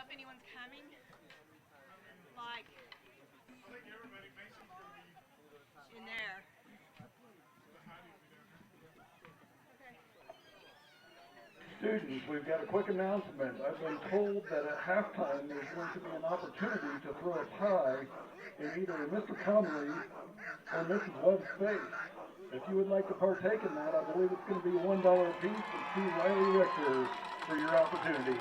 if anyone's coming. Like in there. Students, we've got a quick announcement. I've been told that at halftime there's going to be an opportunity to throw a pie in either Mr. Conley or Mrs. Webb's face. If you would like to partake in that, I believe it's going to be $1 apiece and 2 Riley Richters for your opportunity.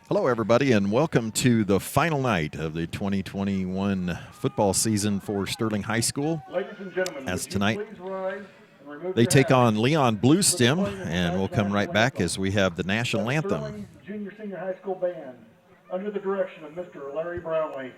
Hello, everybody, and welcome to the final night of the 2021 football season for Sterling High School. Ladies and gentlemen, as tonight please rise and remove they your take hats on Leon for the Bluestem, playing of the and we'll come right back as we have the national anthem. Sterling Junior Senior High School Band under the direction of Mr. Larry Brownlee.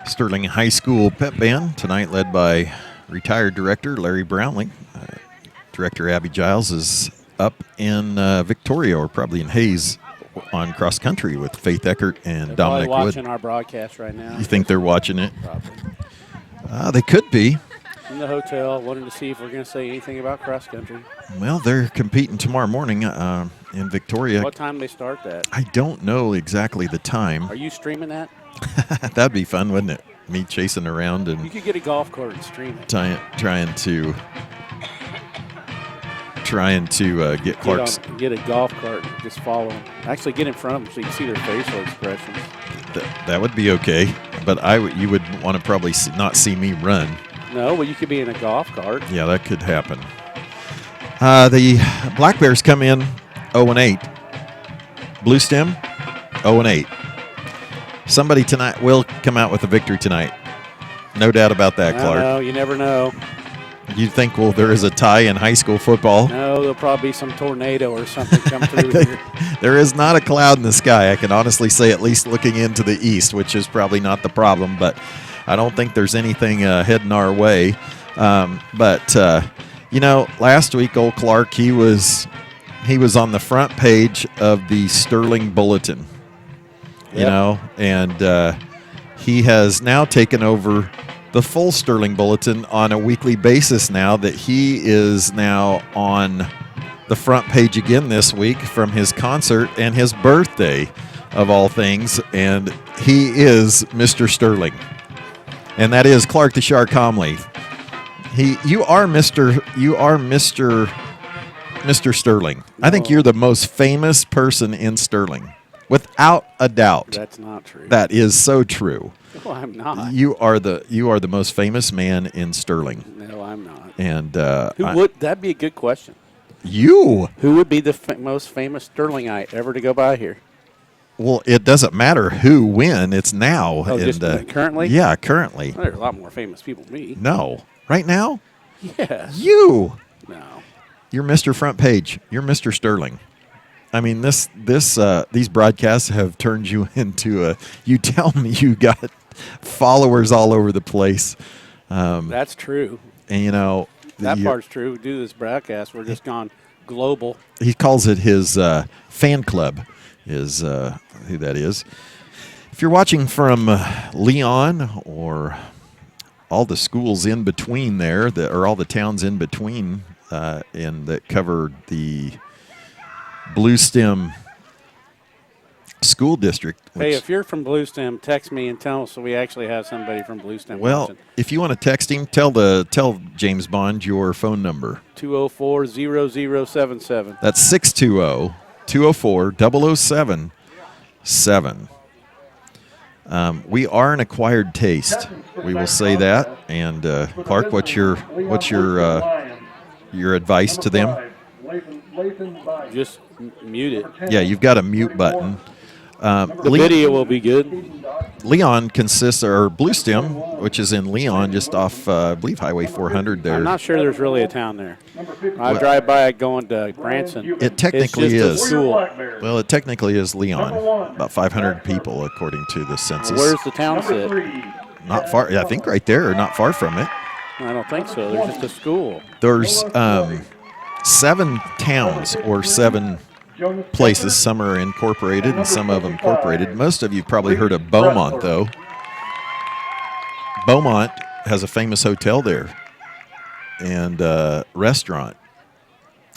Sterling High School pep band tonight led by retired director Larry Brownlee. Director Abby Giles is up in Victoria, or probably in Hayes, on cross country with Faith Eckert and They're Dominic probably Wood. watching our broadcast right now. You think they're watching it? Probably. They could be. In the hotel, wanting to see if we're going to say anything about cross country. Well, they're competing tomorrow morning in Victoria. What time do they start that? I don't know exactly the time. Are you streaming that? That'd be fun, wouldn't it? Me chasing around You and could get a golf cart and stream it. trying to get Clark's. Get a golf cart and just follow them. Actually, get in front of them so you can see their facial expressions. That would be okay, but you would want to probably not see me run. No, but you could be in a golf cart. Yeah, that could happen. The Black Bears come in 0-8. Bluestem 0-8. Somebody tonight will come out with a victory tonight. No doubt about that, Clark. No, you never know. You think, well, there is a tie in high school football? No, there'll probably be some tornado or something come through here. There is not a cloud in the sky. I can honestly say, at least looking into the east, which is probably not the problem, but I don't think there's anything heading our way. Last week, old Clark, he was on the front page of the Sterling Bulletin. Yep. And he has now taken over the full Sterling Bulletin on a weekly basis now that he is now on the front page again this week from his concert and his birthday, of all things, and he is Mr. Sterling. And that is Clark the Shark Comley. You are Mr. Sterling. No. I think you're the most famous person in Sterling. Without a doubt. That's not true. That is so true. No, I'm not. You are the most famous man in Sterling. No, I'm not. And That'd be a good question. You? Who would be the most famous Sterlingite ever to go by here? Well, it doesn't matter who, when. It's now. Oh, just currently? Yeah, currently. Well, there's a lot more famous people than me. No. Right now? Yes. You. No. You're Mr. Front Page. You're Mr. Sterling. I mean, these broadcasts have turned you into a. You tell me you got followers all over the place. That's true. And you know That part's true. We do this broadcast. We're just gone global. He calls it his fan club. Is who that is. If you're watching from Leon or all the schools in between there, or all the towns in between, that cover the Bluestem school district. Hey, if you're from Bluestem, text me and tell us so we actually have somebody from Bluestem. Well, watching. if you want to text him, tell James Bond your phone number. 204-0077. That's 620-204-0077. We are an acquired taste. We will say that. And Clark, what's your advice to them? Just mute it. Yeah, you've got a mute button. The video will be good. Leon consists, or Bluestem, which is in Leon, just off, I believe, Highway 400 there. I'm not sure there's really a town there. I drive by going to Branson. It technically it's just is. A school. Well, it technically is Leon. About 500 people, according to the census. Where's the town sit? Not far. I think right there, not far from it. I don't think so. There's just a school. There's 7 towns or 7 places. Some are incorporated and some of them incorporated. Most of you probably heard of Beaumont, though. Beaumont has a famous hotel there and restaurant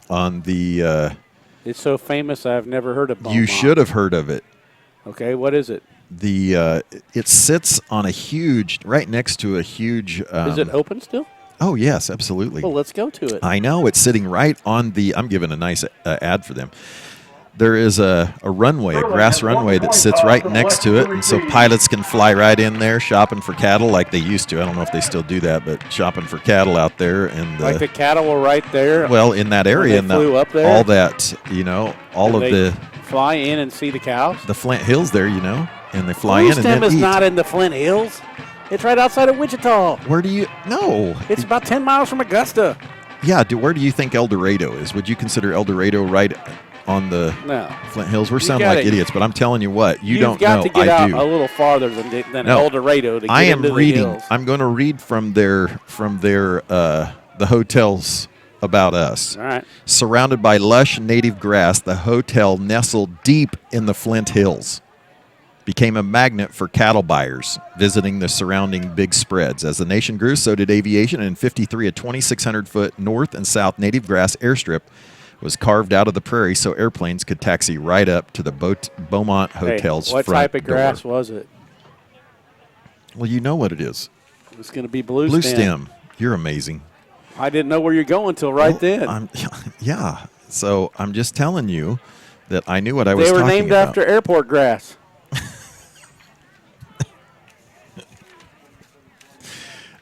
on the. It's so famous I've never heard of Beaumont. You should have heard of it. Okay, what is it? It sits on a huge, right next to a huge. Is it open still? Oh yes, absolutely. Well, let's go to it. I know it's sitting right on the. I'm giving a nice ad for them. There is a runway, a grass runway that sits right next to it, and so pilots can fly right in there shopping for cattle like they used to. I don't know if they still do that, but shopping for cattle out there. And like the cattle were right there? Well, in that area, and up there? all that, all of the. Fly in and see the cows? The Flint Hills there, and they fly in and then Bluestem is eat. not in the Flint Hills. It's right outside of Wichita. Where do you? No. It's about 10 miles from Augusta. Yeah, where do you think El Dorado is? Would you consider El Dorado right on the Flint Hills? We're sounding like idiots, but I'm telling you what, you don't know. You've got to get out do. a little farther than El Dorado to get into the hills. I'm going to read from their the hotels about us. All right. Surrounded by lush native grass, the hotel nestled deep in the Flint Hills became a magnet for cattle buyers visiting the surrounding big spreads. As the nation grew, so did aviation, and in 53, a 2,600-foot north and south native grass airstrip was carved out of the prairie so airplanes could taxi right up to the Beaumont Hotel's front door. What type of grass was it? Well, you know what it is. It's going to be Bluestem. Bluestem. You're amazing. I didn't know where you're going till then. Yeah. So I'm just telling you that I knew what I was talking about. They were named after airport grass.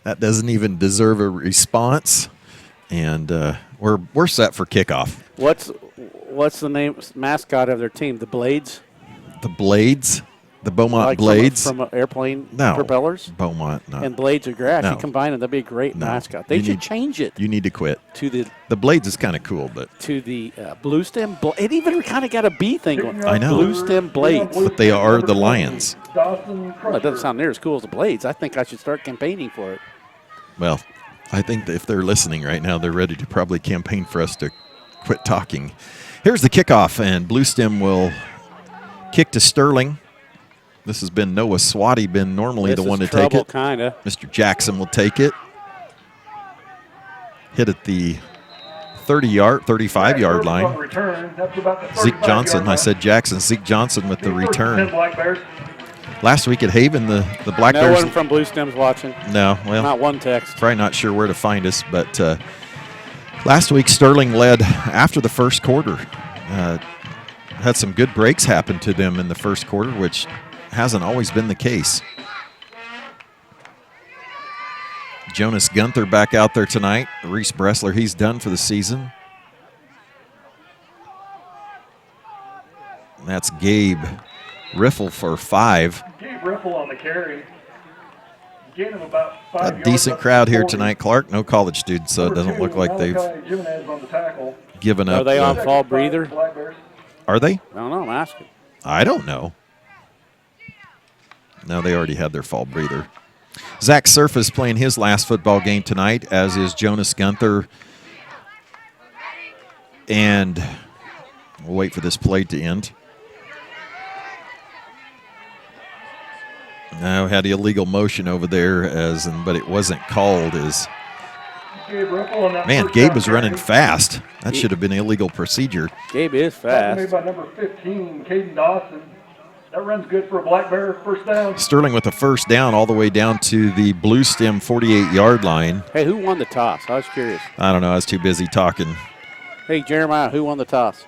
That doesn't even deserve a response, and we're set for kickoff. What's the mascot of their team? The Blades? The Blades? The Beaumont Blades? From airplane propellers? Beaumont, no. And Blades of Grass. No. You combine them, that'd be a great mascot. They should change it. You need to quit. To the Blades is kind of cool, but to the Bluestem. It even kind of got a B thing going. I know. Bluestem Blades. But they are the Lions. Well, it doesn't sound near as cool as the Blades. I think I should start campaigning for it. Well, I think that if they're listening right now, they're ready to probably campaign for us to quit talking. Here's the kickoff, and Bluestem will kick to Sterling. This has been Noah Swati, been normally the one to take it. Kinda. Mr. Jackson will take it. Hit at the 35-yard line. Zeke Johnson, I said Jackson. Zeke Johnson with the return. Last week at Haven, the Black Bears. No one from Bluestem's watching. No, well. Not one text. Probably not sure where to find us, but last week Sterling led after the first quarter. Had some good breaks happen to them in the first quarter, which hasn't always been the case. Jonas Gunther back out there tonight. Reese Bressler, he's done for the season. That's Gabe Riffle for 5. Gabe Riffle on the carry. Gain him about 5 A decent crowd here tonight, Clark. No college students, so it doesn't look like they've given up. Are they on fall breather? Are they? I don't know. I'm asking. I don't know. No, they already had their fall breather. Zach Surf is playing his last football game tonight, as is Jonas Gunther. And we'll wait for this play to end. Now had the illegal motion over there, but it wasn't called. Man, Gabe was running fast. That should have been illegal procedure. Gabe is fast. Made by number 15, Caden Dawson. That run's good for a Black Bear first down. Sterling with a first down all the way down to the Bluestem 48-yard line. Hey, who won the toss? I was curious. I don't know. I was too busy talking. Hey, Jeremiah, who won the toss?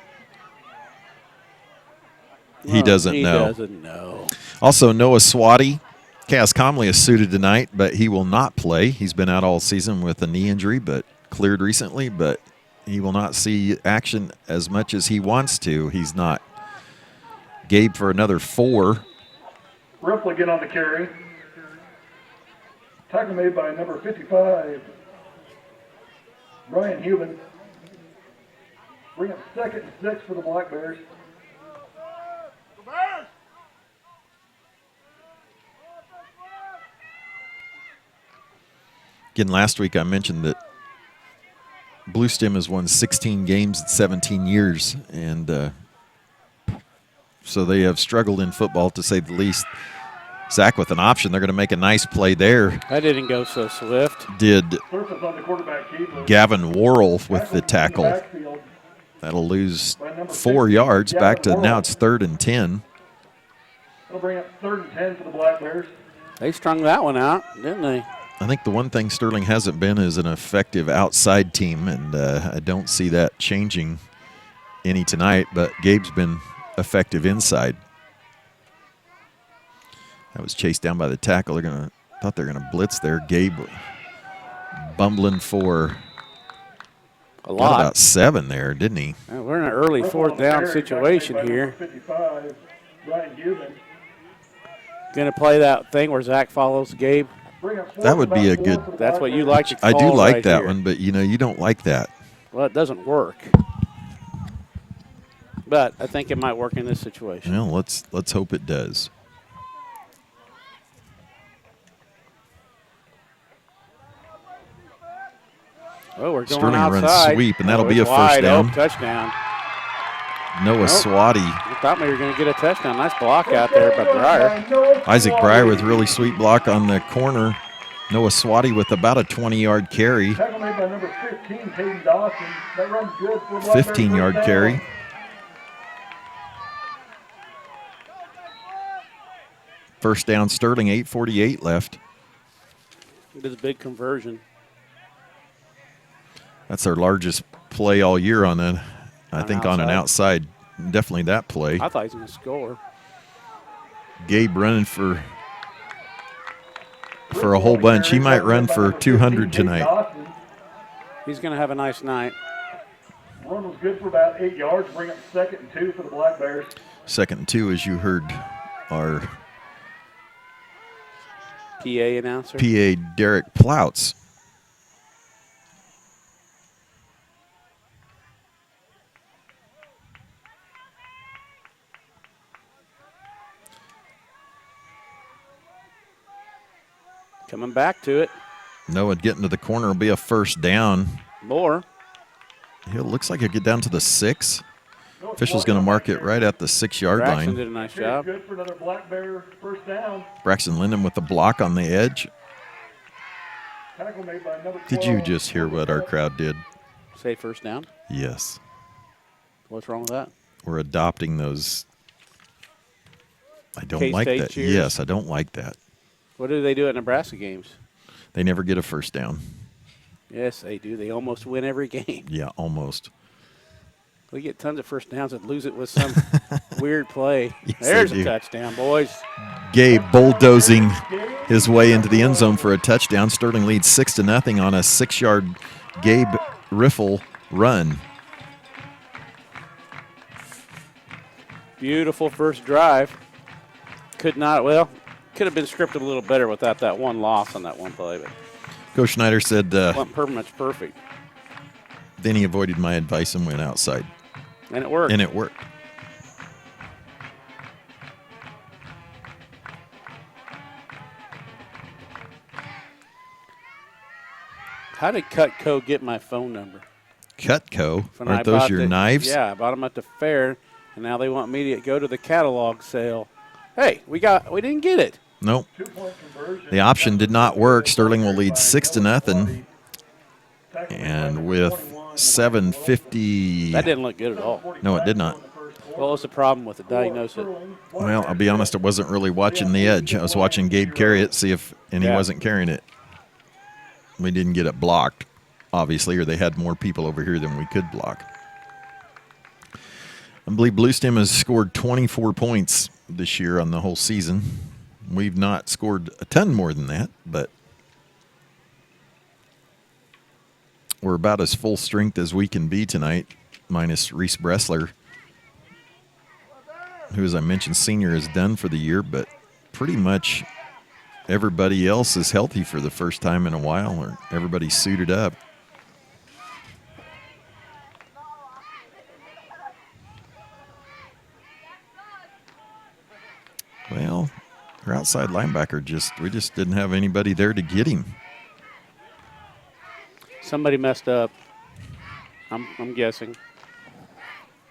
He doesn't know. He doesn't know. Also, Noah Swati. Cass Comley is suited tonight, but he will not play. He's been out all season with a knee injury, but cleared recently, but he will not see action as much as he wants to. He's not. Gabe for another 4. Ripley again on the carry. Tackle made by number 55, Brian Human. Bring up 2nd and 6 for the Black Bears. Again, last week I mentioned that Bluestem has won 16 games in 17 years, and so they have struggled in football, to say the least. Zach with an option. They're going to make a nice play there. That didn't go so swift. Did Surface on the quarterback keeper. Gavin Worrell with the tackle. That'll lose 4 yards. Back to now it's 3rd and 10. It'll bring up 3rd and 10 for the Black Bears. They strung that one out, didn't they? I think the one thing Sterling hasn't been is an effective outside team, and I don't see that changing any tonight, but Gabe's been effective inside. That was chased down by the tackle. Thought they're gonna blitz there. Gabe bumbling for a lot. About 7 there, didn't he? We're in an early 4th down situation here. 55, Brian Human. Gonna play that thing where Zach follows Gabe. That would be a good. That's what you like to call. I do like right that here. one, but you don't like that. Well, it doesn't work. But I think it might work in this situation. Well, let's hope it does. Oh, we're going Sterling outside. runs sweep, and that'll be a it's first wide. down. Oh, touchdown. Noah Swati. I thought we were going to get a touchdown. Nice block out there by Breyer. Isaac Breyer with really sweet block on the corner. Noah Swati with about a 20-yard carry. Tackle made by number 15, Caden Dawson. That runs good for 15-yard carry. First down, Sterling, 8:48 left. It is a big conversion. That's our largest play all year on an, I think on an outside. outside. Definitely that play. I thought he was going to score. Gabe running for a whole bunch. He might run for 200 tonight. He's going to have a nice night. Run was good for about 8 yards. Bring up 2nd and 2 for the Black Bears. 2nd and 2, as you heard our PA announcer. PA Derek Ploutz. Coming back to it. Noah getting to the corner will be a first down. More. It looks like he'll get down to the 6. Official's going to mark it right at the 6-yard Braxton line. did a nice job. Good for another Black Bear first down. Braxton Linden with the block on the edge. Tackle made by number 12. Did you just hear what our crowd did? Say first down. Yes. What's wrong with that? We're adopting those. I don't K-State like that. cheers? Yes, I don't like that. What do they do at Nebraska games? They never get a first down. Yes, they do. They almost win every game. Yeah, almost. We get tons of first downs and lose it with some weird play. Yes, There's they a do. touchdown, boys. Gabe bulldozing his way into the end zone for a touchdown. Sterling leads 6-0 on a 6-yard Gabe Riffle run. Beautiful first drive. Could have been scripted a little better without that one loss on that one play. But Coach Schneider said went pretty much perfect. then he avoided my advice and went outside. And it worked. And it worked. How did Cutco get my phone number? Cutco? When I Aren't those bought your knives? Yeah, I bought them at the fair, and now they want me to go to the catalog sale. Hey, we didn't get it. Nope. 2-point conversion. The option did not work. Sterling will lead 6-0. And with 7:50. That didn't look good at all. No, it did not. What was the problem with it? Diagnose it. Well, I'll be honest, I wasn't really watching the edge. I was watching Gabe carry it, and he wasn't carrying it. We didn't get it blocked, obviously, or they had more people over here than we could block. I believe Bluestem has scored 24 points this year on the whole season. We've not scored a ton more than that, but we're about as full strength as we can be tonight, minus Reese Bressler, who, as I mentioned, senior is done for the year, but pretty much everybody else is healthy for the first time in a while, or everybody's suited up. Well, our outside linebacker we just didn't have anybody there to get him. Somebody messed up. I'm guessing.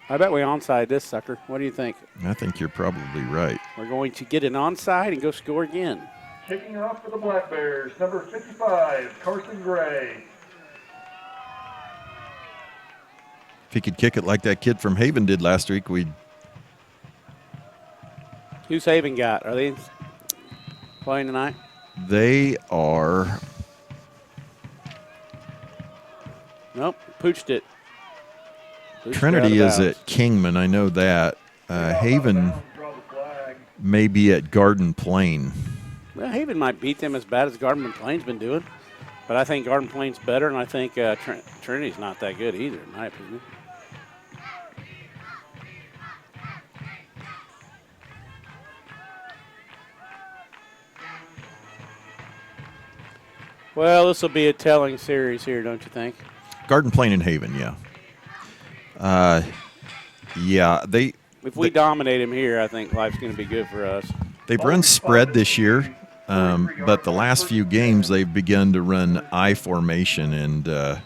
I bet we onside this sucker. What do you think? I think you're probably right. We're going to get an onside and go score again. Kicking off for the Black Bears, number 55, Carson Gray. If he could kick it like that kid from Haven did last week, we'd. Who's Haven got? Are they playing tonight? They are. Nope, pooched it. Trinity is at Kingman. I know that. Haven may be at Garden Plain. Well, Haven might beat them as bad as Garden Plain's been doing. But I think Garden Plain's better, and I think Trinity's not that good either, in my opinion. Well, this will be a telling series here, don't you think? Garden Plain and Haven, yeah. Yeah, If we dominate them here, I think life's going to be good for us. They've run spread this year, but the last few games they've begun to run I formation. And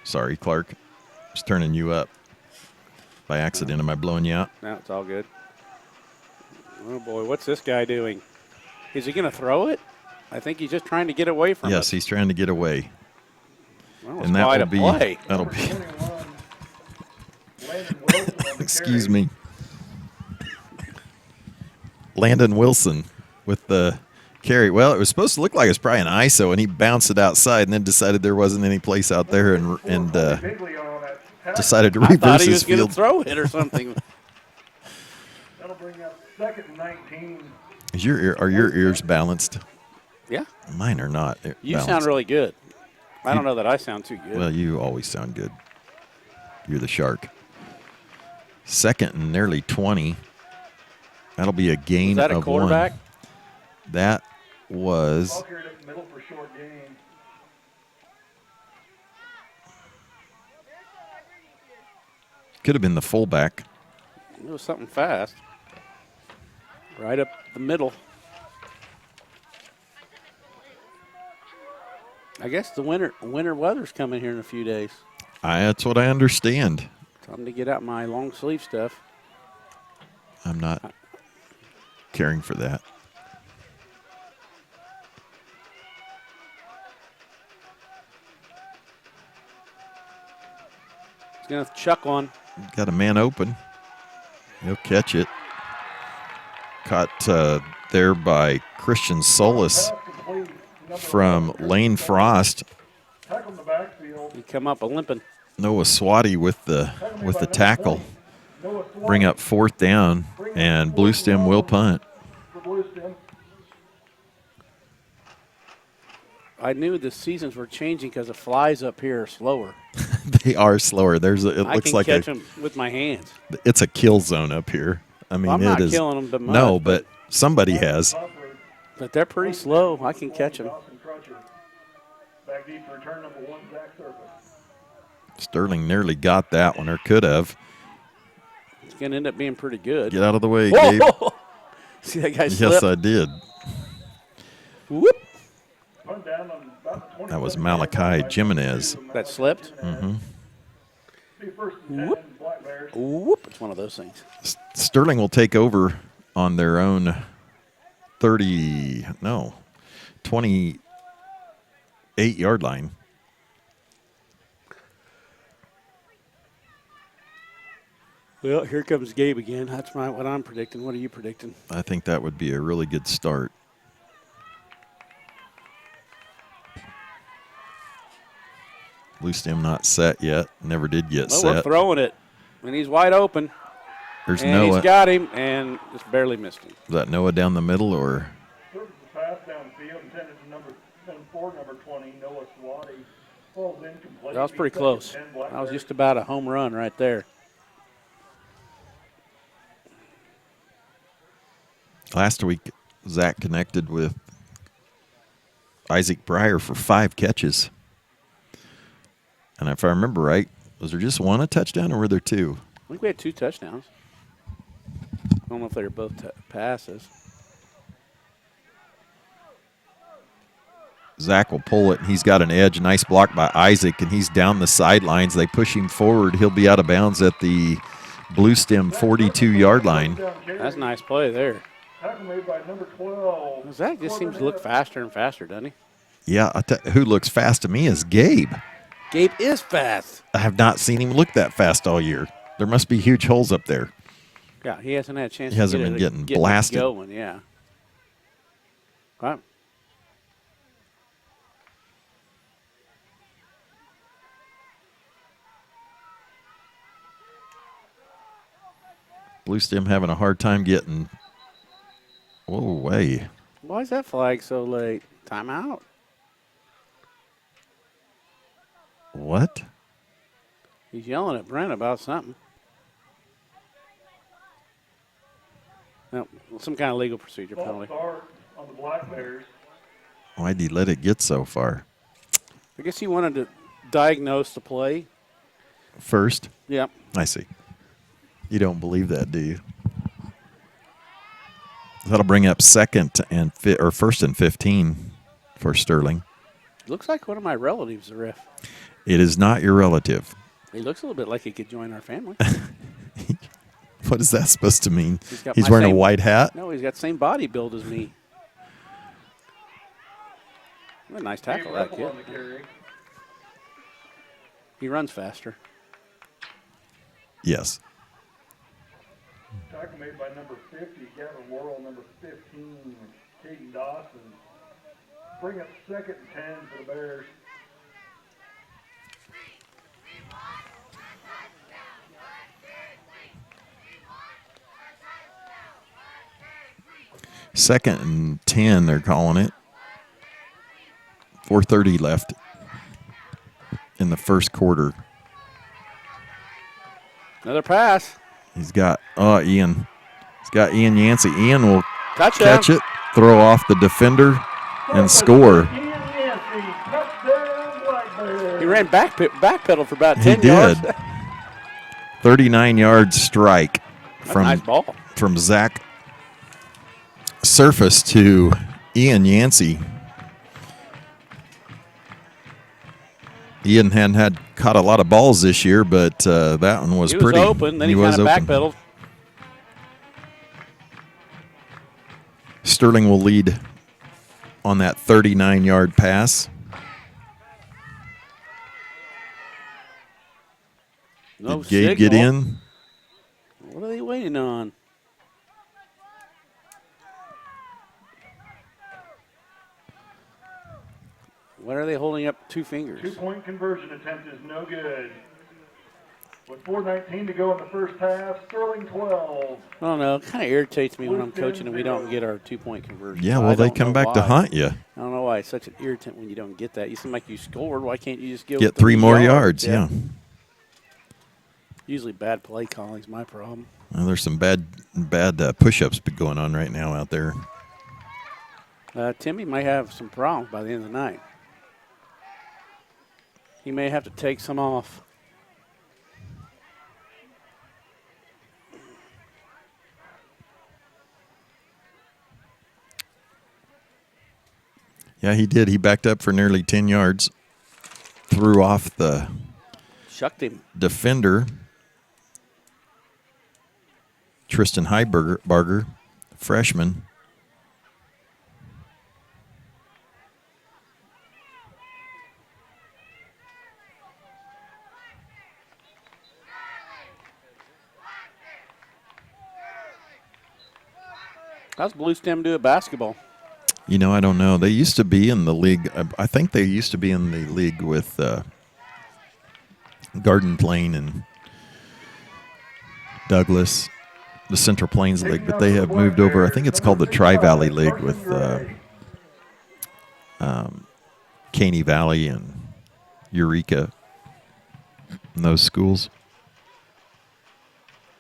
sorry, Clark, just turning you up by accident. Am I blowing you out? No, it's all good. Oh boy, what's this guy doing? Is he going to throw it? I think he's just trying to get away from it. Yes, he's trying to get away. Well, And that'll be play. that'll be. Excuse me. Landon Wilson with the carry. Well, it was supposed to look like it was probably an ISO, and he bounced it outside and then decided there wasn't any place out there and decided to I thought reverse he was his going field. to throw it or something. That'll bring up 2nd and 19. Are your ears balanced? Yeah. Mine are not. You balanced. sound really good. I don't know that I sound too good. Well, you always sound good. You're the shark. 2nd and nearly 20. That'll be a gain was that a of quarterback? 1. That was. Ball carried up the middle for short gain. Could have been the fullback. It was something fast. Right up the middle. I guess the winter weather's coming here in a few days. That's what I understand. Time to get out my long sleeve stuff. I'm not caring for that. He's going to chuck one. Got a man open. He'll catch it. Caught there by Christian Solis from Lane Frost. Tackle in the backfield. He come up a limping. Noah Swati with the tackle. Bring up 4th down, and Bluestem will punt. For Bluestem. I knew the seasons were changing because the flies up here are slower. They are slower. It I looks can like catch them with my hands. It's a kill zone up here. I mean, Well, I'm it not is. killing them, but No, but somebody has. But they're pretty slow. I can catch them. Back deep for return number 1, Zach Surface. Sterling nearly got that one, or could have. It's going to end up being pretty good. Get out of the way, Whoa! Gabe. See that guy slip? Yes, I did. Whoop. Put down on about the That was 27 yard Malachi line. Jimenez. That slipped? Mm-hmm. Be first and 10, Black Bears. Whoop! It's one of those things. Sterling will take over on their own 28-yard line. Well, here comes Gabe again. That's what I'm predicting. What are you predicting? I think that would be a really good start. Bluestem not set yet. Never did get Well, we're set. throwing it, and he's wide open. There's And Noah. he's got him, and just barely missed him. Is that Noah down the middle or? Service is pass downfield, intended to number 20, Noah Swati. Falls incomplete. That was pretty Second and close. 10, Black That was Bears. just about a home run right there. Last week, Zach connected with Isaac Breyer for 5 catches. And if I remember right, was there just one a touchdown or were there 2? I think we had 2 touchdowns. I don't know if they were both passes. Zach will pull it. He's got an edge. Nice block by Isaac, and he's down the sidelines. They push him forward. He'll be out of bounds at the Bluestem 42-yard line. That's a nice play there. Tackle made by number 12. Zach just seems to look faster and faster, doesn't he? Yeah, who looks fast to me is Gabe. Gabe is fast. I have not seen him look that fast all year. There must be huge holes up there. Yeah, he hasn't had a chance. He hasn't to been get getting it blasted. Going, yeah. All right. Bluestem having a hard time getting. Whoa, way. Why is that flag so late? Timeout. What? He's yelling at Brent about something. No, some kind of legal procedure False penalty. start on the Black Bears. Why'd he let it get so far? I guess he wanted to diagnose the play. First? Yep. I see. You don't believe that, do you? That'll bring up first and 15 for Sterling. Looks like one of my relatives, the ref. It is not your relative. He looks a little bit like he could join our family. What is that supposed to mean? got He's my wearing a same- white hat? No, he's got the same body build as me. What a nice tackle, that kid. On the carry. He runs faster. Yes. Tackle made by number 50, Gavin Worrell, number 15, Caden Dawson. Bring up second and 10 for the Bears. Second and 10, they're calling it. 4:30 left in the first quarter. Another pass. He's got Ian. He's got Ian Yancey. Ian will Touchdown. catch it, throw off the defender, and score. Ian Yancey, touchdown, Black Bears. He ran back pedal for about He 10 yards. did. 39-yard strike That's a nice ball. from Zach Surface to Ian Yancey. Ian hadn't caught a lot of balls this year, but that one was He was pretty. open, then he was kind of open. backpedaled. Sterling will lead on that 39-yard pass. No Did Gabe get signal. in? What are they waiting on? What are they holding up 2 fingers? Two-point conversion attempt is no good. With 4:19 to go in the first half, Sterling 12. I don't know. It kind of irritates me when I'm coaching and we don't get our 2-point conversion. Yeah, I well, they don't come know back to why. hunt you. I don't know why. It's such an irritant when you don't get that. You seem like you scored. Why can't you just Get 3 more yards, yeah. Usually bad play calling's my problem. Well, there's some bad push-ups going on right now out there. Timmy may have some problems by the end of the night. He may have to take some off. Yeah, he did. He backed up for nearly 10 yards. Threw off the Shucked him. defender, Tristan Heiberger, freshman. How's Bluestem do at basketball? You know, I don't know. They used to be in the league. I think they used to be in the league with Garden Plain and Douglas, the Central Plains League, but they have moved over. I think it's called the Tri-Valley League with Caney Valley and Eureka and those schools.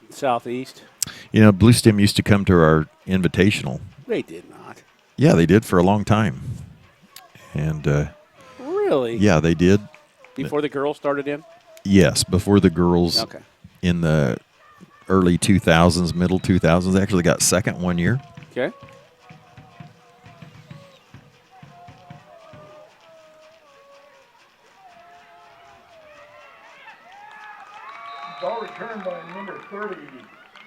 Southeast. You know, Bluestem used to come to our invitational. They did not. Yeah, they did for a long time. And Really? yeah, they did. Before the girls started in? Yes, before the girls Okay. in the early 2000s, middle 2000s. They actually got second one year. Okay. Ball returned by number 30.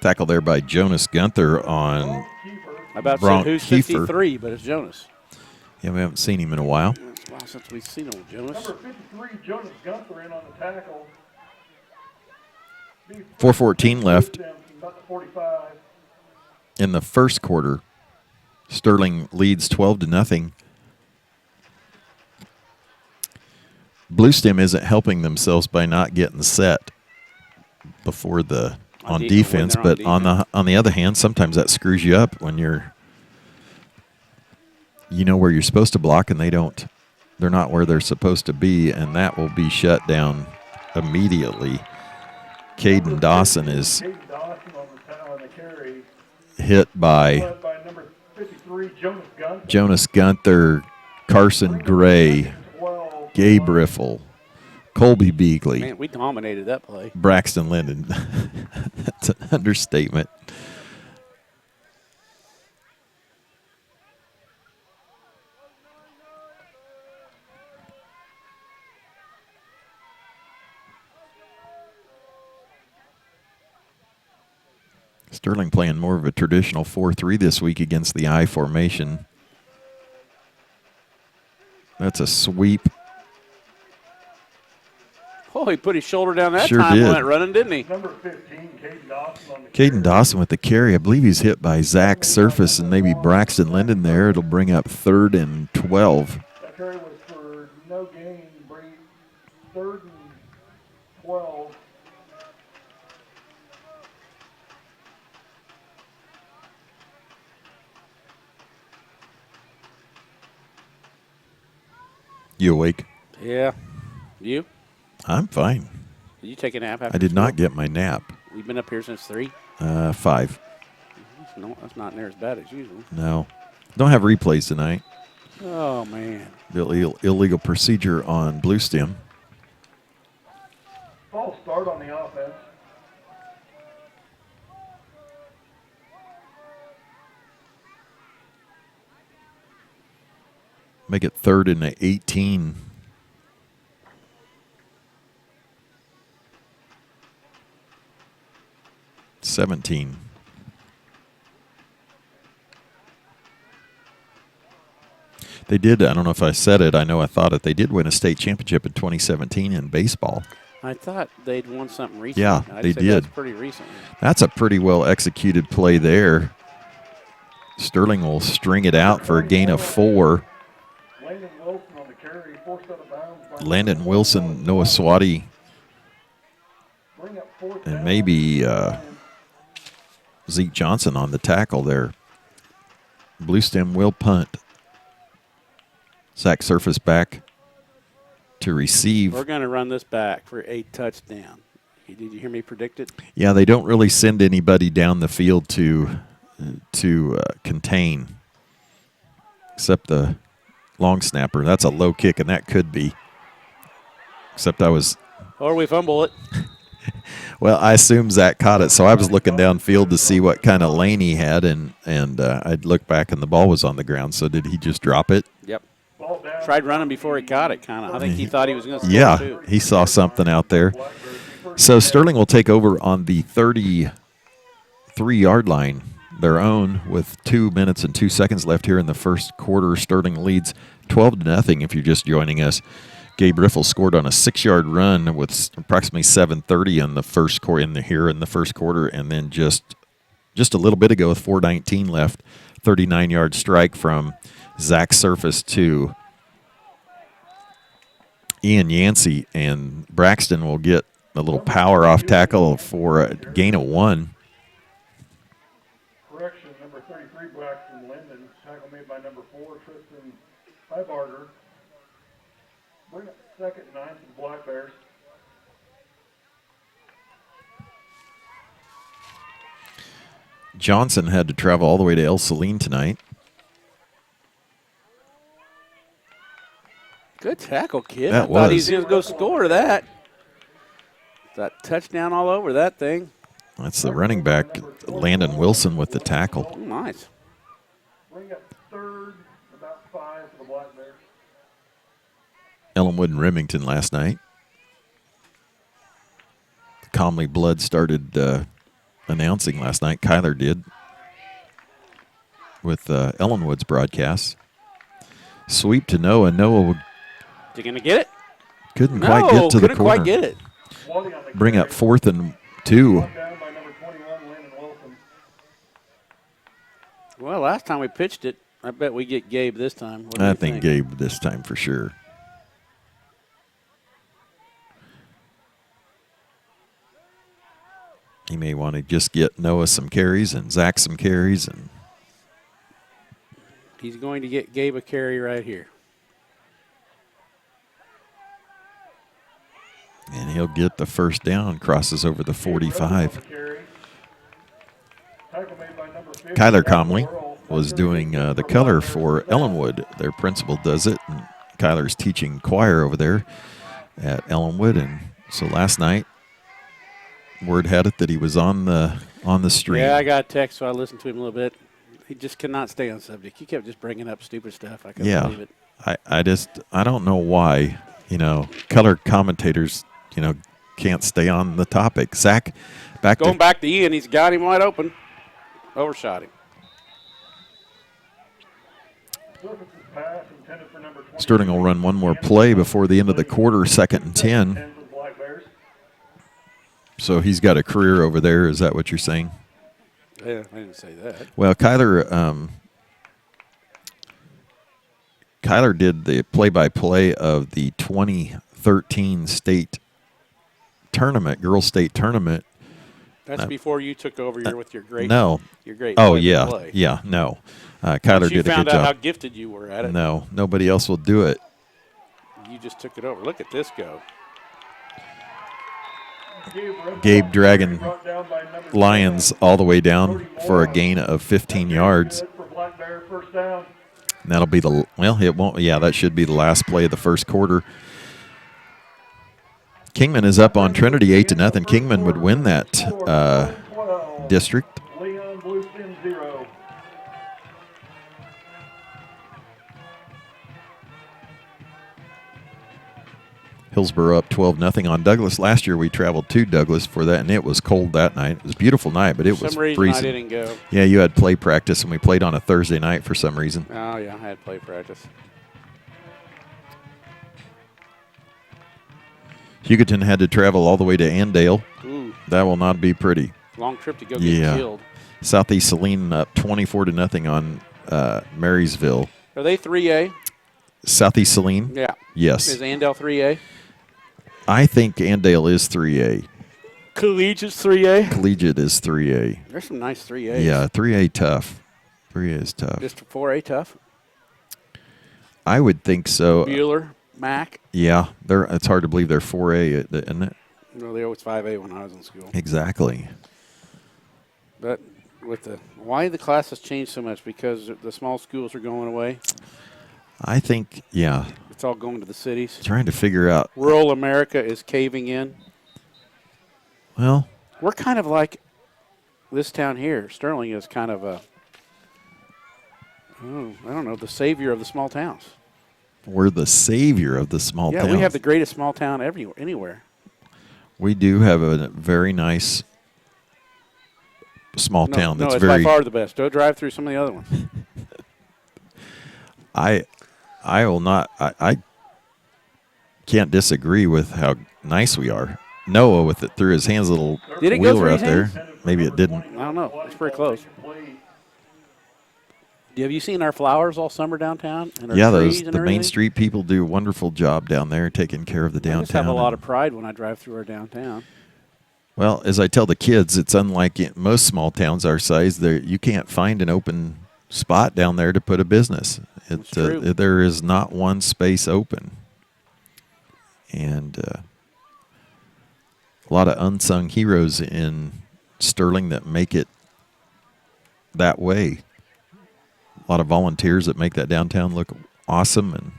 Tackle there by Jonas Gunther on. Keeper. I about Bronk said who's Kiefer. 53, but it's Jonas. Yeah, we haven't seen him in a while. It's a while since we've seen old Jonas. Number 53, Jonas Gunther in on the tackle. 4:14 left About the 45. in the first quarter. Sterling leads 12-0. Bluestem isn't helping themselves by not getting set before the on when defense, they're on but on the other hand, sometimes that screws you up when you know where you're supposed to block and they're not where they're supposed to be, and that will be shut down immediately. Caden Dawson is Caden Dawson on the carry. hit by Led by number 53, Jonas Gunther. Jonas Gunther, Carson Gray, 12. Gabe Riffle, Colby Beagley, Man, we dominated that play. Braxton Linden. That's an understatement. Sterling playing more of a traditional 4-3 this week against the I formation. That's a sweep. Oh, he put his shoulder down that Sure time did. when went running, didn't he? Number 15, Caden Dawson on the Caden carry. Dawson with the carry. I believe he's hit by Zach Surface and maybe Braxton Linden there. It'll bring up 3rd and 12. That carry was for no gain, bring 3rd and 12. You awake? Yeah. You? I'm fine. Did you take a nap after I did school? not get my nap. We've been up here since 3? 5. No, that's not near as bad as usual. No. Don't have replays tonight. Oh, man. The illegal procedure on Bluestem. False start on the offense. Make it 3rd and 18. $17. They did, I don't know if I said it, I know I thought it, they did win a state championship in 2017 in baseball. I thought they'd won something recently. Yeah, I'd they say did. That's pretty recent. That's a pretty well executed play there. Sterling will string it out for a gain of 4. Landon Wilson on the carry, forced out of bounds. by Landon Wilson, Noah Swati, Bring up 4th and down. maybe Zeke Johnson on the tackle there. Bluestem will punt. Zach Surface back to receive. We're going to run this back for a touchdown. Did you hear me predict it? Yeah, they don't really send anybody down the field to contain, except the long snapper. That's a low kick, and that could be. Except I was, Or we fumble it. well, I assume Zach caught it, so I was looking downfield to see what kind of lane he had, and I'd look back, and the ball was on the ground. So did he just drop it? Yep. Ball tried running before he caught it, kind of. I think he thought he was going to score, Yeah, too. he saw something out there. So Sterling will take over on the 33-yard line, their own, with 2 minutes and 2 seconds left here in the first quarter. Sterling leads 12-0 if you're just joining us. Gabe Riffle scored on a 6-yard run with approximately 7:30 in the first quarter, in the first quarter, and then just a little bit ago with 4:19 left, 39-yard strike from Zach Surface to Ian Yancey, and Braxton will get a little power off tackle for a gain of 1. Correction, number 33, Braxton Linden. Tackle made by number 4, Tristan Highbarger. Bring up 2nd and 9 to the Black Bears. Johnson had to travel all the way to El Saline tonight. Good tackle, kid. That I thought he was. was going to go score that. That touchdown all over that thing. That's the running back, Landon Wilson, with the tackle. Oh, nice. Bring up 3rd, about 5 to the Black Bears. Ellenwood and Remington last night. Comley Blood started announcing last night. Kyler did with Ellenwood's broadcast. Sweep to Noah. Noah Is he going to get it? couldn't quite get to the couldn't corner. quite get it. Bring up 4th and 2. Down by number 21, Landon Wilson. Well, last time we pitched it, I bet we get Gabe this time. What do I you think Gabe this time for sure. He may want to just get Noah some carries and Zach some carries, and He's going to get Gabe a carry right here. he'll get the first down. Crosses over the 45. Kyler Comley was doing the color for Ellenwood. Their principal does it, and Kyler's teaching choir over there at Ellenwood. And so last night, word had it that he was on the stream. Yeah, I got a text, so I listened to him a little bit. He just cannot stay on subject. He kept just bringing up stupid stuff. I couldn't believe it. I don't know why, color commentators, can't stay on the topic. Zach, back to Ian, he's got him wide open. Overshot him. Sterling will run one more play before the end of the quarter, 2nd and 10. So he's got a career over there. Is that what you're saying? Yeah, I didn't say that. Well, Kyler did the play-by-play of the 2013 state tournament, girls' state tournament. That's before you took over with your great. No. Your great. Oh, play. yeah, no. Kyler did a good job. You found out how gifted you were at it. No, nobody else will do it. You just took it over. Look at this go. Gabe dragging Lions all the way down for a gain of 15 yards. And that'll be it won't. Yeah, that should be the last play of the first quarter. Kingman is up on Trinity 8-0. Kingman would win that district. Bluestem 0. Hillsborough up 12-0 on Douglas. Last year we traveled to Douglas for that, and it was cold that night. It was a beautiful night, but it was freezing. For some reason I didn't go. Yeah, you had play practice, and we played on a Thursday night for some reason. Oh, yeah, I had play practice. Hugoton had to travel all the way to Andale. Ooh. That will not be pretty. Long trip to go get killed. Southeast Saline up 24-0 on Marysville. Are they 3A? Southeast Saline? Yeah. Yes. Is Andale 3A? I think Andale is 3A. Collegiate's 3A? Collegiate is 3A. There's some nice 3As. Yeah, 3A tough. 3A is tough. Just 4A tough? I would think so. Bueller, Mac? Yeah, it's hard to believe they're 4A, isn't it? No, they were always 5A when I was in school. Exactly. But why the class has changed so much? Because the small schools are going away? I think, yeah. It's all going to the cities. Trying to figure out. Rural America is caving in. Well, we're kind of like this town here. Sterling is kind of I don't know, the savior of the small towns. we're the savior of the small Yeah, towns. we have the greatest small town anywhere. We do have a very nice small town No, that's it's very. by far the best. Go drive through some of the other ones. I will not. I can't disagree with how nice we are. Noah with it through his hands, little Did it go wheeler through out his there. hands? Maybe it didn't. I don't know. It's pretty close. Have you seen our flowers all summer downtown? And our Yeah, trees the and Main everything? Street people do a wonderful job down there taking care of the downtown. I just have a lot of pride when I drive through our downtown. Well, as I tell the kids, it's unlike most small towns our size. There, you can't find an open spot down there to put a business. That's true. There is not one space open, and a lot of unsung heroes in Sterling that make it that way. A lot of volunteers that make that downtown look awesome. And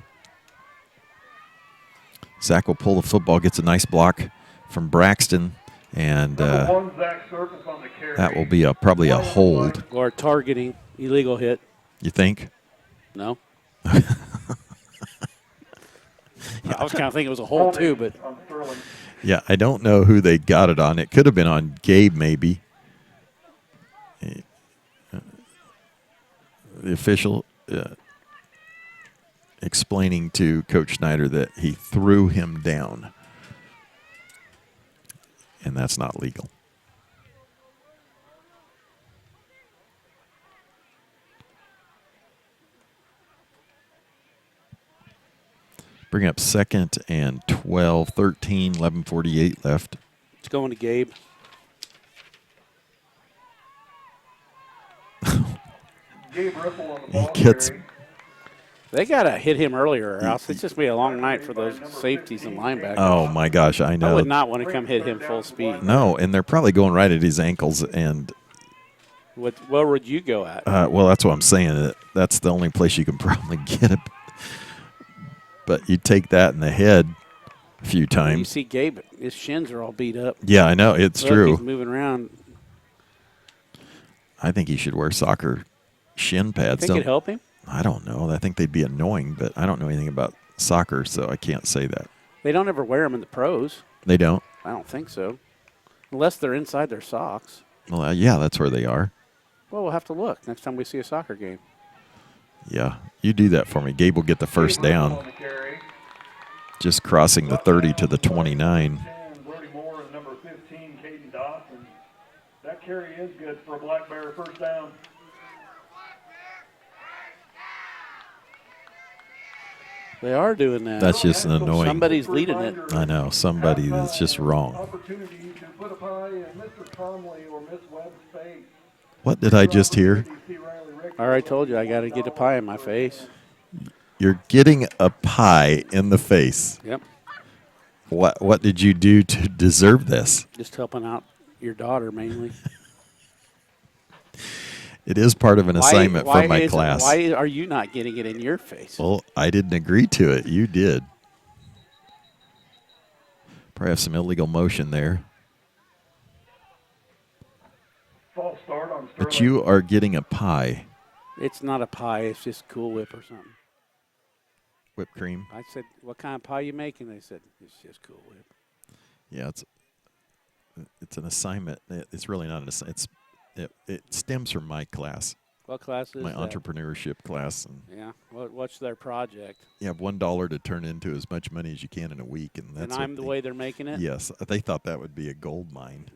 Zach will pull the football, gets a nice block from Braxton, and that will be probably a hold. Or targeting, illegal hit. You think? No. I was kind of thinking it was a hold too, but Yeah, I don't know who they got it on. It could have been on Gabe, maybe. The official explaining to Coach Schneider that he threw him down, and that's not legal. Bring up 2nd and 12, 13, 11:48 left. it's going to Gabe. He gets They got to hit him earlier, or else it's just be a long night for those safeties and linebackers. Oh my gosh, I know. I would not want to come hit him full speed. No, and they're probably going right at his ankles. And Where would you go at? well, that's what I'm saying. That's the only place you can probably get it. But you take that in the head a few You times. see Gabe, his shins are all beat up. Yeah, I know. It's Look, true. He's moving around. I think he should wear soccer shin pads. Think it'd help him? I don't know. I think they'd be annoying, but I don't know anything about soccer, so I can't say that. They don't ever wear them in the pros. They don't? I don't think so. Unless they're inside their socks. Well, yeah, that's where they are. Well, we'll have to look next time we see a soccer game. Yeah, you do that for me. Gabe will get the first down. Just crossing the 30 to the 29. That carry is good for a Black Bear first down. They are doing that. That's just annoying. Somebody's leading it. I know. Somebody that's just wrong. Opportunity to put a pie in Mr. Conley or Miss Webb's face. What did I just hear? I already told you I got to get a pie in my face. You're getting a pie in the face. Yep. What did you do to deserve this? Just helping out your daughter mainly. It is part of an assignment from my class. Why are you not getting it in your face? Well, I didn't agree to it. You did. Probably have some illegal motion there. False start on But Sterling. you are getting a pie. It's not a pie. It's just Cool Whip or something. Whipped cream. I said, what kind of pie you making? They said, it's just Cool Whip. Yeah, it's an assignment. It's really not an assignment. It stems from my class, What class is my that? entrepreneurship class. And Yeah. What's their project? you have $1 to turn into as much money as you can in a week. And that's And I'm what the they- way they're making it? Yes, they thought that would be a gold mine.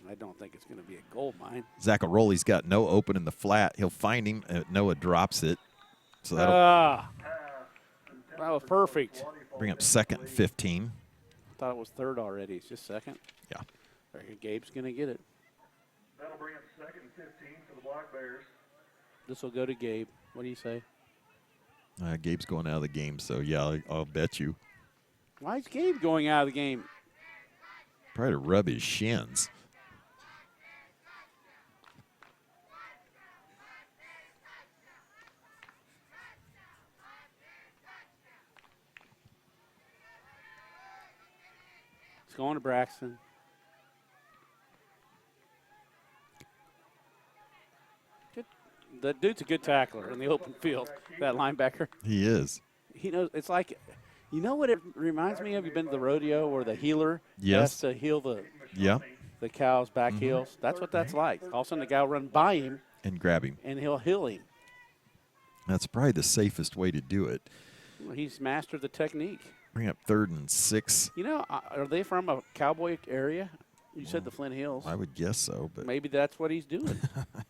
I don't think it's going to be a gold mine. Zaccaroli's got Noah open in the flat. He'll find him. Noah drops it. So that'll That was perfect. bring up 2nd and 15. Thought it was third already. It's just second. Yeah. Very good. Gabe's going to get it. That'll bring up 2nd and 15 for the Black Bears. This will go to Gabe. What do you say? Gabe's going out of the game, so yeah, I'll bet you. Why is Gabe going out of the game? Probably to rub his shins. It's going to Braxton. The dude's a good tackler in the open field, that linebacker. He is. he knows. It's like, you know what it reminds me of? You've been to the rodeo where the healer has Yes. to heal Yeah. the cow's back heels. That's what that's like. All of a sudden, the guy will run by him, And grab him. and he'll heal him. That's probably the safest way to do it. Well, he's mastered the technique. Bring up 3rd and 6. You know, are they from a cowboy area? You said the Flint Hills. I would guess so, but Maybe that's what he's doing.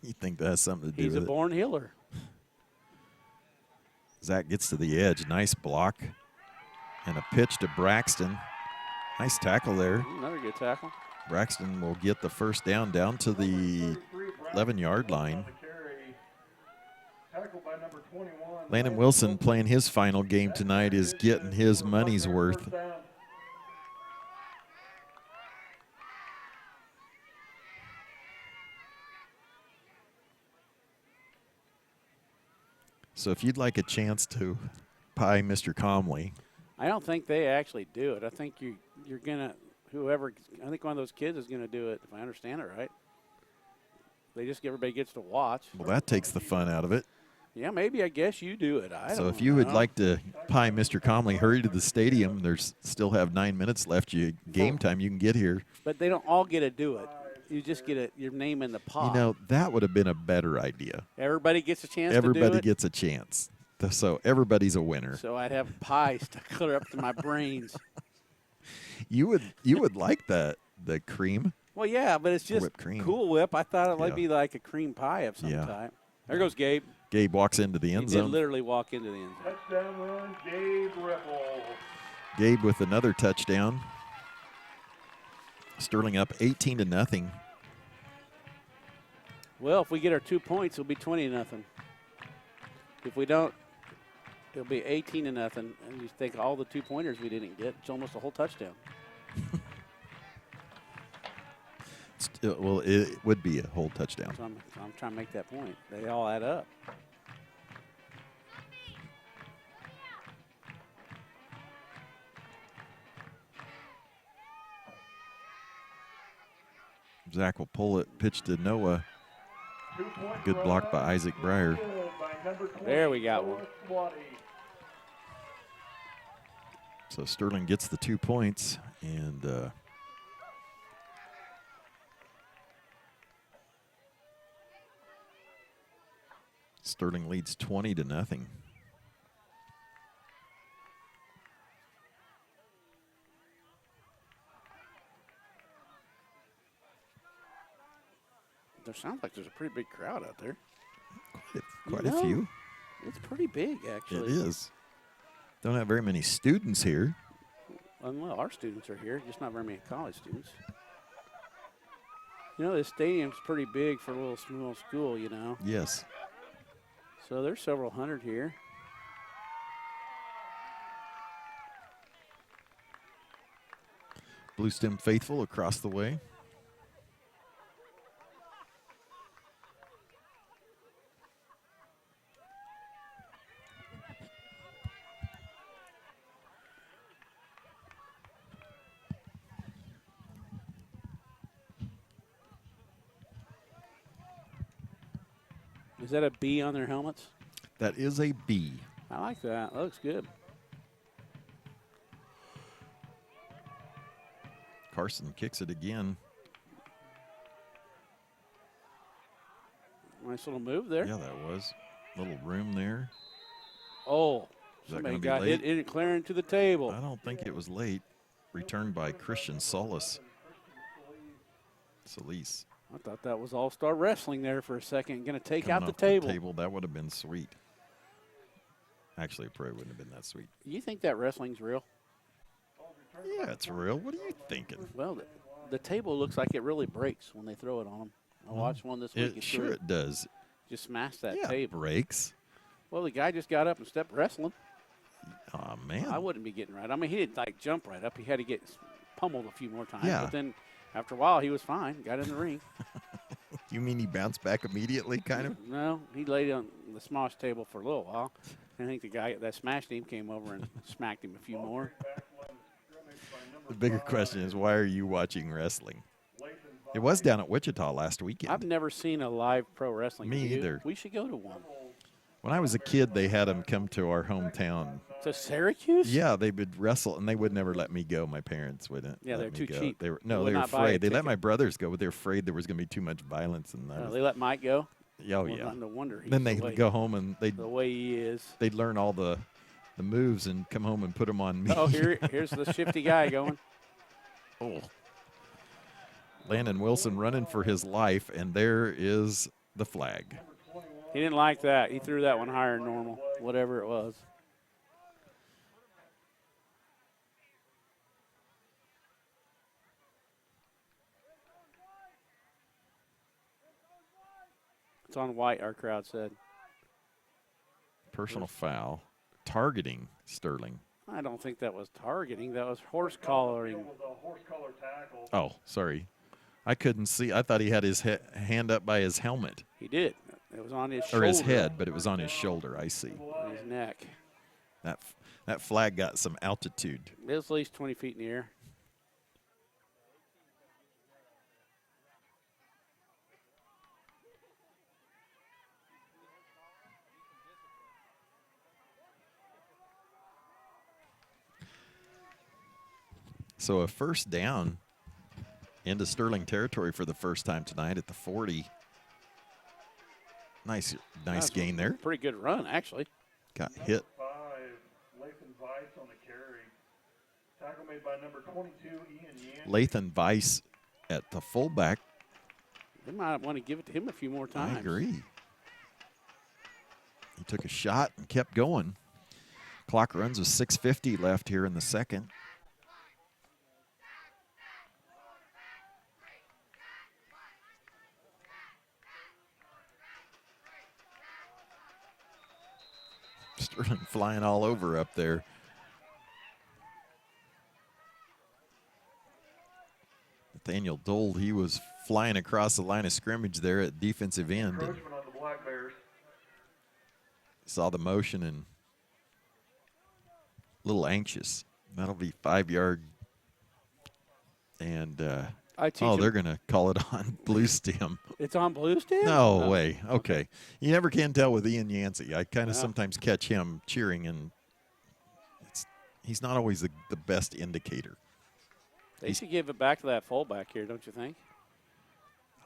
you think that has something to do He's a with born healer. it. Zach gets to the edge. Nice block. And a pitch to Braxton. Nice tackle there. Another good tackle. Braxton will get the first down to the 11-yard line. Landon Wilson playing his final game tonight is getting his money's worth. So if you'd like a chance to pie Mr. Comley, I don't think they actually do it. I think you're gonna I think one of those kids is gonna do it, if I understand it right. They just everybody gets to watch. well, that takes the fun out of it. Yeah, maybe I guess you do it. So if you would like to pie Mr. Comley, hurry to the stadium. There's still have 9 minutes left. Game time, you can get here. But they don't all get to do it. You just get your name in the pot. You know, that would have been a better idea. Everybody gets a chance Everybody to do it. gets a chance. So everybody's a winner. So I'd have pies to clear up to my brains. You would like that, the cream. Well, yeah, but it's just Whipped cream. Cool Whip. I thought it might Yeah. be like a cream pie of some Yeah. type. There goes Gabe. Gabe walks into the He end did zone. literally walk into the end zone. Touchdown run, Gabe Ripple. Gabe with another touchdown. Sterling up 18-0. Well, if we get our 2 points, it'll be 20-0. If we don't, it'll be 18-0. And you think all the 2-pointers we didn't get, it's almost a whole touchdown. Well, it would be a whole touchdown. So I'm trying to make that point. They all add up. Zach will pull it. Pitch to Noah. Good block by Isaac Breyer. There we got one. So Sterling gets the 2 points, and Sterling leads 20-0. There sounds like there's a pretty big crowd out there. Quite You a know, few. It's pretty big, It actually. is. Don't have very many students here. Well, our students are here, just not very many college students. You know, this stadium's pretty big for a little small school, you know. Yes. So there's several hundred here. Bluestem faithful across the way. Is that a B on their helmets? That is a B. I like that. That looks good. Carson kicks it again. Nice little move there. Yeah, that was. Little room there. Oh, Is that somebody gonna be got late? hit in clearing to the table. I don't think it was late. Returned by Christian Solis. Solis. I thought that was all-star wrestling there for a second. Going to take Coming out the off table. That would have been sweet. Actually, it probably wouldn't have been that sweet. You think that wrestling's real? Yeah, it's real. What are you thinking? Well, the table looks like it really breaks when they throw it on them. I watched one this week. Sure it does. Just smashed that Yeah, it table. breaks. Well, the guy just got up and stepped wrestling. Oh, man. I wouldn't be getting right. I mean, he didn't like jump right up. He had to get pummeled a few more times. Yeah. But then after a while, he was fine. Got in the ring. You mean he bounced back immediately, kind of? No, he laid on the smosh table for a little while. I think the guy that smashed him came over and smacked him a few more. The bigger question is, why are you watching wrestling? It was down at Wichita last weekend. I've never seen a live pro wrestling. Me Have you? either. We should go to one. When I was a kid, they had them come to our hometown. To Syracuse? Yeah, they would wrestle, and they would never let me go. My parents wouldn't. Yeah, let they're me too go. cheap. They were They would they were not buy a afraid. They let ticket. my brothers go, but they were afraid there was going to be too much violence, and They let Mike go? oh Well, yeah. No wonder. Then they would go home and The way he is. they'd learn all the moves and come home and put them on me. Oh, here's the shifty guy going. Oh. Landon Wilson running for his life, and there is the flag. He didn't like that. He threw that one higher than normal, whatever it was. It's on white, our crowd said. Personal foul. Targeting Sterling. I don't think that was targeting. That was horse collaring. Oh, sorry. I couldn't see. I thought he had his hand up by his helmet. He did. It was on his shoulder. Or his head, but it was on his shoulder, I see. On his neck. That flag got some altitude. It was at least 20 feet in the air. So a first down into Sterling territory for the first time tonight at the 40. Nice gain there. Pretty good run, actually. Got hit. 5, Lathan Weiss on the carry. Tackle made by number 22, Ian Yan. Lathan Weiss at the fullback. They might want to give it to him a few more times. I agree. He took a shot and kept going. Clock runs with 6:50 left here in the second. Sterling flying all over up there. Nathaniel Dole, he was flying across the line of scrimmage there at defensive end. Encroachment on the Black Bears. Saw the motion and a little anxious. That'll be 5-yard. And, they're going to call it on Bluestem. It's on Bluestem? No Oh, way. Okay. You never can tell with Ian Yancey. I kind of sometimes catch him cheering, and he's not always the best indicator. They should give it back to that fullback here, don't you think?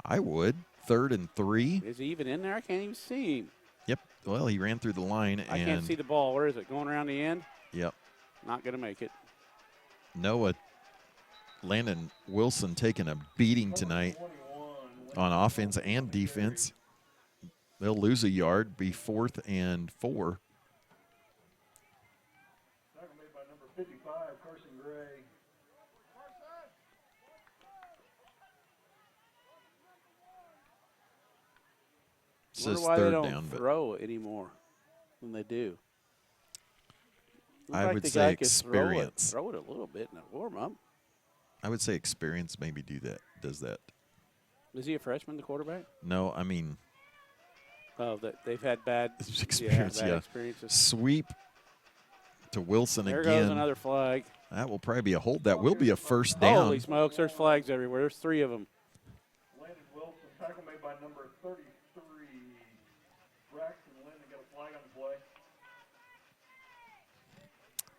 I would. 3rd and 3. Is he even in there? I can't even see him. Yep. Well, he ran through the line. I can't see the ball. Where is it? Going around the end? Yep. Not going to make it. Noah Landon Wilson taking a beating tonight on offense and defense. They'll lose a yard, be 4th and 4. Tackle made by number 55, Carson Gray. It Wonder says why they 3rd don't down, but throw anymore than they do. Looks I like would the say guy could experience. Throw it a little bit in the warm-up. I would say experience maybe does that. Is he a freshman, the quarterback? No, I mean Oh, they've had bad experience, bad yeah. experiences. Sweep to Wilson There again. goes another flag. That will probably be a hold. That will be a first down. Holy smokes, there's flags everywhere. There's 3 of them. Landon Wilson, tackle made by number 33, Braxton Linden, got a flag on the play.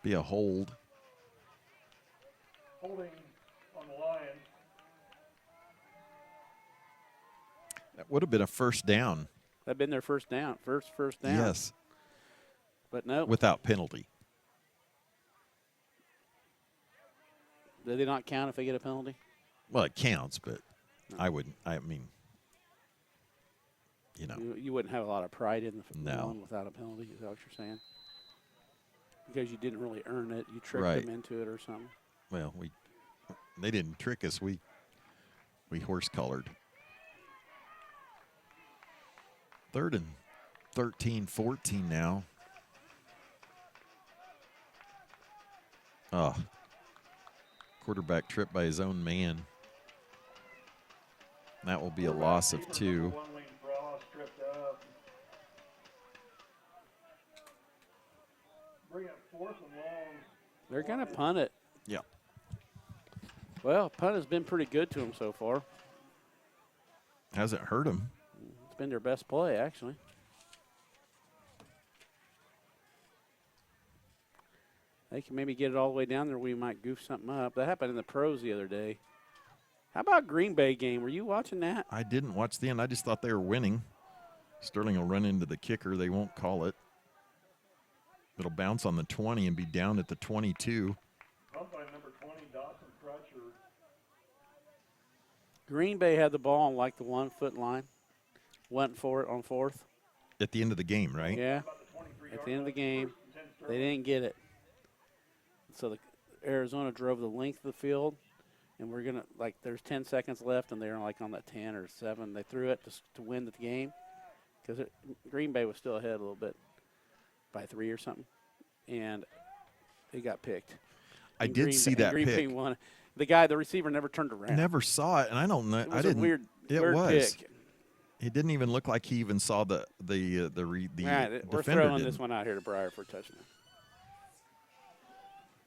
Be a hold. Holding on the Lions. That would have been a first down. That'd been their first down. First down. Yes, But no. without penalty. Do they not count if they get a penalty? Well, it counts, but I wouldn't. I mean, You wouldn't have a lot of pride in the No. one without a penalty. Is that what you're saying? Because you didn't really earn it. You tricked Right. them into it or something. well, they didn't trick us. We horse collared. 3rd and 13, 14 now. Oh, quarterback tripped by his own man. That will be a loss of 2. One lane Frost stripped up. Bring up 4th and long. They're going to punt it. Yeah. Well, punt has been pretty good to them so far. Hasn't hurt him. It's been their best play, actually. They can maybe get it all the way down there. We might goof something up. That happened in the pros the other day. How about Green Bay game? Were you watching that? I didn't watch the end. I just thought they were winning. Sterling will run into the kicker. They won't call it. It'll bounce on the 20 and be down at the 22. Pumped by number 20, Dawson Crutcher. Green Bay had the ball on like the 1 foot line. Went for it on fourth. At the end of the game, right? Yeah. At the end of the game, they didn't get it. So the Arizona drove the length of the field, and we're going to, like, there's 10 seconds left, and they're like on that 10 or 7. They threw it to win the game because Green Bay was still ahead a little bit by 3 or something, and it got picked. I did see that Green Bay pick. won. The receiver never turned around. Never saw it, and I don't know. It was I didn't. a weird was. pick. It didn't even look like he even saw the All right, we're defender throwing didn't. this one out here to Breyer for a touchdown.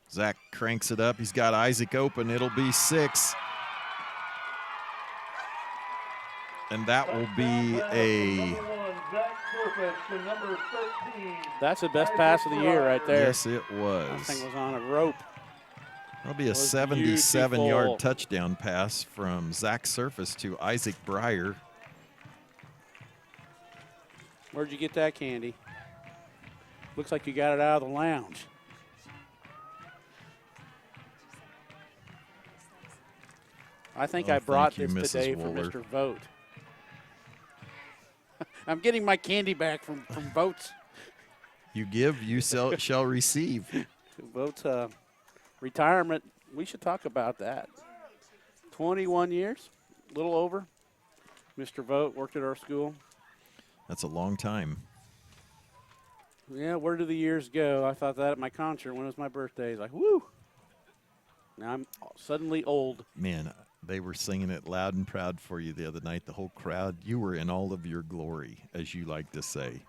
Zach cranks it up. He's got Isaac open. It'll be 6. And that will be a. That's the best pass of the year right there. Yes, it was. That thing was on a rope. That'll be a was 77-yard beautiful. touchdown pass from Zach Surface to Isaac Breyer. Where'd you get that, Candy? Looks like you got it out of the lounge. I think Oh, I brought thank you, this Mrs. today Wooler. for Mr. Vogt. I'm getting my candy back from Vogt's. You give, you shall receive. Vogt's retirement. We should talk about that. 21 years, a little over. Mr. Vogt worked at our school. That's a long time. Yeah, where do the years go? I thought that at my concert when it was my birthday. It's like, woo. Now I'm suddenly old. Man, they were singing it loud and proud for you the other night. The whole crowd, you were in all of your glory, as you like to say,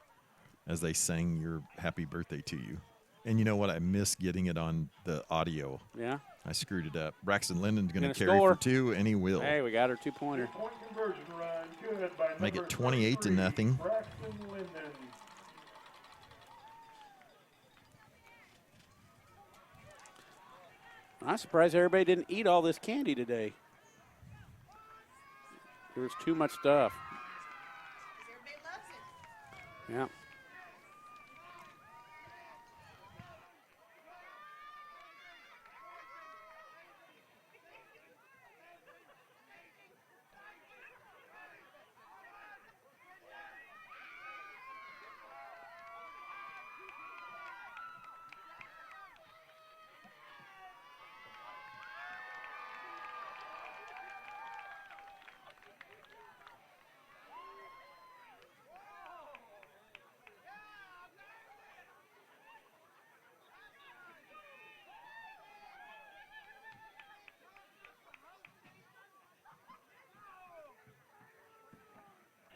as they sang your happy birthday to you. And you know what? I miss getting it on the audio. Yeah. I screwed it up. Braxton Linden's going Gonna to carry score. for 2, and he will. Hey, we got our 2-pointer. Point conversion run, good by Make number it 28 to 33, nothing. Braxton Linden. I'm surprised everybody didn't eat all this candy today. There was too much stuff. Yeah.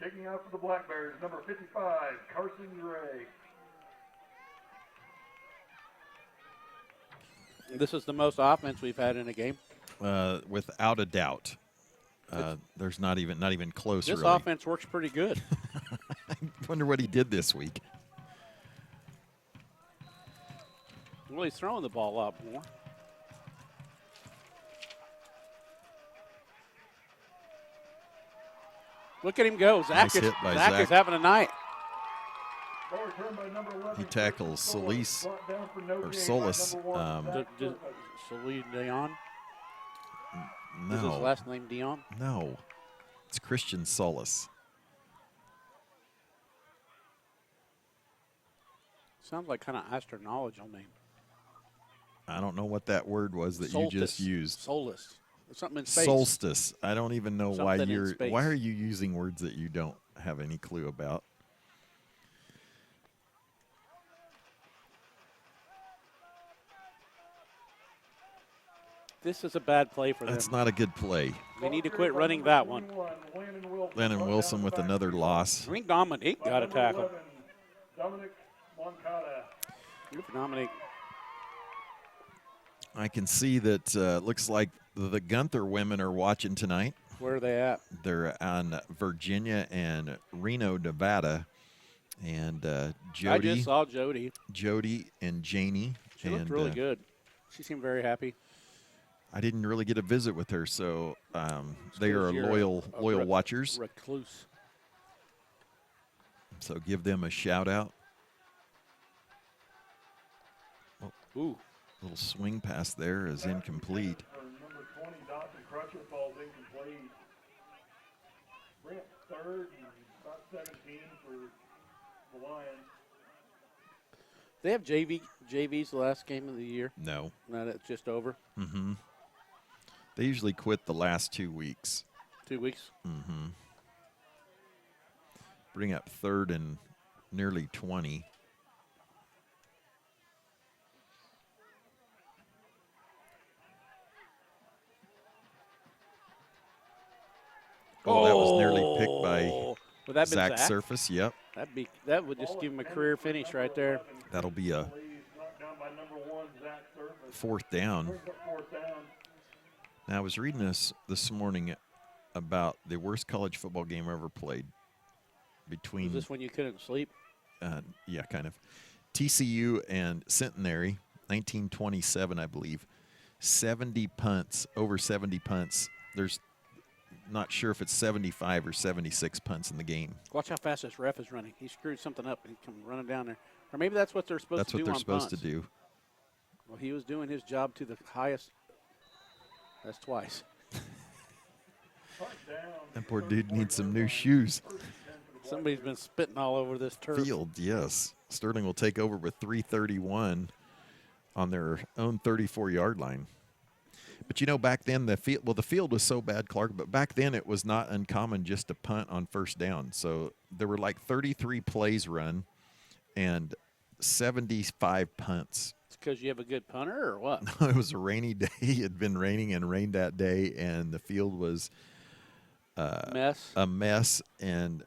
Kicking out for the Black Bears, number 55, Carson Gray. This is the most offense we've had in a game. Without a doubt. There's not even close, This really. offense works pretty good. I wonder what he did this week. Well, he's throwing the ball up more. Look at him go. Nice hit by Zach Zach. is having a night. Ball returned by number 11, He tackles Solis, brought down for no or gain by Solis. number 1, Zach Surface. Celine Dion. Is his No. last name Dion? No. It's Christian Solis. Sounds like kind of astronomical name. I don't know what that word was that you just used. Solstice. Something in space. Solstice. I don't even know why Something in you're. space. Why are you using words that you don't have any clue about? This is a bad play for That's them. not a good play. We need to quit running that one. Landon Wilson with another loss. I think Dominique got a tackle. Dominic Moncada. Good for Dominique. I can see that looks like the Gunther women are watching tonight. Where are they at? They're on Virginia and Reno, Nevada. And I Jody, just saw Jody. Jody and Janie She looked really good. She seemed very happy. I didn't really get a visit with her, so they are loyal watchers. Recluse. So give them a shout out. Ooh. Little swing pass there is incomplete. Number 20, Dawson Crutcher, falls incomplete. Bring up third and about 17 for the Lions. They have JVs the last game of the year. No. Not it's just over. Mm-hmm. They usually quit the last 2 weeks. 2 weeks. Mm-hmm. Bring up third and nearly 20. Oh, that was nearly picked by Would that Zach been Zach? Surface. Yep. That would just give him a career finish right there. That'll be a fourth down. Now, I was reading this morning about the worst college football game ever played. Between Was this when you couldn't sleep? Yeah, kind of. TCU and Centenary, 1927, I believe. 70 punts, over 70 punts. There's not sure if it's 75 or 76 punts in the game. Watch how fast this ref is running. He screwed something up and he come running down there. Or maybe that's what they're supposed to do on That's what they're supposed punts. to do. Well, he was doing his job to the highest. That's twice. That poor dude needs some new shoes. Somebody's been spitting all over this turf. Field, yes. Sterling will take over with 3:31 on their own 34-yard line. But, you know, back then the field was so bad, Clark, but back then it was not uncommon just to punt on first down. So there were like 33 plays run and 75 punts. It's because you have a good punter or what? No, it was a rainy day. It had been raining and rained that day, and the field was a mess. And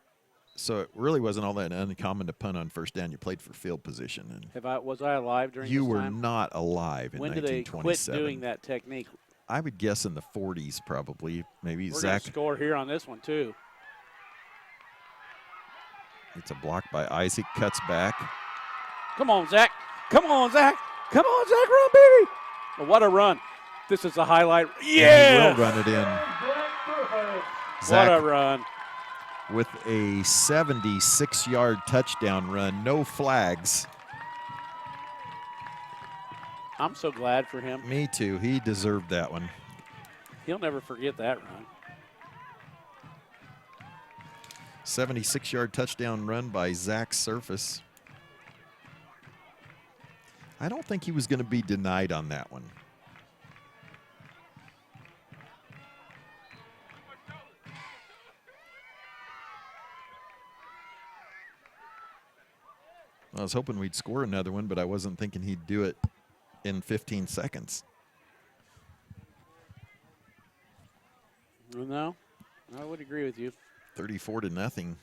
so it really wasn't all that uncommon to punt on first down. You played for field position. And was I alive during this time? You were not alive in 1927. When did they quit doing that technique? I would guess in the 40s probably. Maybe We're Zach. going to score here on this one, too. It's a block by Isaac. Cuts back. Come on, Zach. Come on, Zach. Come on, Zach. Run, baby. Well, what a run. This is the highlight. Yeah. He will run it in. Zach, what a run. With a 76-yard touchdown run. No flags. I'm so glad for him. Me too. He deserved that one. He'll never forget that run. 76-yard touchdown run by Zach Surface. I don't think he was going to be denied on that one. I was hoping we'd score another one, but I wasn't thinking he'd do it in 15 seconds. No, I would agree with you. 34-0.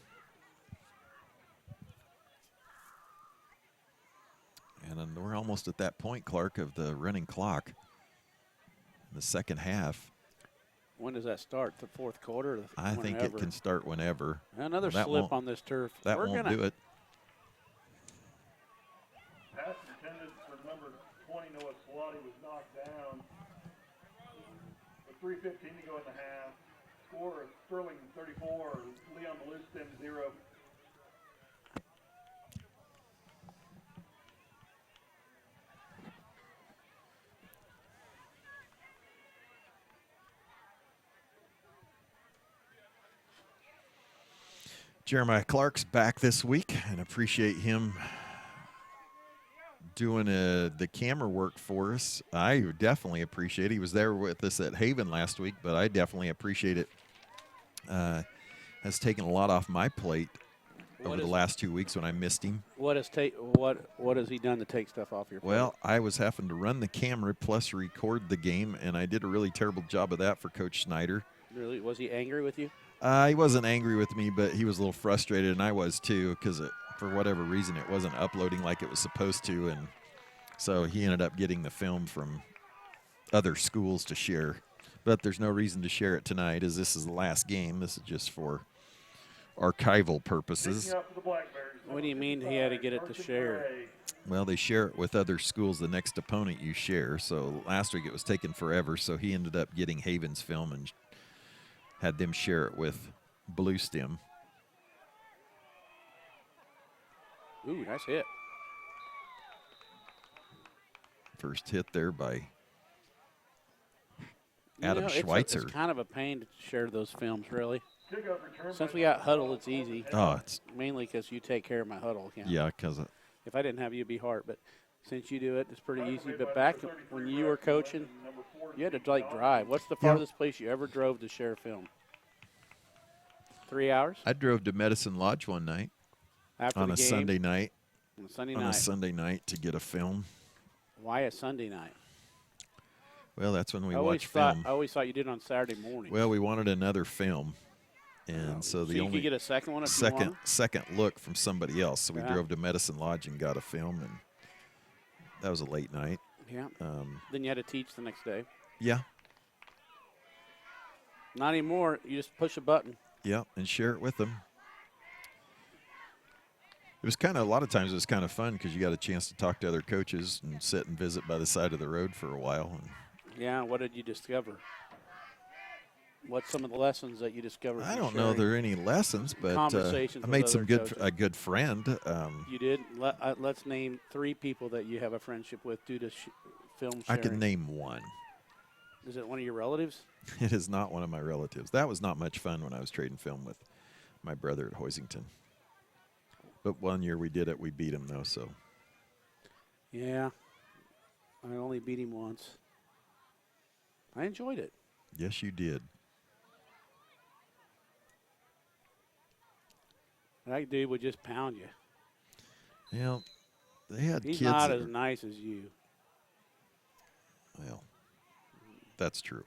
And then we're almost at that point, Clark, of the running clock in the second half. When does that start? The fourth quarter? I think it can start whenever. Another slip on this turf. That won't do it. Pass intended for number 20, Noah Slotty, was knocked down. With 3:15 to go in the half. Score Sterling 34, Leon Bluestem 0. Jeremiah Clark's back this week, and appreciate him doing the camera work for us. I definitely appreciate it. He was there with us at Haven last week, but I definitely appreciate it. Has taken a lot off my plate over the last 2 weeks when I missed him. What has he done to take stuff off your plate? Well, I was having to run the camera plus record the game, and I did a really terrible job of that for Coach Snyder. Really? Was he angry with you? He wasn't angry with me, but he was a little frustrated, and I was too, because for whatever reason it wasn't uploading like it was supposed to, and so he ended up getting the film from other schools to share. But there's no reason to share it tonight, as this is the last game. This is just for archival purposes. What do you mean he had to get it to share? Well, they share it with other schools, the next opponent you share. So last week it was taking forever, so he ended up getting Haven's film and had them share it with Bluestem. Ooh, nice hit. First hit there by You Adam know, Schweitzer. It's kind of a pain to share those films, really. Kickoff return Since by we got number huddle, 12, it's easy. Oh, it's Mainly because you take care of my huddle account. yeah, because If I didn't have you, it'd be hard. But since you do it, it's pretty Tackle easy. made But by back number 33, when you were Braxton coaching, Lincoln, number 4, you had to Steve like Johnson. drive. What's the farthest place you ever drove to share film? 3 hours I drove to Medicine Lodge one night after on the a game. Sunday night. On a Sunday On night. a Sunday night to get a film. Why a Sunday night? Well, that's when we I always watch thought film. I always thought you did it on Saturday morning. Well, we wanted another film, and so the you only could get a second one if you second want. second look from somebody else. So we Yeah. drove to Medicine Lodge and got a film, and that was a late night. Yeah. Then you had to teach the next day. Yeah, Not anymore. You just push a button. yeah, and share it with them. It was kind of a lot of times it was kind of fun because you got a chance to talk to other coaches and sit and visit by the side of the road for a while. And Yeah. What did you discover? What's some of the lessons that you discovered? I from don't know if sharing? there are any lessons, but Conversations I with made other some good coaches. a good friend. You did. Let's name 3 people that you have a friendship with due to film I sharing. can name one. Is it one of your relatives? It is not one of my relatives. That was not much fun when I was trading film with my brother at Hoisington. But one year we did it. We beat him, though, so. Yeah. I only beat him once. I enjoyed it. Yes, you did. That dude would just pound you. Well, they had He's kids. not that as were- nice as you. well, that's true.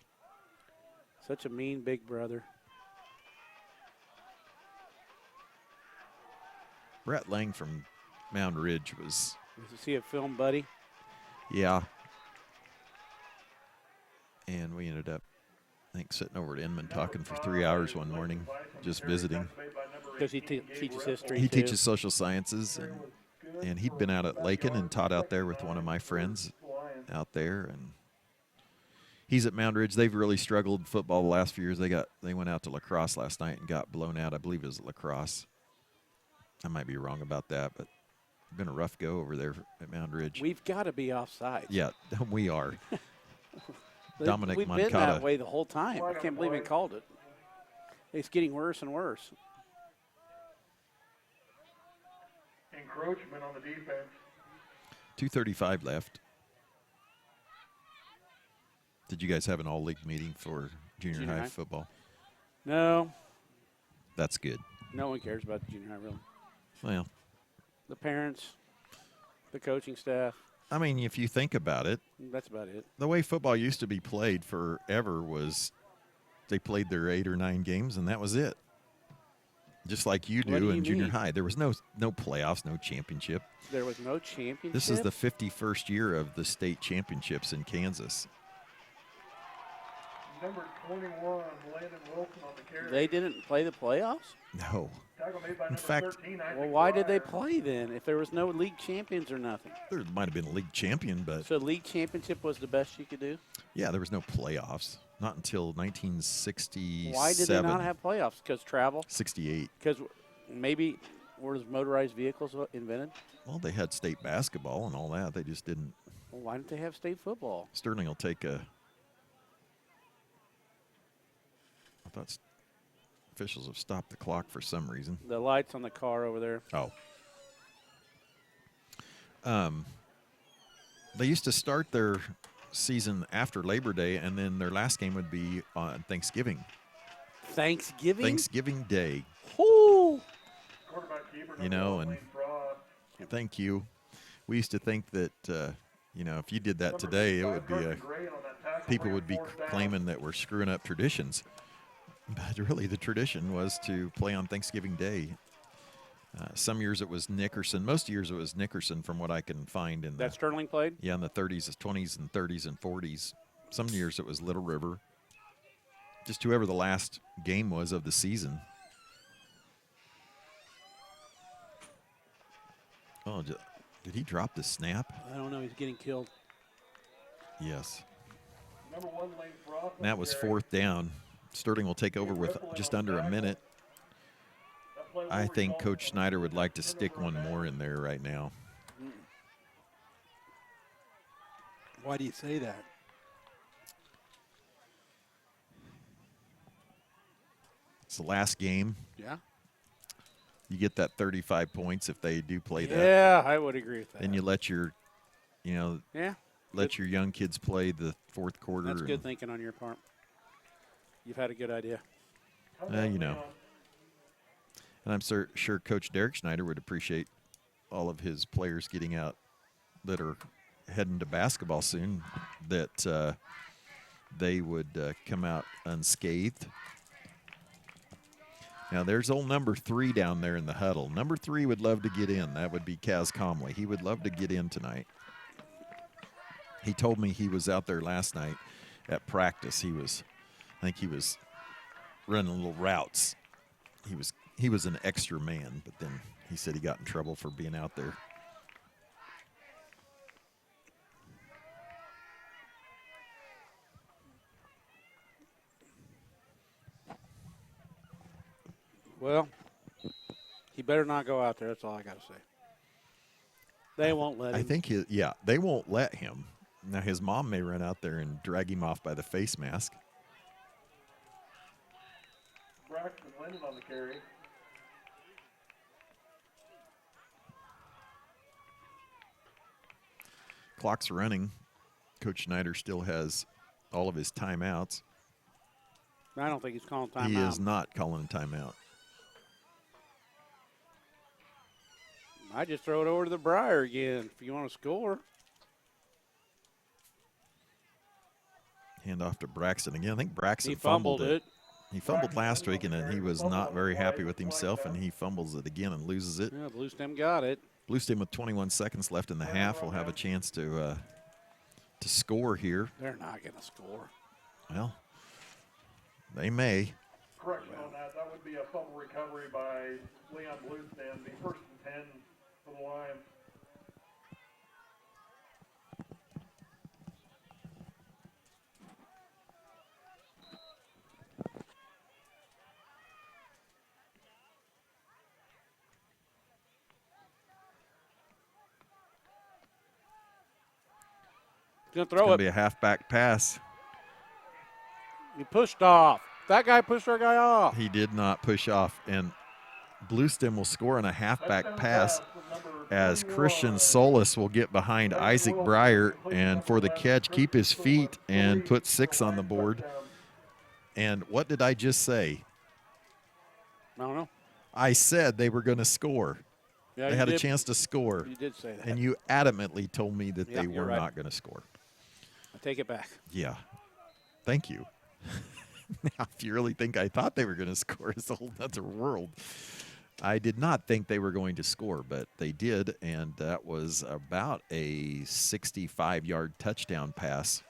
Such a mean big brother. Brett Lang from Mound Ridge was, Was he a film buddy? yeah. And we ended up, I think, sitting over at Inman talking for 3 hours one morning, just visiting. Because he teaches history. He too. teaches social sciences, and he'd been out at Lakin and taught out there with one of my friends out there, and he's at Mound Ridge. They've really struggled in football the last few years. They went out to lacrosse last night and got blown out. I believe it was lacrosse. I might be wrong about that, but it's been a rough go over there at Mound Ridge. We've got to be offside. Yeah, we are. Dominic We've been Moncada. that way the whole time. I can't believe he called it. It's getting worse and worse. Encroachment on the defense. 2:35 left. Did you guys have an all-league meeting for junior Junior high high? football? No, That's good. no one cares about the junior high, really. Well, The parents, the coaching staff, I mean, if you think about it, that's about it. the way football used to be played forever was they played their 8 or 9 games, and that was it. Just like you What do do in you junior mean? high. There was no playoffs, no championship. There was no championship. This is the 51st year of the state championships in Kansas. Number 21, Landon Wilson on the carry. They didn't play the playoffs? No. Tackle made by number fact- 13, Isaac Well, why did they Fryer. play then if there was no league champions or nothing? There might have been a league champion, but So league championship was the best you could do? yeah, there was no playoffs. Not until 1967. Why did they not have playoffs? Because travel? 68. Because maybe were motorized vehicles invented? Well, they had state basketball and all that. They just didn't. Well, why didn't they have state football? Sterling will take a. I thought officials have stopped the clock for some reason. The lights on the car over there. Oh. They used to start their season after Labor Day, and then their last game would be on Thanksgiving. Thanksgiving? Thanksgiving Day, Whoo! Quarterback keeper, you number know, 1, and Lane Frost. thank you. We used to think that, if you did that Number today, it 55, would be Carson Gray on that tackle, people bring would be fourth down. claiming that we're screwing up traditions. But really, the tradition was to play on Thanksgiving Day. Some years it was Nickerson. Most years it was Nickerson, from what I can find in That Sterling played? in the 30s, 20s, and 30s and 40s. Some years it was Little River. Just whoever the last game was of the season. Oh, Did he drop the snap? I don't know. He's getting killed. Yes. Number 1 lane for offense. And that was Gary. 4th down. Sterling will take over with just under a minute. That play will I think result Coach in Schneider would like to turnover stick one and more in there right now. Why do you say that? It's the last game. Yeah. You get that 35 points if they do play that. Yeah, I would agree with that. Then you let your, yeah, let your young kids play the 4th quarter. that's good thinking on your part. You've had a good idea. And I'm sure Coach Derek Schneider would appreciate all of his players getting out that are heading to basketball soon, that they would come out unscathed. Now, there's old number 3 down there in the huddle. Number 3 would love to get in. That would be Kaz Comley. He would love to get in tonight. He told me he was out there last night at practice. I think he was running little routes. He was an extra man, but then he said he got in trouble for being out there. Well, he better not go out there. That's all I got to say. They won't let him. I think, they won't let him. Now, his mom may run out there and drag him off by the face mask. Braxton Linden on the carry. Clock's running. Coach Schneider still has all of his timeouts. I don't think he's calling timeout. He is not calling a timeout. I just throw it over to the Briar again if you want to score. Hand off to Braxton again. I think Braxton He fumbled it. He fumbled last week, and then he was not very happy with himself, and he fumbles it again and loses it. Yeah, Bluestem got it. Bluestem with 21 seconds left in the half will have a chance to score here. They're not going to score. Well, they may. Correction on that. That would be a fumble recovery by Leon Bluestem. Be 1st and 10 for the Lions. He's going to It's throw going to it. be a halfback pass. He pushed off. That guy pushed our guy off. He did not push off, and Bluestem will score on a halfback pass as Christian Solis will get behind Isaac Breyer and for the catch, keep his feet and put 6 on the board. And what did I just say? I don't know. I said they were going to score. Yeah, They you had a did- chance to score, You did say that. and you adamantly told me that Yeah, they you're were right. not going to score. I take it back. Yeah. Thank you. Now, if you really think I thought they were going to score, it's a whole other world. I did not think they were going to score, but they did, and that was about a 65-yard touchdown pass.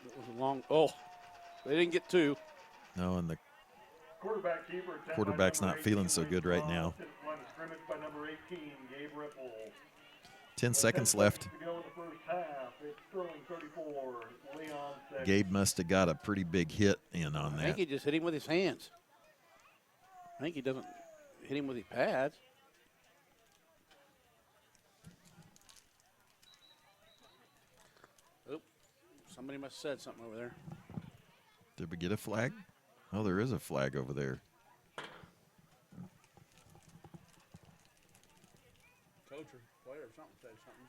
It was a long. Oh, they didn't get 2. No, and the Quarterback keeper. quarterback's not feeling so good right now. Line of scrimmage by number 18, Gabe Ripple. 10 seconds left. To go in the first half. It's Sterling 34, Leon 6. Gabe must have got a pretty big hit in on I think that. he just hit him with his hands. I think he doesn't hit him with his pads. Oop. Somebody must have said something over there. Did we get a flag? Oh, there is a flag over there. Coach or player or something said something.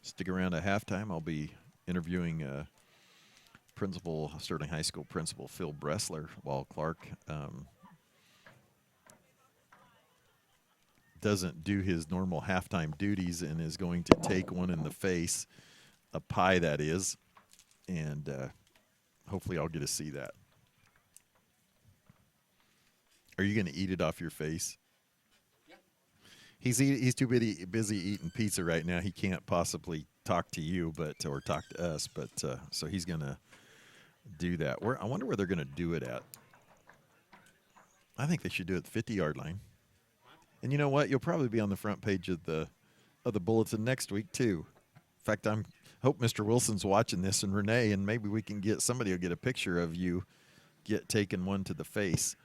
Stick around at halftime. I'll be interviewing Sterling High School Principal Phil Bressler while Clark doesn't do his normal halftime duties and is going to take one in the face, a pie that is, and hopefully I'll get to see that. Are you going to eat it off your face? Yeah. He's too busy eating pizza right now. He can't possibly talk to you, or talk to us. But so he's going to do that. I wonder where they're going to do it at. I think they should do it at the 50-yard line. And you know what? You'll probably be on the front page of the bulletin next week too. In fact, hope Mr. Wilson's watching this, and Renee, and maybe we can get somebody will get a picture of you taking one to the face.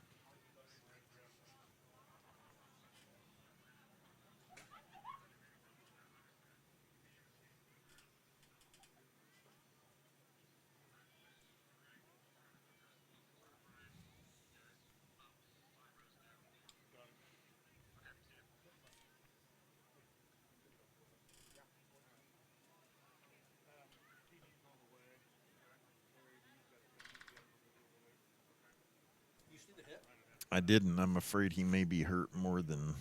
I didn't. I'm afraid he may be hurt more than.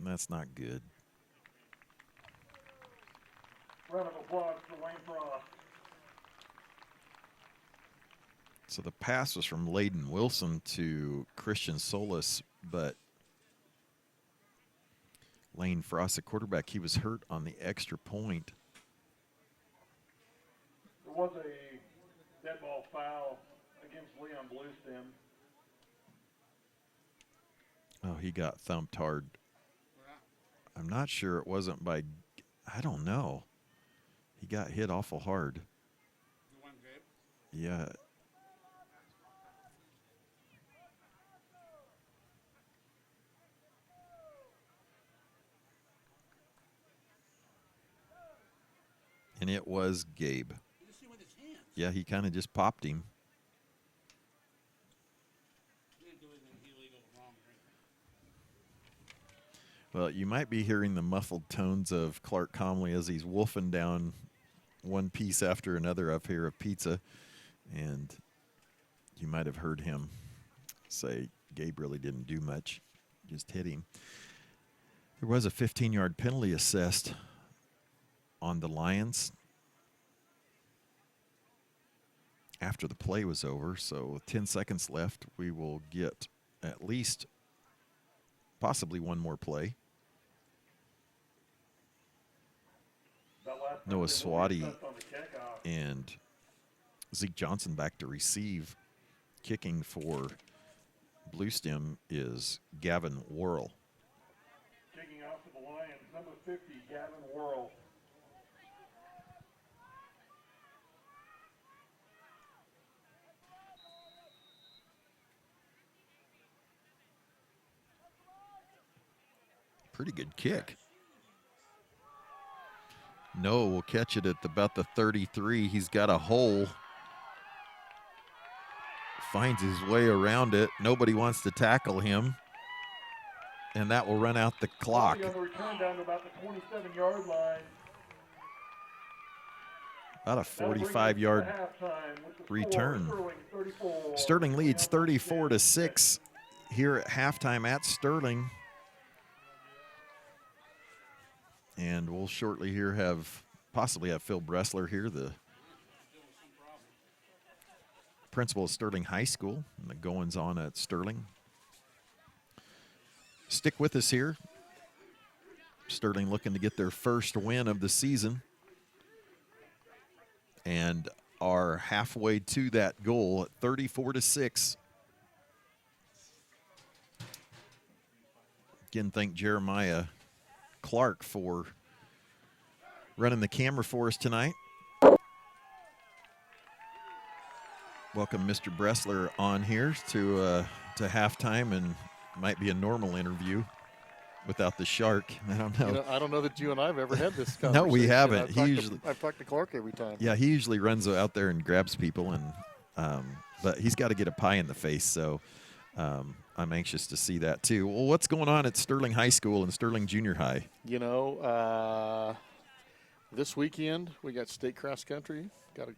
That's not good. Round of applause for Wayne Frost. So the pass was from Layden Wilson to Christian Solis, but Lane Frost, the quarterback, he was hurt on the extra point. There was a dead ball foul against Leon Bluestem. Oh, he got thumped hard. I'm not sure it wasn't by, I don't know. He got hit awful hard. Yeah. And it was Gabe. Yeah, he kind of just popped him. Well, you might be hearing the muffled tones of Clark Comley as he's wolfing down one piece after another up here of pizza. And you might have heard him say Gabe really didn't do much, just hit him. There was a 15-yard penalty assessed on the Lions after the play was over. So with 10 seconds left, we will get at least possibly one more play. Noah Swati and Zeke Johnson back to receive. Kicking for Bluestem is Gavin Worrell. Kicking off for the Lions, number 50, Gavin Worrell. Pretty good kick. Noah will catch it at about the 33. He's got a hole. Finds his way around it. Nobody wants to tackle him. And that will run out the clock. On the return down to about the 27-yard line. About a 45-yard return. Sterling leads 34-6 here at halftime at Sterling. And we'll shortly here possibly have Phil Bressler here, the principal of Sterling High School, and the goings on at Sterling. Stick with us here. Sterling looking to get their first win of the season and are halfway to that goal at 34-6. Again, thank Jeremiah Clark for running the camera for us tonight. Welcome Mr. Bressler on here to halftime, and might be a normal interview without the shark. I don't know. You know, I don't know that you and I have ever had this conversation. No, we haven't. I've talked to Clark every time. Yeah, he usually runs out there and grabs people, and but he's got to get a pie in the face, so I'm anxious to see that too. Well, what's going on at Sterling High School and Sterling Junior High? You know, this weekend we got state cross country. Got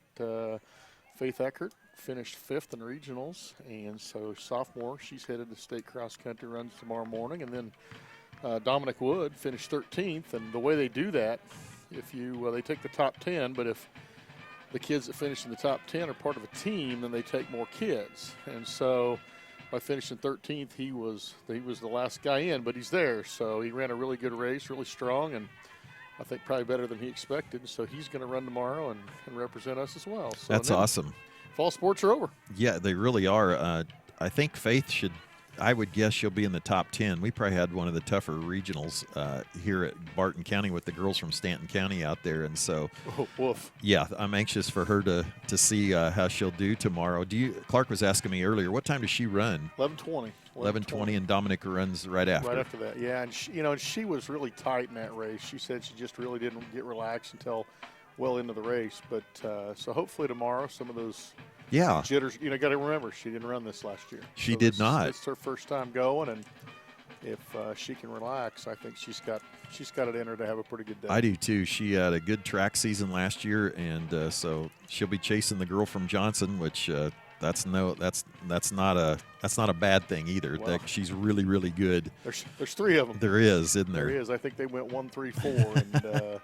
Faith Eckert finished 5th in regionals, and so sophomore, she's headed to state cross country runs tomorrow morning, and then Dominic Wood finished 13th. And the way they do that, they take the top 10, but if the kids that finish in the top 10 are part of a team, then they take more kids. And so by finishing 13th, he was the last guy in, but he's there. So he ran a really good race, really strong, and I think probably better than he expected. So he's going to run tomorrow and represent us as well. So that's awesome. Fall sports are over. Yeah, they really are. I think Faith should I would guess she'll be in the top 10. We probably had one of the tougher regionals here at Barton County with the girls from Stanton County out there, and so woof. yeah, I'm anxious for her to see how she'll do tomorrow. Clark was asking me earlier, what time does she run? 11:20. 11:20, and Dominica runs right after. Right after that, yeah. And she was really tight in that race. She said she just really didn't get relaxed until well into the race. But so hopefully tomorrow, some of those jitters. Got to remember she didn't run this last year. She did not. It's her first time going, and if she can relax, I think she's got it in her to have a pretty good day. I do too. She had a good track season last year, and so she'll be chasing the girl from Johnson, which that's not a bad thing either. Well, she's really, really good. There's three of them. There is, isn't there? There is. I think they went 1, 3, 4, and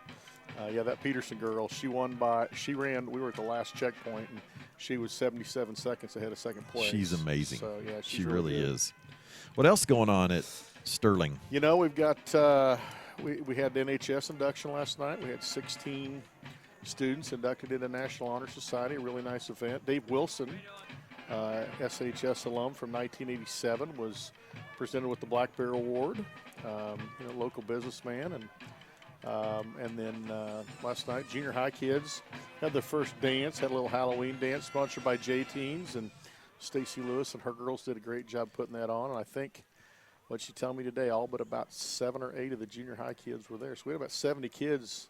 that Peterson girl, she ran. We were at the last checkpoint, and she was 77 seconds ahead of second place. She's amazing. So yeah, she really good. is. What else going on at Sterling? We've got we had the NHS induction last night. We had 16 students inducted into National Honor Society. A really nice event. Dave Wilson, SHS alum from 1987, was presented with the Black Bear Award. Local businessman, and then last night junior high kids had their first dance. Had a little Halloween dance sponsored by J-Teens, and Stacy Lewis and her girls did a great job putting that on. And I think what she told me today, all but about 7 or 8 of the junior high kids were there. So we had about 70 kids,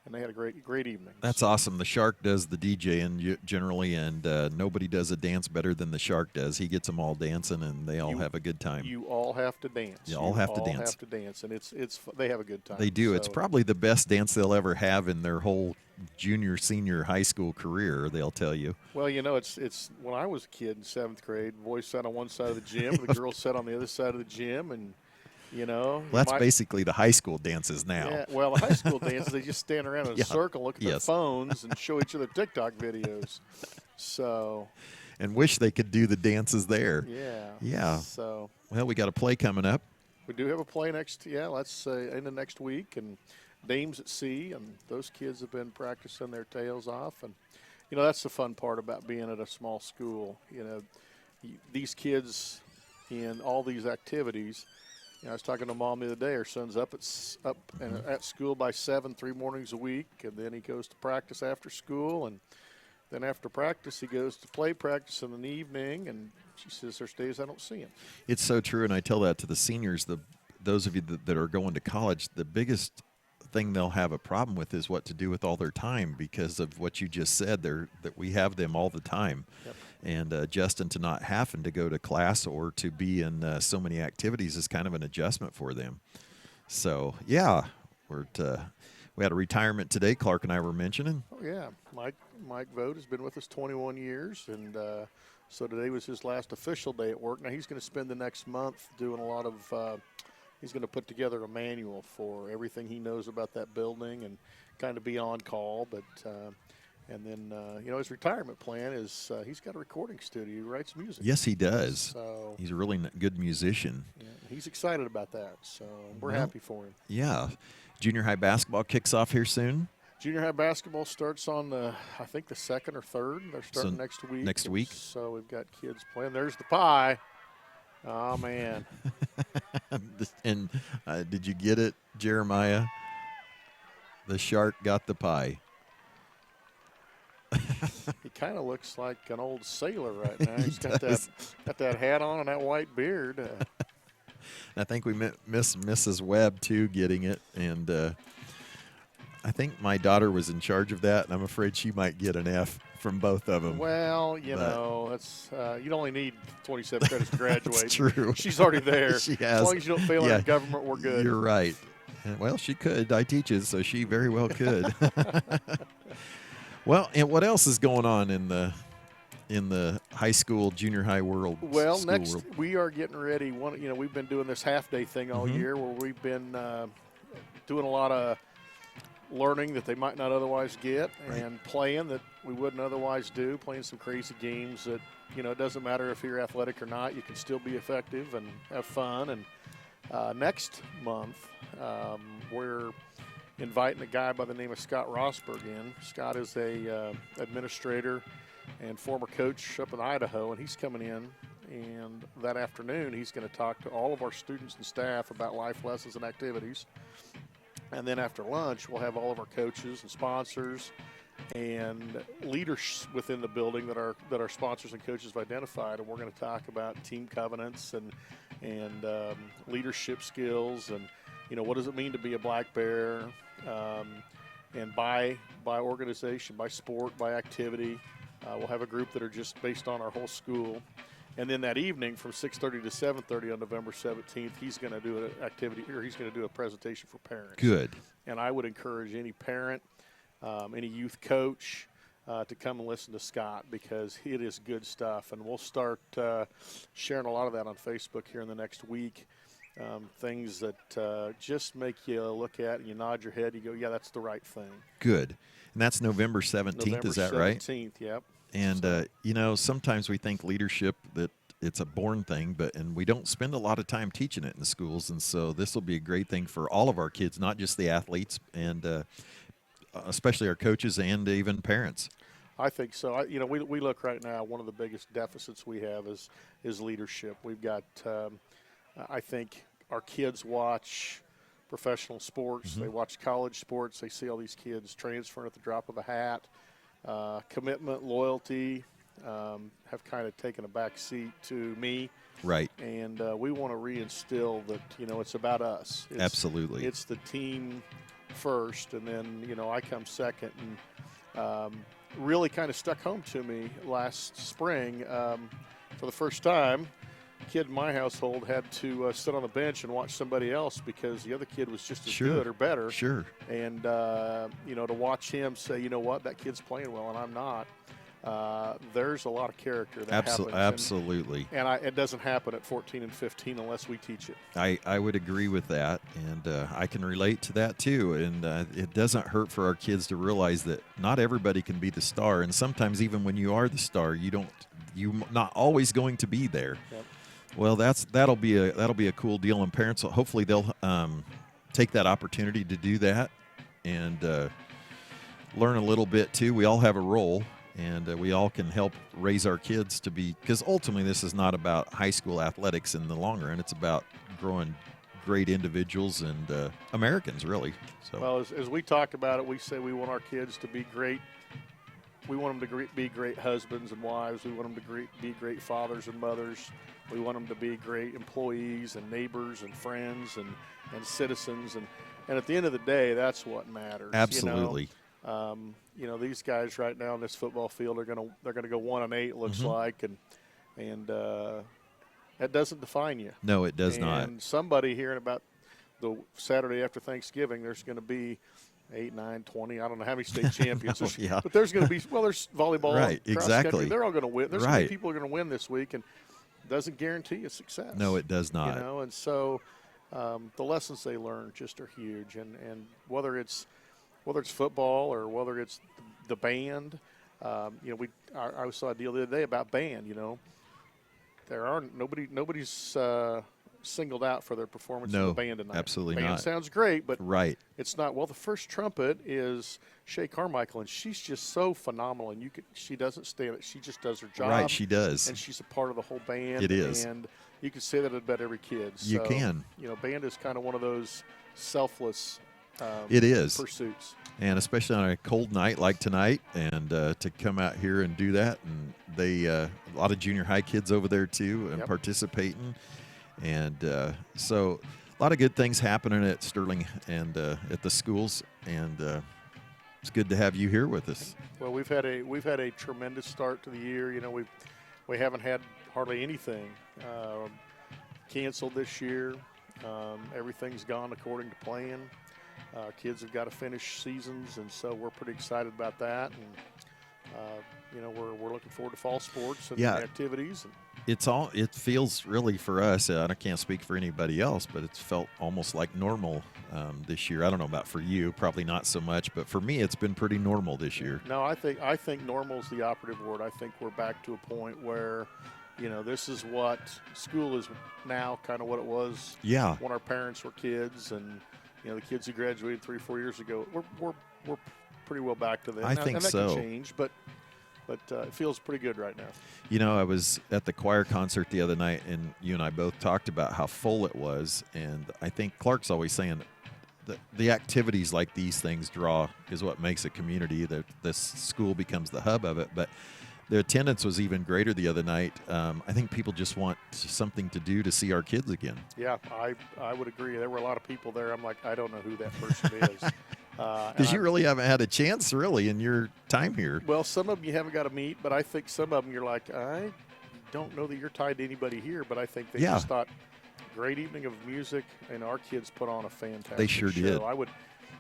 and they had a great evening. That's awesome. The Shark does the DJing generally, and nobody does a dance better than the Shark does. He gets them all dancing, and they all have a good time. You all have to dance. You all have to dance, and they have a good time. They do. So. It's probably the best dance they'll ever have in their whole junior, senior high school career, they'll tell you. Well, it's when I was a kid in 7th grade, boys sat on one side of the gym, the girls sat on the other side of the gym, and well, that's basically the high school dances now. Yeah, well, the high school dances, they just stand around in a circle, look at their phones, and show each other TikTok videos. So. And wish they could do the dances there. Yeah. Yeah. So. Well, we got a play coming up. We do have a play next in the next week, and Dames at Sea, and those kids have been practicing their tails off. And, that's the fun part about being at a small school. These kids in all these activities. I was talking to Mom the other day. Her son's up and at school by 7, 3 mornings a week, and then he goes to practice after school, and then after practice he goes to play practice in the evening. And she says there's days I don't see him. It's so true, and I tell that to the seniors. Those of you that are going to college, the biggest thing they'll have a problem with is what to do with all their time, because of what you just said there, that we have them all the time. Yep. And Justin, to not having to go to class or to be in so many activities is kind of an adjustment for them. So yeah, we had a retirement today. Clark and I were mentioning. Oh yeah, Mike Vogt has been with us 21 years, and so today was his last official day at work. Now he's going to spend the next month doing a lot of. He's going to put together a manual for everything he knows about that building and kind of be on call. But and then his retirement plan is he's got a recording studio. He writes music. Yes, he does. So he's a really good musician. Yeah, he's excited about that. So we're happy for him. Yeah, junior high basketball kicks off here soon. Junior high basketball starts on I think the 2nd or 3rd. They're starting next week. Next week. So we've got kids playing. There's the pie. Oh, man. And did you get it, Jeremiah? The Shark got the pie. He kind of looks like an old sailor right now. He's got that hat on and that white beard. I think we miss Mrs. Webb, too, getting it. And I think my daughter was in charge of that, and I'm afraid she might get an F from both of them. Well, that's you only need 27 credits to graduate. That's true. She's already there. She has. As long as you don't fail in government, we're good. You're right. Well, she could. I teach it, so she very well could. Well, and what else is going on in the high school, junior high world? Well, next we are getting ready. We've been doing this half-day thing all year, where we've been doing a lot of learning that they might not otherwise get, and playing that we wouldn't otherwise do, playing some crazy games that, it doesn't matter if you're athletic or not, you can still be effective and have fun. And next month, we're inviting a guy by the name of Scott Rosberg in. Scott is a administrator and former coach up in Idaho, and he's coming in and that afternoon he's going to talk to all of our students and staff about life lessons and activities. And then after lunch, we'll have all of our coaches and sponsors and leaders within the building that our sponsors and coaches have identified, and we're going to talk about team covenants and leadership skills, and what does it mean to be a black bear, and by organization, by sport, by activity. We'll have a group that are just based on our whole school. And then that evening from 6:30 to 7:30 on November 17th, he's going to do an activity, or he's going to do a presentation for parents. Good. And I would encourage any parent, any youth coach, to come and listen to Scott, because it is good stuff. And we'll start sharing a lot of that on Facebook here in the next week. Things that just make you look at and you nod your head. You go, yeah, that's the right thing. Good. And that's November 17th, is that right? November 17th, yep. And, sometimes we think leadership, that it's a born thing, and we don't spend a lot of time teaching it in schools. And so this will be a great thing for all of our kids, not just the athletes, and especially our coaches and even parents. I think so. We look right now, one of the biggest deficits we have is leadership. We've got, I think our kids watch professional sports. They watch college sports. They see all these kids transferring at the drop of a hat. Commitment, loyalty have kind of taken a back seat to me. Right. And we want to reinstill that, it's about us. Absolutely. It's the team first, and then, I come second. And really kind of stuck home to me last spring. For the first time, a kid in my household had to sit on the bench and watch somebody else because the other kid was just as good or better. Sure. And, to watch him say, you know what, that kid's playing well and I'm not, there's a lot of character that happens. Absolutely. And it doesn't happen at 14 and 15 unless we teach it. I would agree with that, and I can relate to that too. And it doesn't hurt for our kids to realize that not everybody can be the star, and sometimes even when you are the star, you're not always going to be there. Yep. Well, that'll be a cool deal, and parents, hopefully they'll take that opportunity to do that and learn a little bit too. We all have a role, and we all can help raise our kids to be, because ultimately this is not about high school athletics in the long run. It's about growing great individuals and Americans, really. So, well, as we talk about it, we say we want our kids to be great. We want them to be great husbands and wives. We want them to be great fathers and mothers. We want them to be great employees and neighbors and friends and citizens. And at the end of the day, that's what matters. Absolutely. These guys right now in this football field they're gonna go 1-8. It looks like, and that doesn't define you. No, it does not. And somebody hearing about the Saturday after Thanksgiving, there's going to be 8, 9, 20. I don't know how many state champions. But there's going to be, there's volleyball, right? Exactly. Country. They're all going to win. There's going to be people who are going to win this week, and it doesn't guarantee you success. No, it does not. And so the lessons they learn just are huge. And whether it's football or whether it's the band, I saw a deal the other day about band. Nobody's singled out for their performance in the band tonight. Absolutely band not. Sounds great, but right. It's not. Well, the first trumpet is Shay Carmichael, and she's just so phenomenal. And she doesn't stand it. She just does her job. Right, she does. And she's a part of the whole band. It is. And you can say that about every kid. So, you can. Band is kind of one of those selfless it is. pursuits. And especially on a cold night like tonight, and to come out here and do that, and they a lot of junior high kids over there too, and participating, and so a lot of good things happening at Sterling and at the schools, and it's good to have you here with us. Well, we've had a tremendous start to the year. We haven't had hardly anything canceled this year. Everything's gone according to plan. Kids have got to finish seasons, and so we're pretty excited about that. And we're looking forward to fall sports and activities. And it feels really for us. I can't speak for anybody else, but it's felt almost like normal this year. I don't know about for you, probably not so much, but for me, it's been pretty normal this year. No, I think normal is the operative word. I think we're back to a point where, this is what school is now, kind of what it was. Yeah. When our parents were kids, and the kids who graduated 3 or 4 years ago, we're pretty well back to that. I think and that so. can change, but but it feels pretty good right now. You know, I was at the choir concert the other night, and you and I both talked about how full it was. And I think Clark's always saying that the activities like these things draw is what makes a community. That this school becomes the hub of it. But the attendance was even greater the other night. I think people just want something to do to see our kids again. Yeah, I would agree. There were a lot of people there. I'm like, I don't know who that person is. Because you really haven't had a chance, really, in your time here. Well, some of them you haven't got to meet, but I think some of them you're like, I don't know that you're tied to anybody here, but I think they just thought, great evening of music, and our kids put on a fantastic They sure show. did.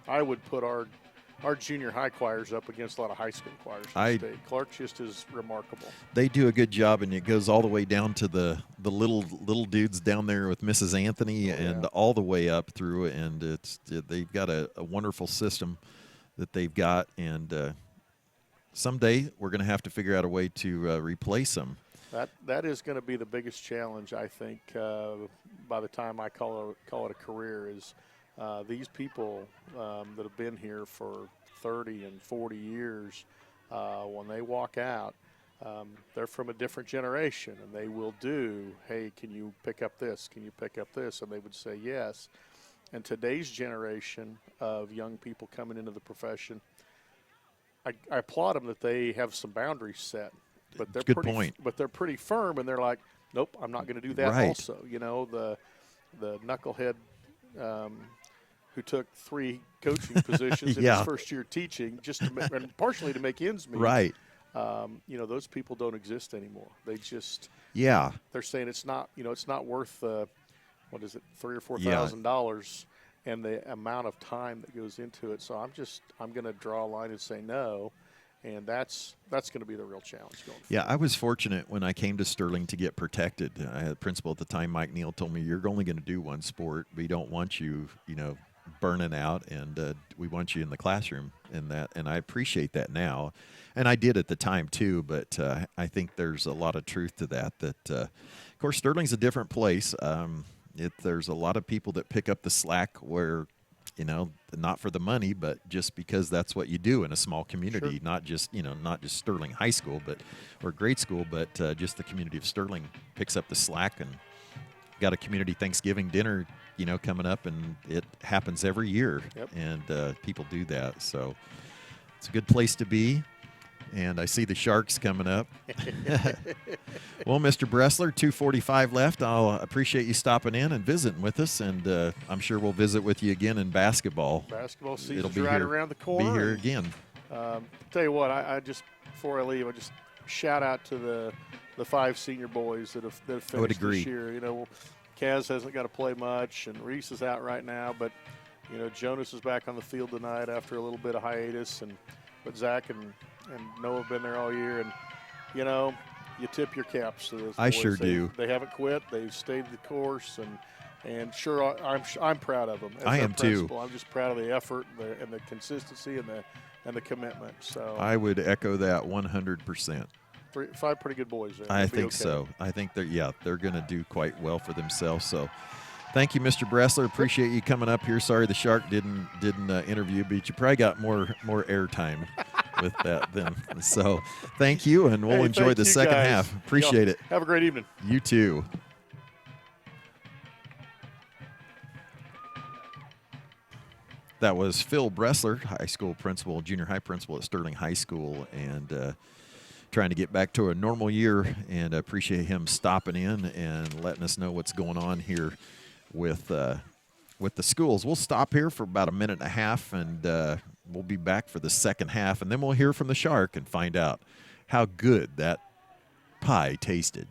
I would put our junior high choirs up against a lot of high school choirs in the state. Clark just is remarkable. They do a good job, and it goes all the way down to the little dudes down there with Mrs. Anthony, and all the way up through. And they've got a wonderful system that they've got, and someday we're going to have to figure out a way to replace them. That is going to be the biggest challenge, I think, by the time I call it a career, is these people that have been here for 30 and 40 years, when they walk out, they're from a different generation, and they will do, hey, can you pick up this? Can you pick up this? And they would say yes. And today's generation of young people coming into the profession, I applaud them that they have some boundaries set. But they're Good pretty, point. But they're pretty firm, and they're like, nope, I'm not going to do that. Right. Also, you know, the knucklehead who took 3 coaching positions in his first year teaching, and partially to make ends meet. Right. You know, those people don't exist anymore. They just they're saying it's not worth what is it, $3,000 or $4,000, and the amount of time that goes into it. So I'm going to draw a line and say no. And that's going to be the real challenge going forward. Yeah, I was fortunate when I came to Sterling to get protected. I had a principal at the time, Mike Neal, told me, you're only going to do one sport. We don't want you, burning out, and we want you in the classroom. And I appreciate that now. And I did at the time too, but I think there's a lot of truth to that. Of course, Sterling's a different place. There's a lot of people that pick up the slack where, not for the money, but just because that's what you do in a small community, not just Sterling High School, or grade school, but just the community of Sterling picks up the slack, and got a community Thanksgiving dinner, coming up, and it happens every year, and people do that. So it's a good place to be. And I see the Sharks coming up. Well, Mr. Bressler, 2:45 left. I'll appreciate you stopping in and visiting with us, and I'm sure we'll visit with you again in basketball. Basketball season's right around the corner. Be here again. Tell you what, I just, before I leave, I just shout out to the 5 senior boys that have finished this year. Kaz hasn't got to play much, and Reese is out right now, but Jonas is back on the field tonight after a little bit of hiatus, but Zach and Noah have been there all year, and you tip your caps to those boys. I sure do. They haven't quit. They've stayed the course, and sure, I'm proud of them. As I am too. I'm just proud of the effort and the consistency and the commitment. So I would echo that 100%. 5 pretty good boys there. I think so. I think they're going to do quite well for themselves. So thank you, Mr. Bressler. Appreciate you coming up here. Sorry the Shark didn't interview, but you probably got more airtime with that then. So thank you, and we'll enjoy the second half. Appreciate it. Have a great evening. You too. That was Phil Bressler, high school principal, junior high principal at Sterling High School, and trying to get back to a normal year, and appreciate him stopping in and letting us know what's going on here with the schools. We'll stop here for about a minute and a half, and we'll be back for the second half, and then we'll hear from the Shark and find out how good that pie tasted.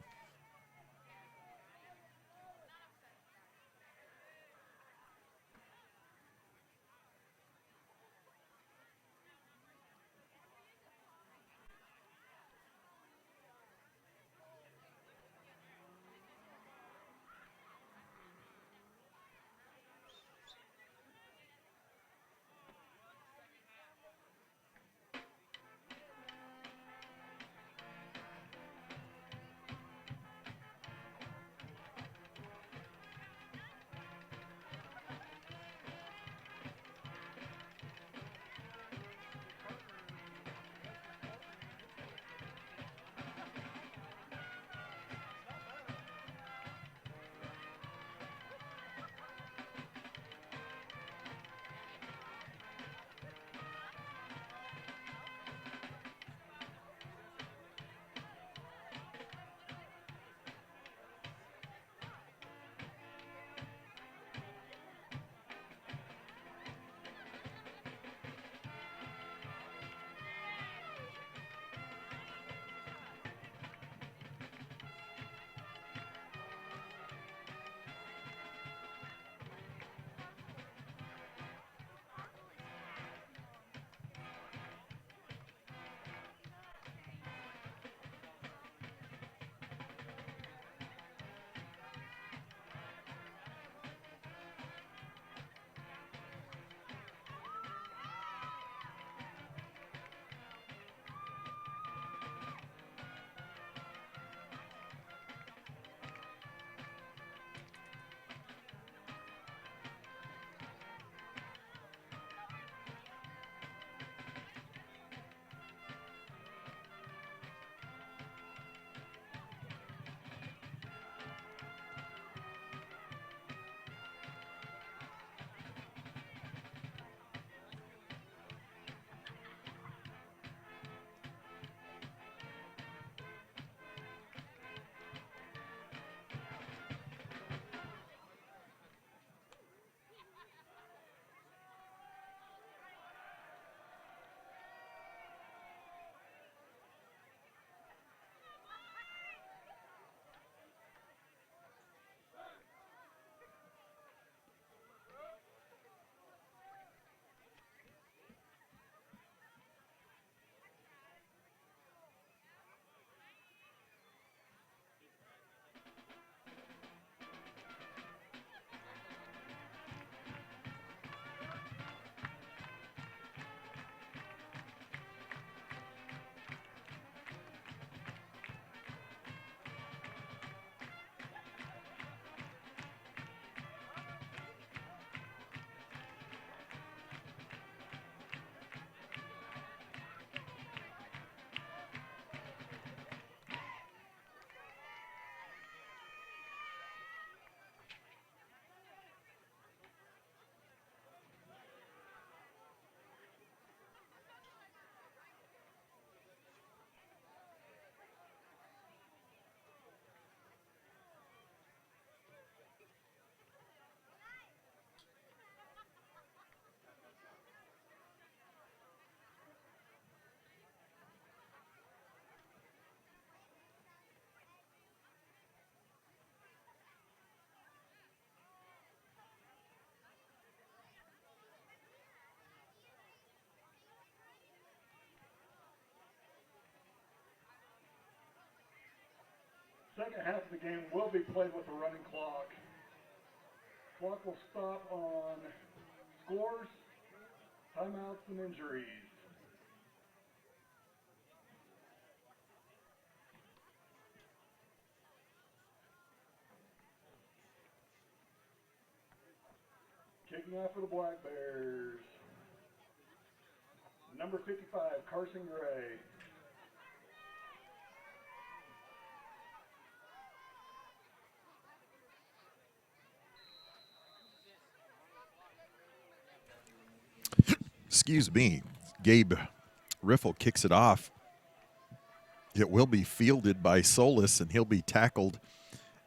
second half of the game will be played with a running clock. Clock will stop on scores, timeouts, and injuries. Kicking off for the Black Bears. Number 55, Carson Gray. Excuse me. Gabe Riffle kicks it off. It will be fielded by Solis, and he'll be tackled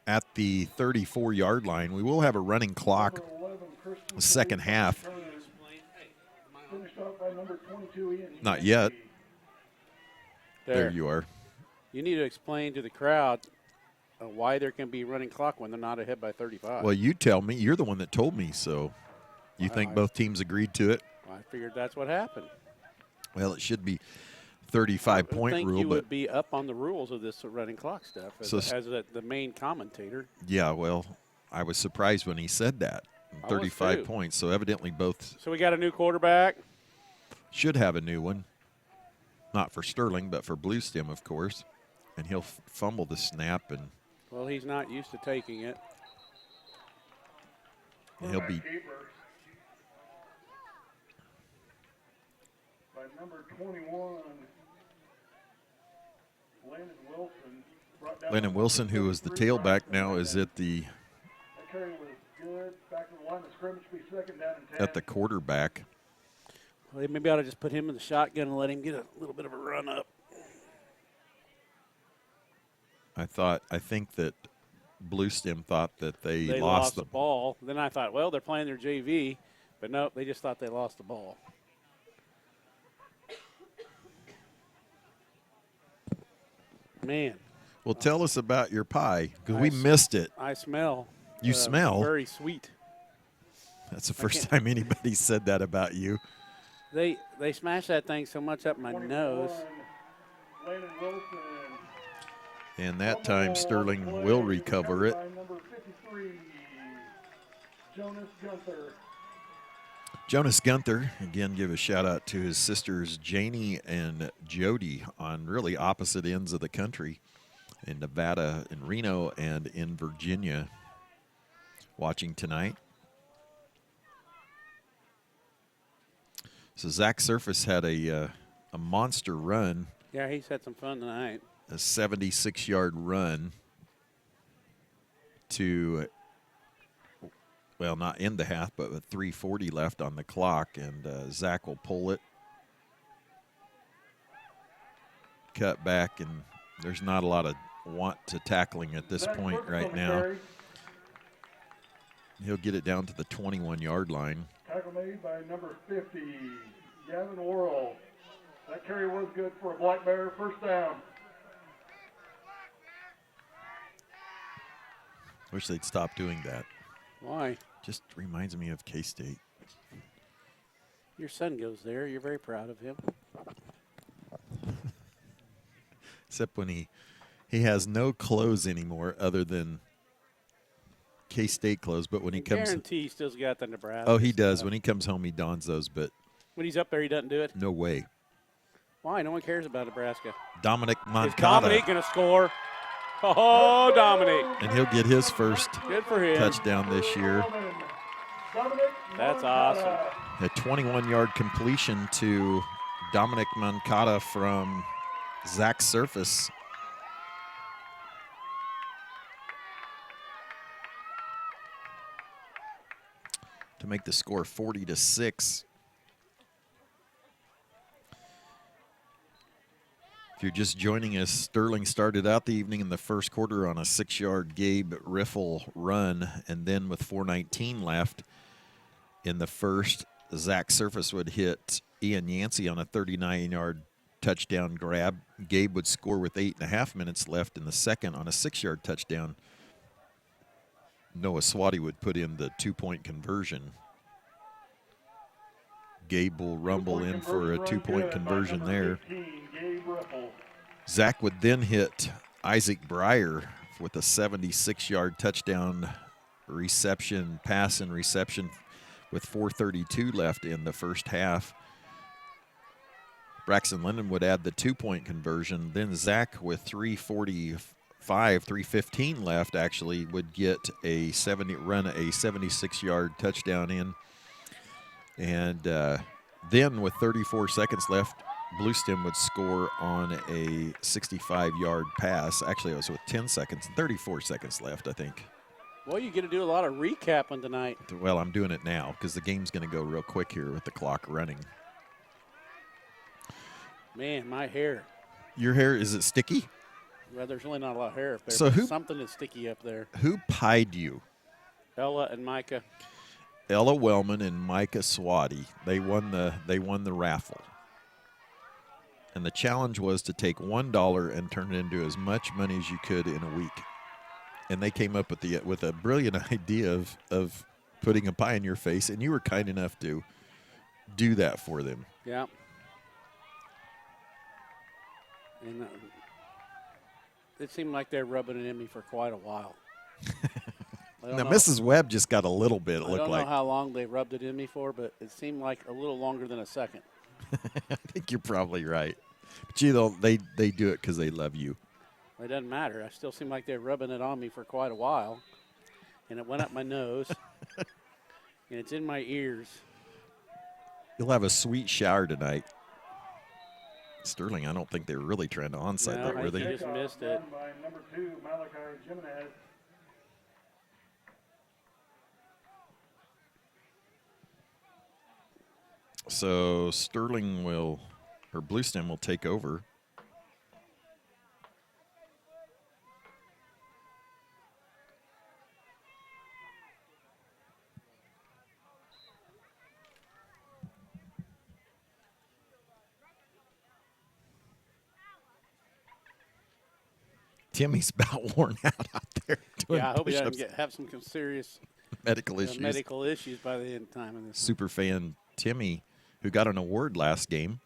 at the 34-yard line. We will have a running clock the second half. Not yet. There you are. You need to explain to the crowd why there can be running clock when they're not ahead by 35. Well, you tell me. You're the one that told me, so you think both teams agreed to it? I figured that's what happened. Well, it should be 35-point I think rule, you but would be up on the rules of this running clock stuff as the main commentator. Yeah, well, I was surprised when he said that. 35 points, so evidently both. So we got a new quarterback. Should have a new one. Not for Sterling, but for Bluestem, of course. And he'll fumble the snap, and well, he's not used to taking it. He'll be. By number 21, Landon Wilson. Landon Wilson, who is the tailback now, is at the. That carry was good. Back to the line of scrimmage, be second down and 10. At the quarterback. Well, maybe I ought to just put him in the shotgun and let him get a little bit of a run up. I think that Bluestem thought that they lost the ball. Then I thought, well, they're playing their JV, but no, they just thought they lost the ball. Man. Well, tell us about your pie, because we missed it. I smell. You smell? Very sweet. That's the first time anybody said that about you. They smashed that thing so much up my nose. Landon Wilson. And that time Sterling will recover it. Number 53, Jonas Gunther. Jonas Gunther, again, give a shout out to his sisters Janie and Jody on really opposite ends of the country in Nevada, in Reno, and in Virginia, watching tonight. So Zach Surface had a monster run. Yeah, he's had some fun tonight. A 76-yard run to, well, not in the half, but with 3:40 left on the clock, and Zach will pull it, cut back, and there's not a lot of want to tackling at this point right now. He'll get it down to the 21-yard line. Tackle made by number 50, Gavin Worrell. That carry was good for a Black Bear. First down. Wish they'd stop doing that. Why? Just reminds me of K-State. Your son goes there. You're very proud of him. Except when he has no clothes anymore other than K-State clothes. But when he comes, guarantee he still's got the Nebraska. Oh, he does. stuff. When he comes home, he dons those. But when he's up there, he doesn't do it. No way. Why? No one cares about Nebraska. Dominic Moncada. Is Dominic going to score? Oh, Dominic. And he'll get his first Good for him. touchdown this year. That's awesome. A 21-yard completion to Dominic Moncada from Zach Surface. To make the score 40-6. If you're just joining us, Sterling started out the evening in the first quarter on a 6-yard Gabe Riffle run, and then with 4:19 left in the first, Zach Surface would hit Ian Yancey on a 39-yard touchdown grab. Gabe would score with 8.5 minutes left in the second on a 6-yard touchdown. Noah Swati would put in the 2-point conversion. Gabe will rumble in for a 2-point conversion there. Zach would then hit Isaac Breyer with a 76-yard touchdown reception, pass and reception with 4:32 left in the first half. Braxton Linden would add the 2-point conversion. Then Zach with 3:15 left actually would get a 76-yard touchdown in. And then with 34 seconds left, Bluestem would score on a 65-yard pass. Actually, it was with 10 seconds, 34 seconds left, I think. Well, you get to do a lot of recapping tonight. Well, I'm doing it now because the game's going to go real quick here with the clock running. Man, my hair. Your hair, is it sticky? Well, there's really not a lot of hair up there. So but something is sticky up there. Who pied you? Ella and Micah. Ella Wellman and Micah Swati. They won the raffle. And the challenge was to take $1 and turn it into as much money as you could in a week. And they came up with a brilliant idea of putting a pie in your face, and you were kind enough to do that for them. Yeah. And it seemed like they were rubbing it in me for quite a while. Now, Mrs. Webb just got a little bit, it looked like. I don't know how long they rubbed it in me for, but it seemed like a little longer than a second. I think you're probably right. But, you know, they do it because they love you. It doesn't matter. I still seem like they're rubbing it on me for quite a while. And it went up my nose. And it's in my ears. You'll have a sweet shower tonight. Sterling, I don't think they were really trying to onside that, were they? They just missed it. By number 2, Malachi Jimenez. So Sterling or Bluestem will take over. Timmy's about worn out there doing Yeah, I hope he push-ups. doesn't have some serious medical issues. medical issues by the end time of this. Super fan Timmy, who got an award last game.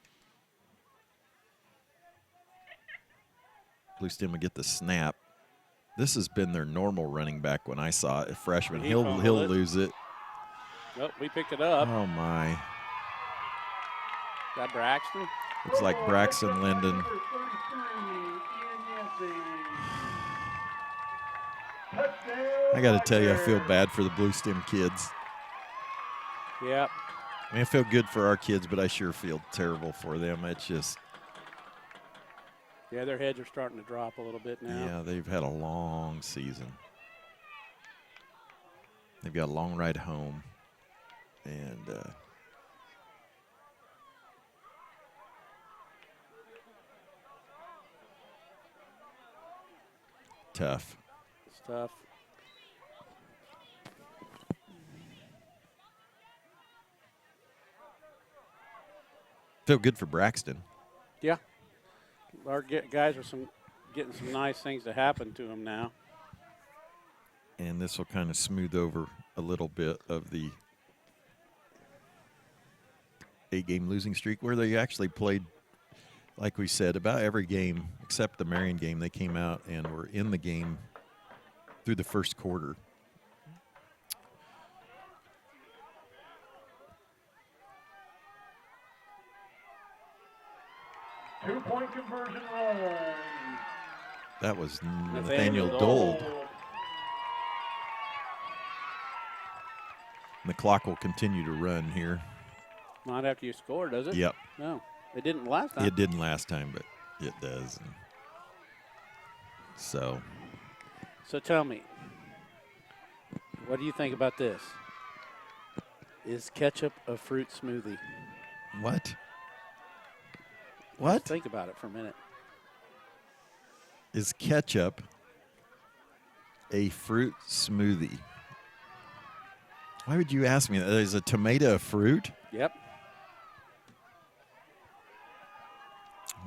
Bluestem will get the snap. This has been their normal running back when I saw it. A freshman, he'll lose it. Nope, we picked it up. Oh my! Is that Braxton? Looks like Braxton Linden. I got to tell you, I feel bad for the Bluestem kids. Yep. I mean, I feel good for our kids, but I sure feel terrible for them. It's just. Yeah, their heads are starting to drop a little bit now. Yeah, they've had a long season. They've got a long ride home. And tough. It's tough. Feel good for Braxton. Yeah. Our guys are getting some nice things to happen to them now. And this will kind of smooth over a little bit of the 8-game losing streak where they actually played, like we said, about every game except the Marion game. They came out and were in the game through the first quarter. Two-point conversion run. That was Nathaniel Dold. And the clock will continue to run here. Not after you score, does it? Yep. No, it didn't last time. It didn't last time, but it does. And so tell me, what do you think about this? Is ketchup a fruit smoothie? what? What Just think about it for a minute. is ketchup a fruit smoothie? Why would you ask me that? Is a tomato a fruit? Yep.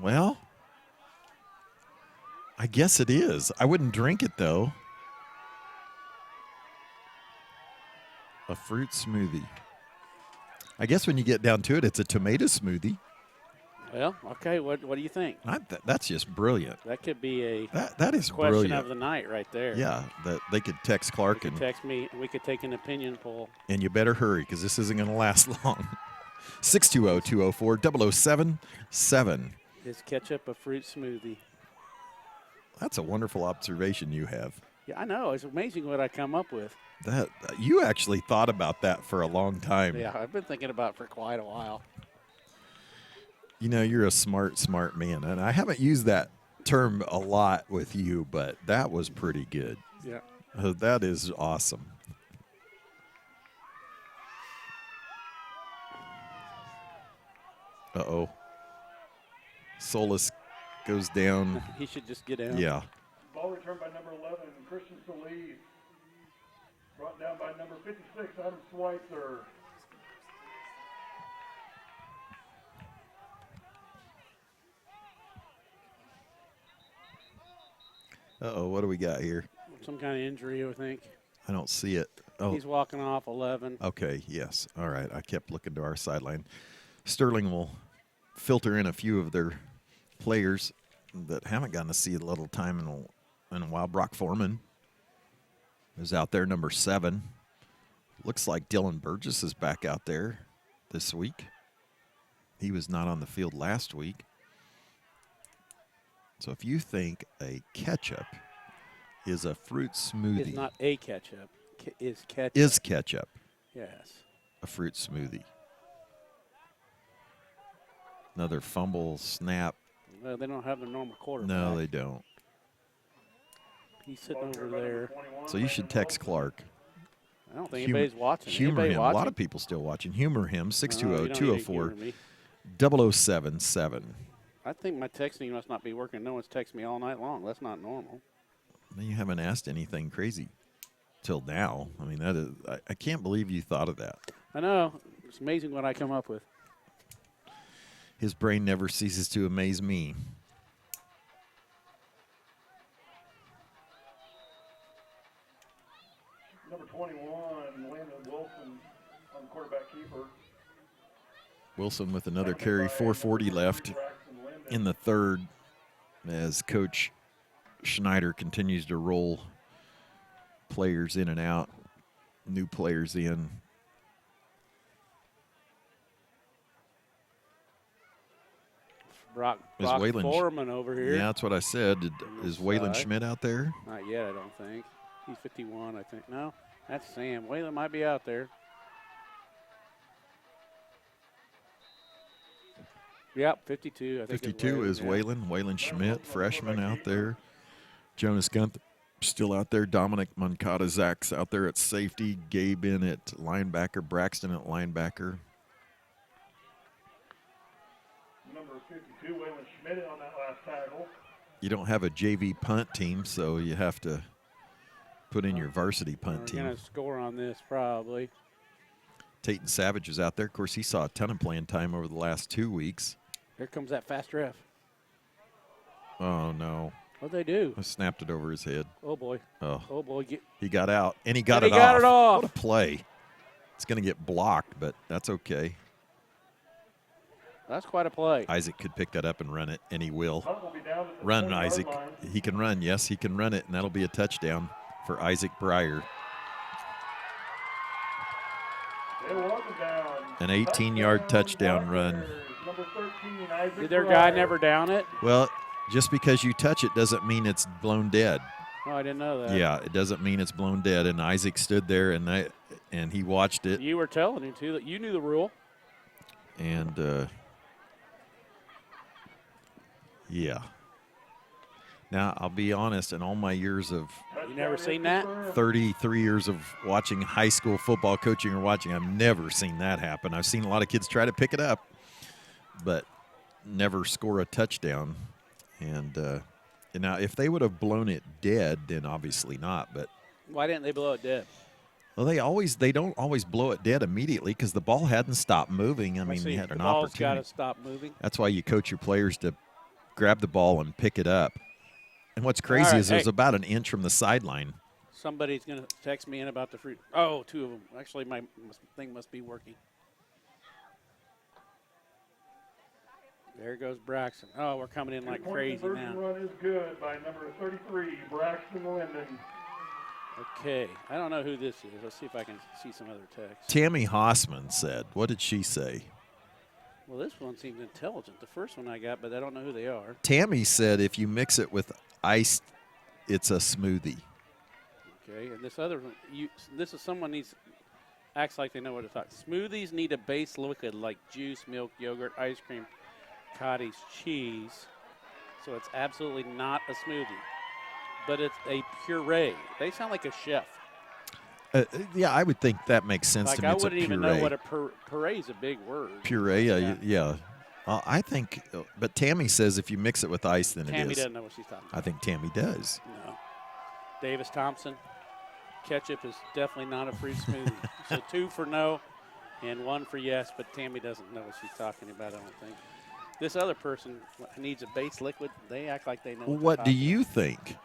Well, I guess it is. I wouldn't drink it, though. A fruit smoothie. I guess when you get down to it, it's a tomato smoothie. Well, okay. What do you think? That's just brilliant. That could be a That is question brilliant. of the night right there. Yeah, that they could text Clark You could text me. We could take an opinion poll. and you better hurry because this isn't going to last long. 620-204-0077. Is ketchup a fruit smoothie? That's a wonderful observation you have. Yeah, I know. It's amazing what I come up with. That you actually thought about that for a long time. Yeah, I've been thinking about it for quite a while. You know, you're a smart man, and I haven't used that term a lot with you, but that was pretty good. Yeah. That is awesome. Uh-oh. Solus goes down. He should just get out. Yeah. Ball returned by number 11, Christian Solis. Brought down by number 56, Adam Schweitzer. Uh-oh, what do we got here? Some kind of injury, I think. I don't see it. Oh, He's walking off 11. okay, yes. All right, I kept looking to our sideline. Sterling will filter in a few of their players that haven't gotten to see a little time in a while. Brock Foreman is out there, number 7. Looks like Dylan Burgess is back out there this week. He was not on the field last week. So if you think a ketchup is a fruit smoothie. It's not a ketchup. Is ketchup. Is ketchup Yes. a fruit smoothie? Another fumble, snap. Well, they don't have their normal quarterback. No, they don't. He's sitting over there. So you should text Clark. I don't think anybody's watching. Humor Anybody him. watching? A lot of people still watching. Humor him. No, you don't need to humor me. 620-204-0077. I think my texting must not be working. No one's texted me all night long. That's not normal. You haven't asked anything crazy till now. I mean, that is. I can't believe you thought of that. I know. It's amazing what I come up with. His brain never ceases to amaze me. Number 21, Landon Wilson on quarterback keeper. Wilson with another carry, 4:40 left in the third as Coach Schneider continues to roll players in and out, new players in. Brock Is Waylon Foreman over here. Yeah, that's what I said. Is Waylon Side. Schmidt out there? Not yet, I don't think. He's 51, I think. No, that's Sam. Waylon might be out there. Yep, 52. I think 52 is yeah. Waylon Schmidt, freshman out there. Jonas Gunther still out there. Dominic Moncada Zach's out there at safety. Gabe in at linebacker. Braxton at linebacker. Number 52, Waylon Schmidt on that last tackle. You don't have a JV punt team, so you have to put in your varsity punt We're team. going to score on this probably. Tayton Savage is out there. Of course, he saw a ton of playing time over the last 2 weeks. Here comes that fast ref. Oh, no. What'd they do? I snapped it over his head. Oh, boy. Oh, Oh, boy. he got out, and he got And it he got off. it off. What a play. It's going to get blocked, but that's okay. That's quite a play. Isaac could pick that up and run it, and he will. Punt will be down at the Run, 20-yard Isaac. line. He can run. Yes, he can run it, and that'll be a touchdown for Isaac Breyer. They want it down. An 18-yard touchdown run. Number 13, Isaac Did their guy Breyer. never down it? Well, just because you touch it doesn't mean it's blown dead. Oh, I didn't know that. Yeah, it doesn't mean it's blown dead. And Isaac stood there, and he watched it. You were telling him, too, that you knew the rule. And, yeah. Now, I'll be honest, in all my years of You never seen that? 33 years of watching high school football coaching or watching, I've never seen that happen. I've seen a lot of kids try to pick it up, but never score a touchdown. And now, if they would have blown it dead, then obviously not. But Why didn't they blow it dead? well, they don't always blow it dead immediately because the ball hadn't stopped moving. I mean, See, you had an the ball's opportunity. got to stop moving. That's why you coach your players to grab the ball and pick it up. And what's crazy right, is it was hey. about an inch from the sideline. Somebody's going to text me in about the fruit. Oh, 2 of them. Actually, my thing must be working. There goes Braxton. Oh, we're coming in like Two-point crazy conversion now. run is good by number 33, Braxton Linden. Okay, I don't know who this is. Let's see if I can see some other text. Tammy Hossman said, what did she say? Well, this one seems intelligent. The first one I got, but I don't know who they are. Tammy said if you mix it with ice, it's a smoothie. Okay, and this other one, this is someone acts like they know what to talk. Smoothies need a base liquid like juice, milk, yogurt, ice cream, cottage, cheese. So it's absolutely not a smoothie, but it's a puree. They sound like a chef. Yeah, I would think that makes sense Like to me. I It's a wouldn't even puree. know what a puree is. A big word. Puree, yeah. I think, but Tammy says if you mix it with ice, then Tammy it is. doesn't know what she's talking about. I think Tammy does. No. Davis Thompson, ketchup is definitely not a fruit smoothie. So 2 for no and 1 for yes, but Tammy doesn't know what she's talking about, I don't think. This other person needs a base liquid. They act like they know What do you think?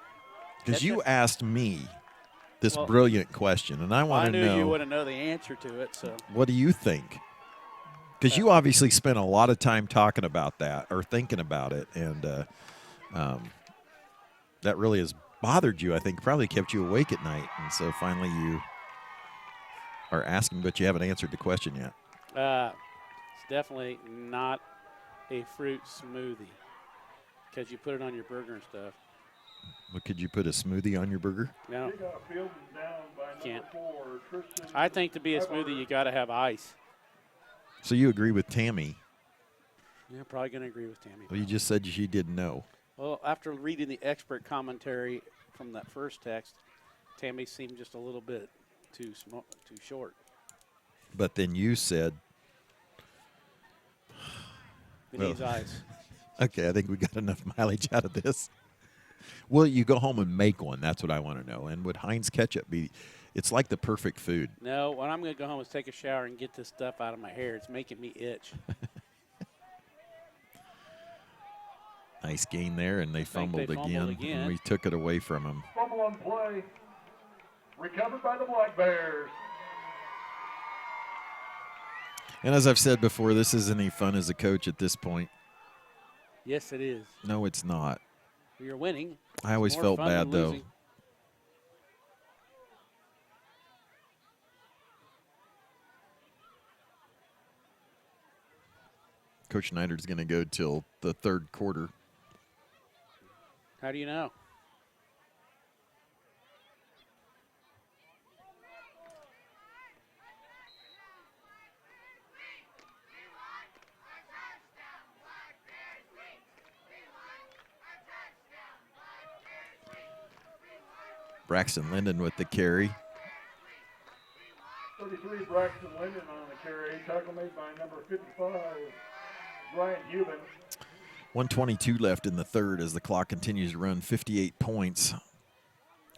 Because you Ketchup? asked me this Well, brilliant question, and I want I to knew know, you wouldn't know the answer to it, so. what do you think? Because you obviously spent a lot of time talking about that or thinking about it, and that really has bothered you, I think, probably kept you awake at night. And so finally you are asking, but you haven't answered the question yet. It's definitely not a fruit smoothie because you put it on your burger and stuff. But could you put a smoothie on your burger? No, Kickoff field is down by number Can't. 4, Tristan. I think to be a smoothie, you got to have ice. So you agree with Tammy? Yeah, probably going to agree with Tammy. Well, you just said she didn't know. Well, after reading the expert commentary from that first text, Tammy seemed just a little bit too short. But then you said, It Well- needs ice. okay, I think we got enough mileage out of this. Will you go home and make one? That's what I want to know. And would Heinz ketchup be, it's like the perfect food. No, what I'm going to go home is take a shower and get this stuff out of my hair. It's making me itch. Nice gain there, and they fumbled, fumbled again, again. and we took it away from him. Fumble on play. Recovered by the Black Bears. And as I've said before, this isn't any fun as a coach at this point. Yes, it is. No, it's not. You're winning. I always More felt fun bad, than though. losing. Coach Snyder's going to go till the third quarter. How do you know? Braxton Linden with the carry. 33, Braxton Linden on the carry. Tackle made by number 55, Brian Hubin. 1:22 left in the third as the clock continues to run. 58 points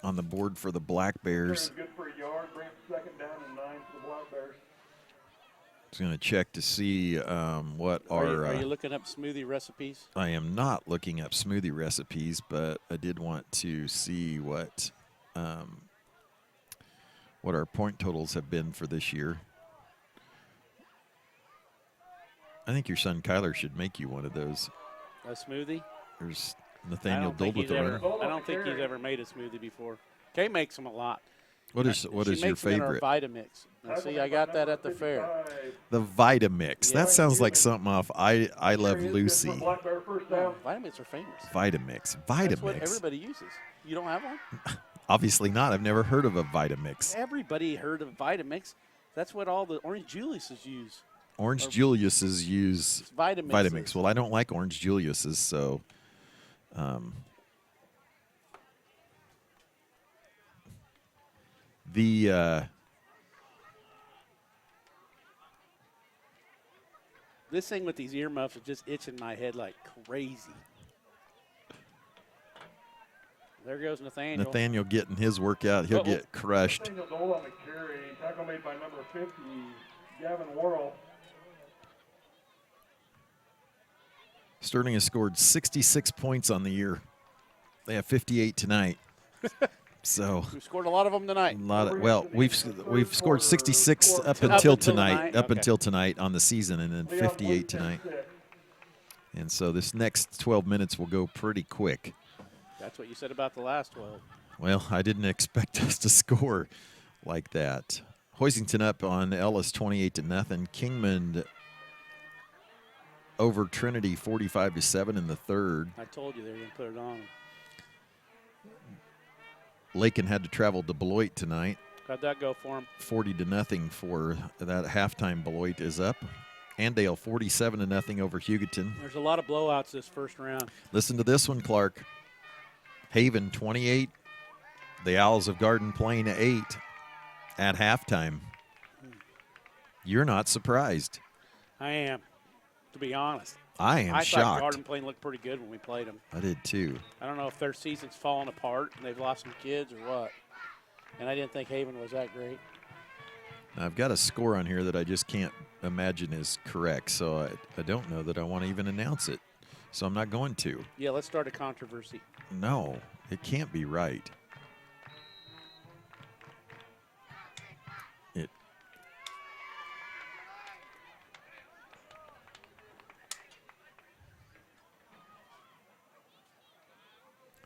on the board for the Black Bears. Good for a yard. Brings second down and 9 for the Black Bears. Just going to check to see what Are you looking up smoothie recipes? I am not looking up smoothie recipes, but I did want to see what our point totals have been for this year. I think your son Kyler should make you one of those. A smoothie? There's I Nathaniel don't think Dold he's with the ever. runner. I don't think he's ever made a smoothie before. Kay makes them a lot. What is She your makes them in our favorite? Vitamix. Now, see, I got that at the fair. The Vitamix. Yeah. That sounds like something off I Love Lucy. Black Bear first down. Vitamix are famous. Vitamix. That's what Vitamix. everybody uses. You don't have one? Obviously not. I've never heard of a Vitamix. Everybody heard of Vitamix. That's what all the Orange Julius's use. Orange Julius's use It's Vitamix. Vitamix. Well, I don't like Orange Julius's, so This thing with these earmuffs is just itching my head like crazy. There goes Nathaniel. Nathaniel getting his workout. He'll get crushed. Nathaniel Dole on the carry. Tackle made by number 50, Gavin Worrell. Sterling has scored 66 points on the year. They have 58 tonight. So We've scored a lot of them tonight. we've scored 66 up Up until until tonight. tonight? Up Okay. until tonight on the season, and then Leon 58 Williams, tonight. 6. And so this next 12 minutes will go pretty quick. That's what you said about the last 12. Well, I didn't expect us to score like that. Hoisington up on Ellis 28-0. Kingman over Trinity 45-7 in the third. I told you they were going to put it on. Lakin had to travel to Beloit tonight. How'd that go for him? 40-0 for that halftime. Beloit is up. Andale 47-0 over Hugoton. There's a lot of blowouts this first round. Listen to this one, Clark. Haven 28. The Owls of Garden Plain 8 at halftime. You're not surprised. I am, to be honest. I am I shocked. thought Garden Plain looked pretty good when we played them. I did too. I don't know if their season's falling apart and they've lost some kids or what. And I didn't think Haven was that great. Now, I've got a score on here that I just can't imagine is correct, so I don't know that I want to even announce it. So I'm not going to. Yeah, let's start a controversy. No, it can't be right.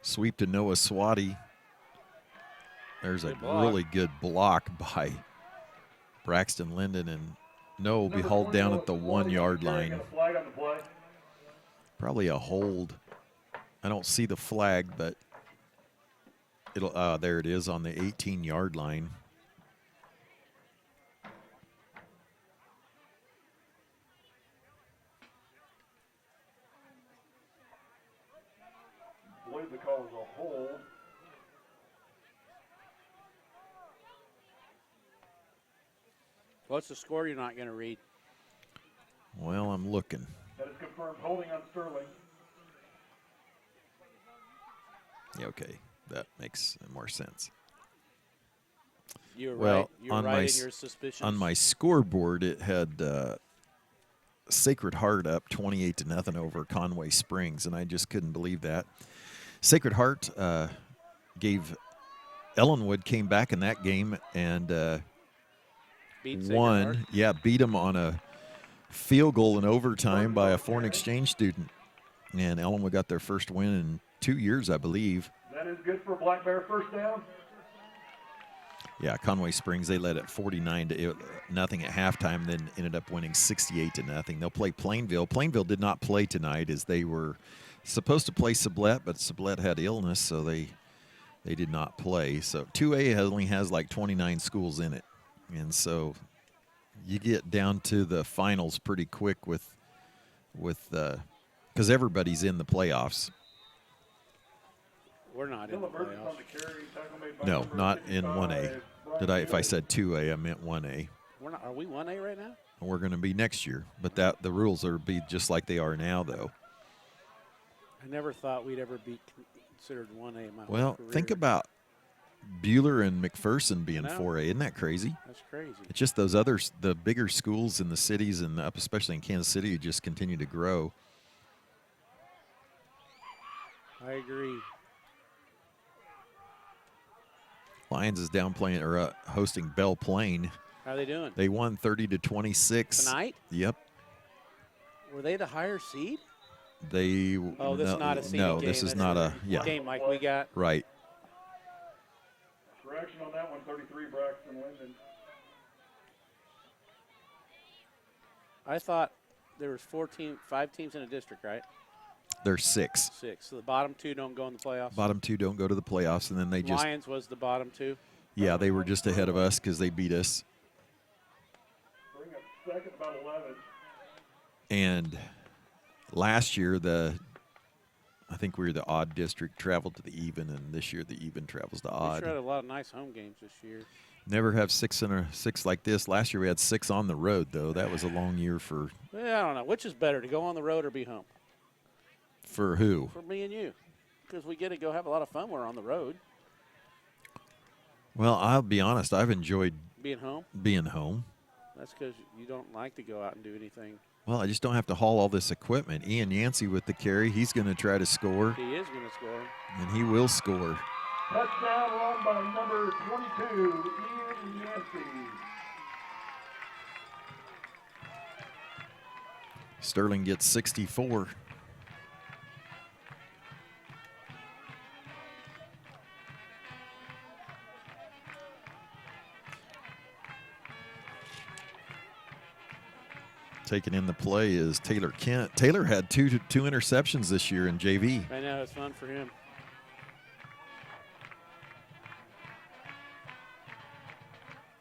Sweep to Noah Swati. There's a Good block. really good block by Braxton Linden, and Noah will be hauled down at the 1 yard line. Flag on the play. Probably a hold. I don't see the flag, but it'll. There it is on the 18 yard line. I believe the call was a hold. What's the score you're not going to read? Well, I'm looking. That is confirmed holding on Sterling. Yeah, okay, that makes more sense. You were Well, right. You were on right my in your suspicions. On my scoreboard, it had Sacred Heart up 28-0 over Conway Springs, and I just couldn't believe that. Sacred Heart gave Ellenwood came back in that game and Beat Sacred won. Heart? Yeah, beat them on a field goal in overtime by a foreign exchange student, and Ellenwood got their first win in 2 years, I believe. That is good for Black Bear first down. Yeah, Conway Springs, they led at 49-0 at halftime, then ended up winning 68-0. They'll play Plainville. Plainville did not play tonight as they were supposed to play Sublette, but Sublette had illness, so they did not play. So 2A only has like 29 schools in it. And so you get down to the finals pretty quick with because everybody's in the playoffs. We're not in the playoffs. No, not in 1A. If I said 2A, I meant 1A. We're not. Are we 1A right now? We're going to be next year, but the rules are be just like they are now, though. I never thought we'd ever be considered 1A in my whole Well, career. think about Bueller and McPherson being I know. 4A. Isn't that crazy? That's crazy. It's just those others, the bigger schools in the cities and up, especially in Kansas City, just continue to grow. I agree. Lions is down playing or hosting Belle Plaine. How are they doing? They won 30-26 Tonight? Yep. Were they the higher seed? They. Oh, this no, is not a seeded No, game. this is That's not a yeah. game like we got. Right. Correction on that one, 33 Braxton Linden. I thought there was 5 teams in a district, right? There's 6. 6. So the bottom 2 don't go in the playoffs. Bottom 2 don't go to the playoffs, and then they just Lions was the bottom 2. yeah they were just ahead of us because they beat us. Bring up second, about 11. And last year I think we were the odd district, traveled to the even, and this year the even travels to We odd. sure had a lot of nice home games this year. Never have 6 like this. Last year we had 6 on the road, though. That was a long year for Well, I don't know. Which is better, to go on the road or be home? who? For me and you. Because we get to go have a lot of fun when we're on the road. Well, I'll be honest. I've enjoyed Being home? being home. That's because you don't like to go out and do anything. Well, I just don't have to haul all this equipment. Ian Yancey with the carry. He's going to try to score, He is going to score. and he will score. Touchdown run by number 22, Ian Yancey. Sterling gets 64. Taking in the play is Taylor Kent. Taylor had two interceptions this year in JV. I know, it's fun for him.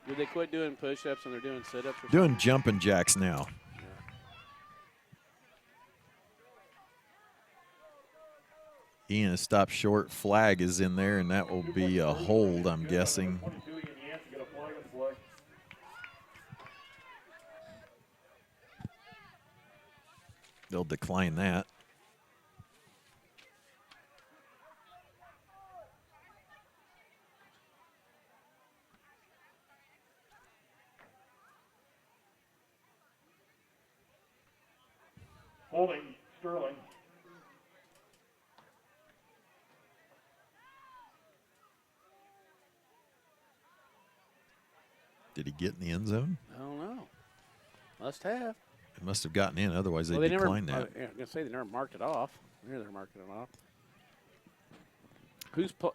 Did they quit doing push-ups and they're doing sit-ups? Or Doing jumping jacks now. Ian has stopped short. Flag is in there, and that will be a hold, I'm guessing. They'll decline that. Holding Sterling. Did he get in the end zone? I don't know. Must have. It must have gotten in, otherwise Well, they they declined never, that. I'm going to say they never marked it off. Here they're marking it off.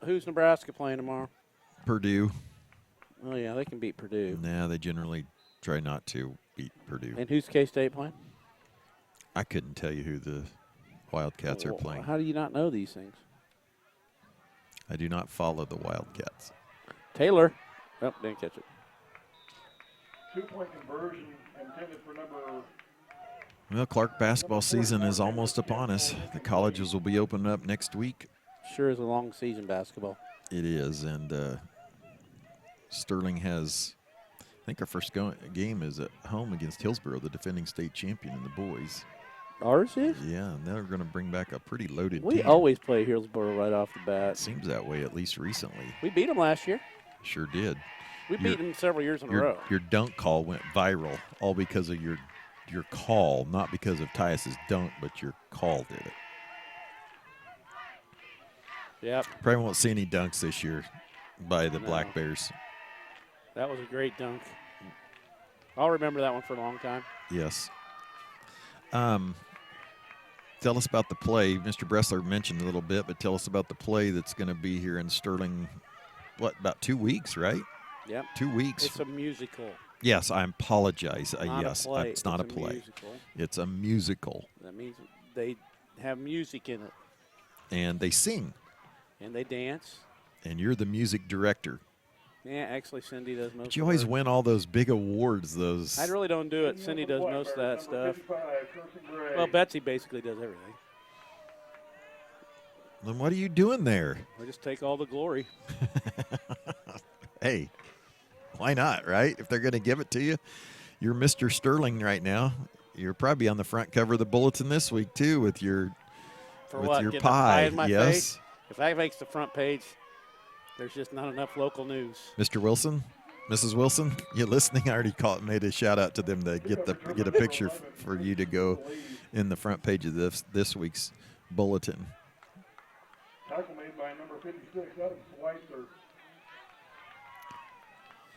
Who's Nebraska playing tomorrow? Purdue. Oh, yeah, they can beat Purdue. Nah, they generally try not to beat Purdue. And who's K-State playing? I couldn't tell you who the Wildcats are Well, playing. how do you not know these things? I do not follow the Wildcats. Taylor. Oh, didn't catch it. 2-point conversion intended for number. Well, Clark basketball season is almost upon us. The colleges will be opening up next week. Sure is a long season basketball. It is, and Sterling has, I think our first game is at home against Hillsboro, the defending state champion in the boys. Ours is? Yeah, and they're going to bring back a pretty loaded We team. always play Hillsboro right off the It bat. seems that way, at least recently. We beat them last year. Sure did. We beat them several years in a row. Your dunk call went viral, all because of your call, not because of Tyus's dunk, but your call did it. Yep. Probably won't see any dunks this year by the No. Black Bears. That was a great dunk. I'll remember that one for a long time. Yes. Tell us about the play. Mr. Bressler mentioned a little bit, but tell us about the play that's going to be here in Sterling, about 2 weeks, right? Yep. 2 weeks. It's a musical. Yes, I apologize. Not yes, a play. it's not a It's play. Musical. It's a musical. That means they have music in it. And they sing. And they dance. And you're the music director. Yeah, actually, Cindy does most But you of always it. win all those big awards, those. I really don't do it. Cindy does most of that stuff. Well, Betsy basically does everything. Then what are you doing there? I just take all the glory. Hey, why not, right? If they're going to give it to you, you're Mr. Sterling right now. You're probably on the front cover of the bulletin this week too with your For with what? your Getting a pie. in my Yes, face? If that makes the front page, there's just not enough local news. Mr. Wilson, Mrs. Wilson, you listening? I already made a shout out to them to get a picture for you to go in the front page of this week's bulletin. Tackle made by number 56, Adam Schweitzer.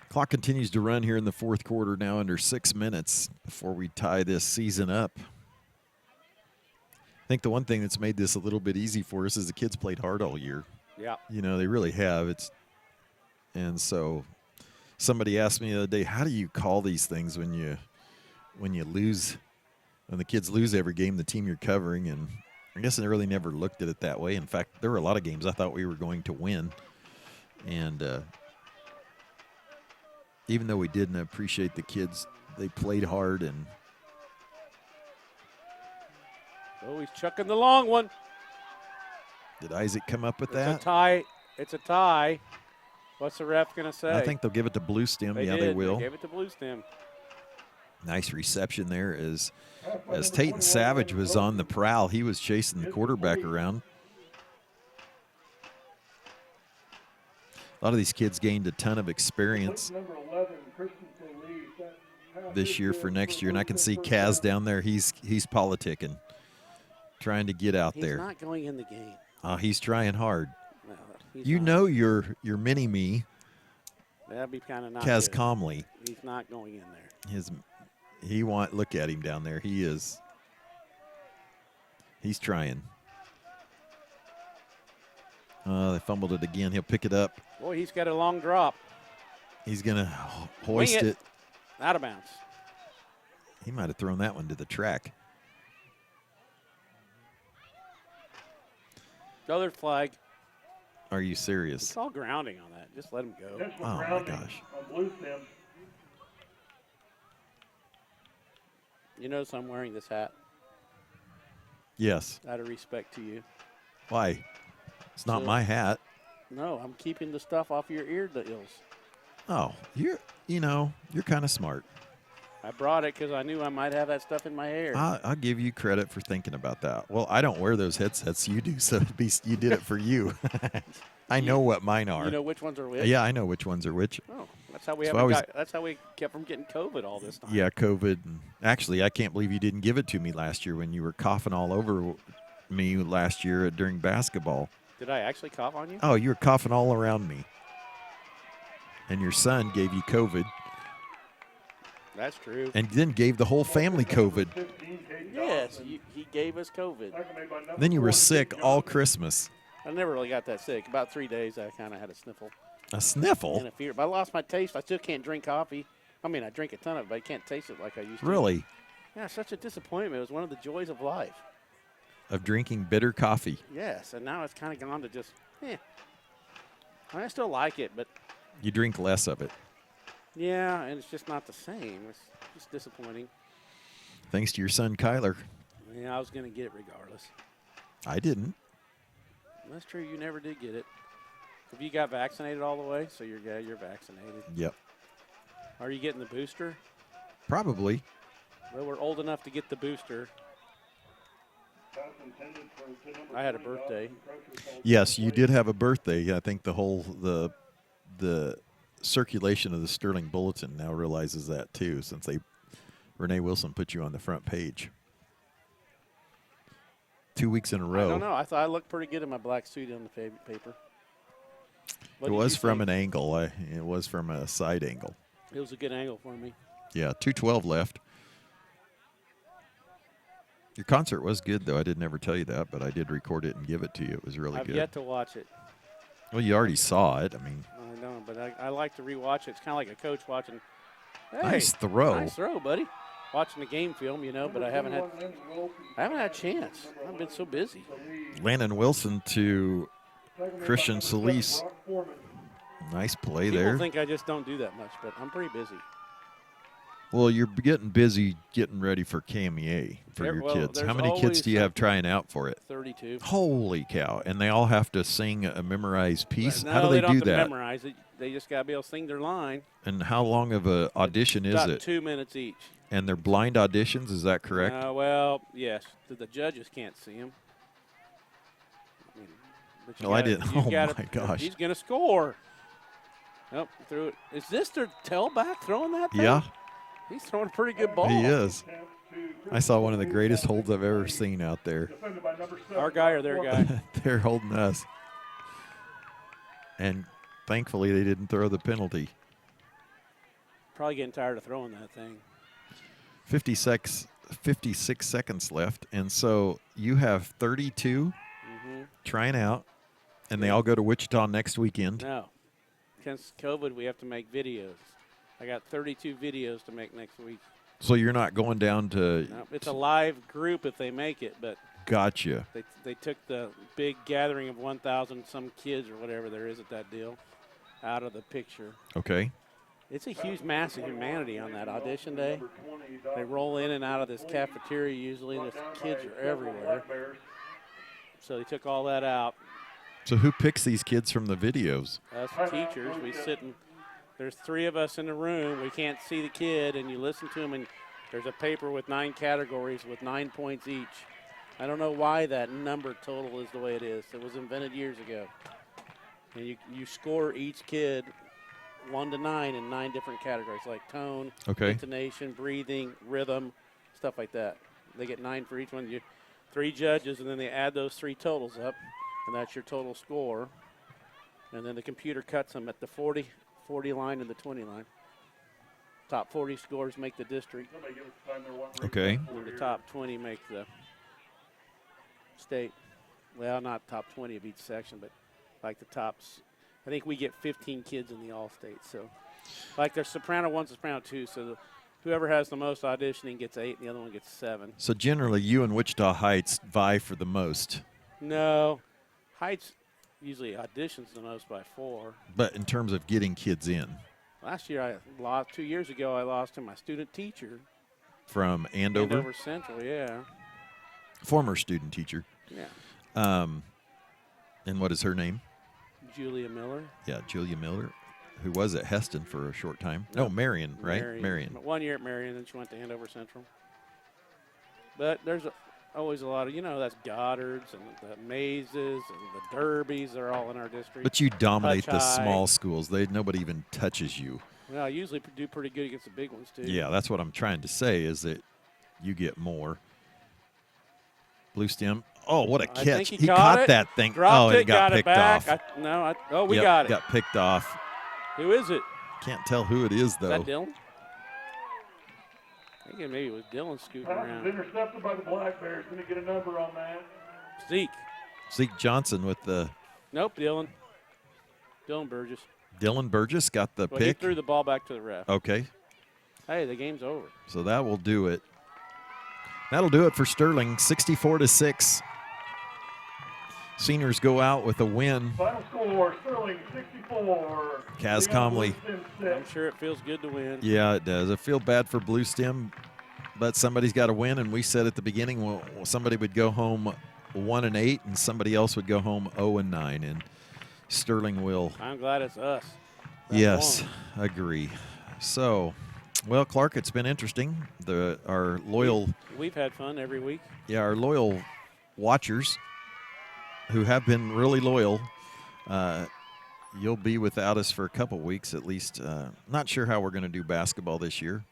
Clock continues to run here in the fourth quarter, now under 6 minutes before we tie this season up. I think the one thing that's made this a little bit easy for us is the kids played hard all year. Yeah. You know, they really have. And so somebody asked me the other day, how do you call these things when you lose, when the kids lose every game, the team you're covering? And I guess I really never looked at it that way. In fact, there were a lot of games I thought we were going to win. And even though we didn't appreciate the kids, they played hard. And Oh, he's chucking the long one. did Isaac come up with It's that? a tie. It's a tie. What's the ref going to say? I think they'll give it to Bluestem. they Yeah, did. they will. They gave it to Bluestem. Nice reception there as Tayton Savage was on the prowl. He was chasing the quarterback around. A lot of these kids gained a ton of experience Number 11, Christensen leads. That pass this is year good for next year, and I can see first Kaz down. down there. He's politicking, trying to get out He's there. not going in the game. He's trying hard. No, he's You not. know your mini me, That'd be kind of not Kaz good. Comley. He's not going in there. Look at him down there. He's trying. They fumbled it again. He'll pick it up. Boy, he's got a long drop. He's going to hoist it. it. Out of bounds. He might have thrown that one to the track. Other flag. Are you serious? It's all grounding on that. Just let him go. Intentional Oh, my grounding gosh. on Bluestem. You notice I'm wearing this hat Yes. out of respect to you. Why? It's not So- my hat. No, I'm keeping the stuff off your ear deals. Oh, you're kind of smart. I brought it because I knew I might have that stuff in my hair. I'll give you credit for thinking about that. Well, I don't wear those headsets. You do, so you did it for you. I know what mine are. You know which ones are which? Yeah, I know which ones are which. Oh, that's how we So haven't I was- got. That's how we kept from getting COVID all this time. Yeah, COVID. Actually, I can't believe you didn't give it to me last year when you were coughing all over me last year during basketball. Did I actually cough on you? Oh, you were coughing all around me. And your son gave you COVID That's true. and then gave the whole family COVID. 15, Caden Yes, Donaldson. he gave us COVID. Tackle made by number Then you were 4, sick Caden all Johnson. Christmas. I never really got that sick. About 3 days, I kind of had a sniffle A and sniffle? a fever. But I lost my taste. I still can't drink coffee. I mean, I drink a ton of it, but I can't taste it like I used to. Really? Yeah, such a disappointment. It was one of the joys of life. Of drinking bitter coffee. Yes, and now it's kind of gone to just, I still like it, but You drink less of it. yeah, and it's just not the same. It's just disappointing. Thanks to your son, Kyler. Yeah, I was going to get it regardless. I didn't. That's true. You never did get it. Have you got vaccinated all the way? So you're vaccinated. Yep. Are you getting the booster? Probably. Well, we're old enough to get the booster. Pass intended for number I had a 20, birthday. Dawson. Crutcher called Yes, you play. did have a birthday. I think the circulation of the Sterling Bulletin now realizes that too, since Renee Wilson put you on the front page. 2 weeks in a I row. don't know. I thought I looked pretty good in my black suit on the paper. What It did was you from think? an angle. It was from a side angle. It was a good angle for me. Yeah, 2:12 left. Your concert was good, though. I didn't ever tell you that, but I did record it and give it to you. It was really I've good. yet to watch it. Well, you already saw it. I mean, I know, but I like to rewatch it. It's kind of like a coach watching. Hey, nice throw. Nice throw, buddy. Watching the game film, but I haven't had a chance. I've been so busy. Landon Wilson to Christian Solis. Nice play People there. think I just don't do that much, but I'm pretty busy. Well, you're getting busy getting ready for KMEA for There- your well, kids. there's How many kids always do you have something. trying out for it? 32. Holy cow. And they all have to sing a memorized piece? No, How do they don't do have to that? memorize it. They just got to be able to sing their line. And how long of a audition is About it? 2 minutes each. And they're blind auditions, is that correct? Well, yes. The judges can't see them. Oh, I didn't. Oh, my gosh. He's going to score. Nope, threw it. Is this their tailback throwing that thing? Yeah, He's throwing a pretty good ball. he is. I saw one of the greatest holds I've ever seen out there. Defended by number 7, Our guy or their guy? They're holding us. And thankfully, they didn't throw the penalty. Probably getting tired of throwing that thing. 56 seconds left. And so you have 32 trying out, and they all go to Wichita next weekend. No. Since COVID, we have to make videos. I got 32 videos to make next week. So you're not going down to. No, it's a live group if they make it, but Gotcha. they took the big gathering of 1,000 some kids or whatever there is at that deal out of the picture. Okay. It's a huge mass of humanity on that audition day. They roll in and out of this cafeteria usually, and the kids are everywhere. So they took all that out. So who picks these kids from the videos? Us teachers, we sit and there's 3 of us in the room. We can't see the kid, and you listen to them, and there's a paper with 9 categories with 9 points each. I don't know why that number total is the way it is. It was invented years ago. And you score each kid 1 to 9 in 9 different categories, like tone, Okay. intonation, breathing, rhythm, stuff like that. They get 9 for each one. 3 judges, and then they add those 3 totals up, and that's your total score. And then the computer cuts them at the 40 line and the 20 line. Top 40 scores make the district, Okay. and the top 20 make the state. Well, not top 20 of each section, but like the tops. I think we get 15 kids in the All-State. So, like there's soprano 1, soprano 2. So whoever has the most auditioning gets 8, and the other one gets 7. So generally, you and Wichita Heights vie for the most. No, Heights usually auditions the most by 4. But in terms of getting kids in. Last year I lost. 2 years ago I lost to my student teacher. From Andover? Andover Central, yeah. Former student teacher. Yeah. And what is her name? Julia Miller. Yeah, Julia Miller, who was at Heston for a short time. No, Marion, right? Marion. 1 year at Marion, then she went to Andover Central. But there's always a lot of, that's Goddards and the Mazes and the Derbies. They're all in our district. But you dominate Hutch the High. small schools. Nobody even touches you. Well, I usually do pretty good against the big ones, too. Yeah, that's what I'm trying to say is that you get more. Bluestem. Oh, what a I catch. think He caught caught it, that thing. dropped Oh, it, got it picked back. off. We Yep, got it. Got picked off. Who is it? Can't tell who it is, Is though. that Dylan? I think maybe it was Dylan scooting Pass is around. intercepted by the Black Bears. Going to get a number on that. Zeke. Zeke Johnson with the Nope, Dylan. Dylan Burgess. Dylan Burgess got the Well, he pick. threw the ball back to the ref. Okay, Hey, the game's over. so that will do it. That'll do it for Sterling, 64-6. Seniors go out with a win. Final score, Sterling 64. Kaz Leon Comley. Bluestem I'm 6. sure it feels good to win. Yeah, it does. I feel bad for Bluestem, but somebody's got to win, and we said at the beginning, well, somebody would go home 1-8, and somebody else would go home 0-9, and Sterling will. I'm glad it's us. that Yes, won. agree. So, well, Clark, it's been interesting. Our loyal, We've had fun every week. our loyal watchers who have been really loyal. You'll be without us for a couple weeks at least. Not sure how we're going to do basketball this year,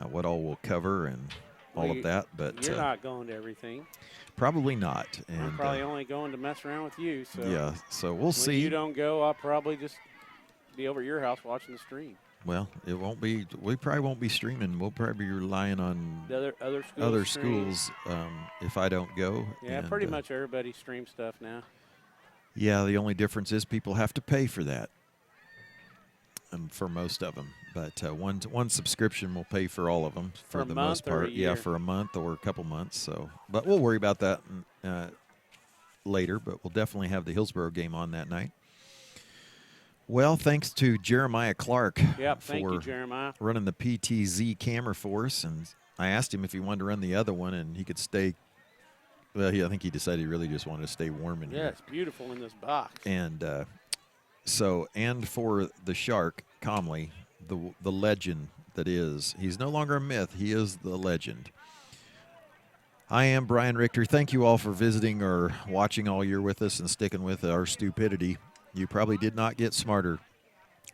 what all we'll cover and all of that, but You're not going to everything. probably not. And I'm probably only going to mess around with you. So yeah, so we'll when see. you don't go, I'll probably just be over at your house watching the stream. Well, it won't be. We probably won't be streaming. We'll probably be relying on The other other stream. schools if I don't go. Yeah, And, pretty much everybody streams stuff now. Yeah, the only difference is people have to pay for that, for most of them. But one subscription will pay for all of them for a the month most or a part. Yeah, year? for a month or a couple months. So, but we'll worry about that later. But we'll definitely have the Hillsborough game on that night. Well, thanks to Jeremiah Clark Yep, thank you, for Jeremiah. running the PTZ camera for us, and I asked him if he wanted to run the other one, and he could stay. Well, I think he decided he really just wanted to stay warm in Yeah, here. it's beautiful in this box. And and for the Shark, Comley, the legend that is, he's no longer a myth. He is the legend. I am Brian Richter. Thank you all for visiting or watching all year with us and sticking with our stupidity. You probably did not get smarter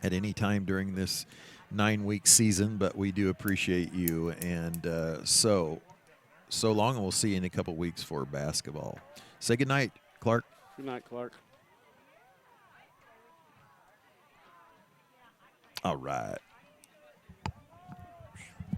at any time during this 9-week season, but we do appreciate you. And so long, and we'll see you in a couple weeks for basketball. Say goodnight, Clark. Good night, Clark. All right.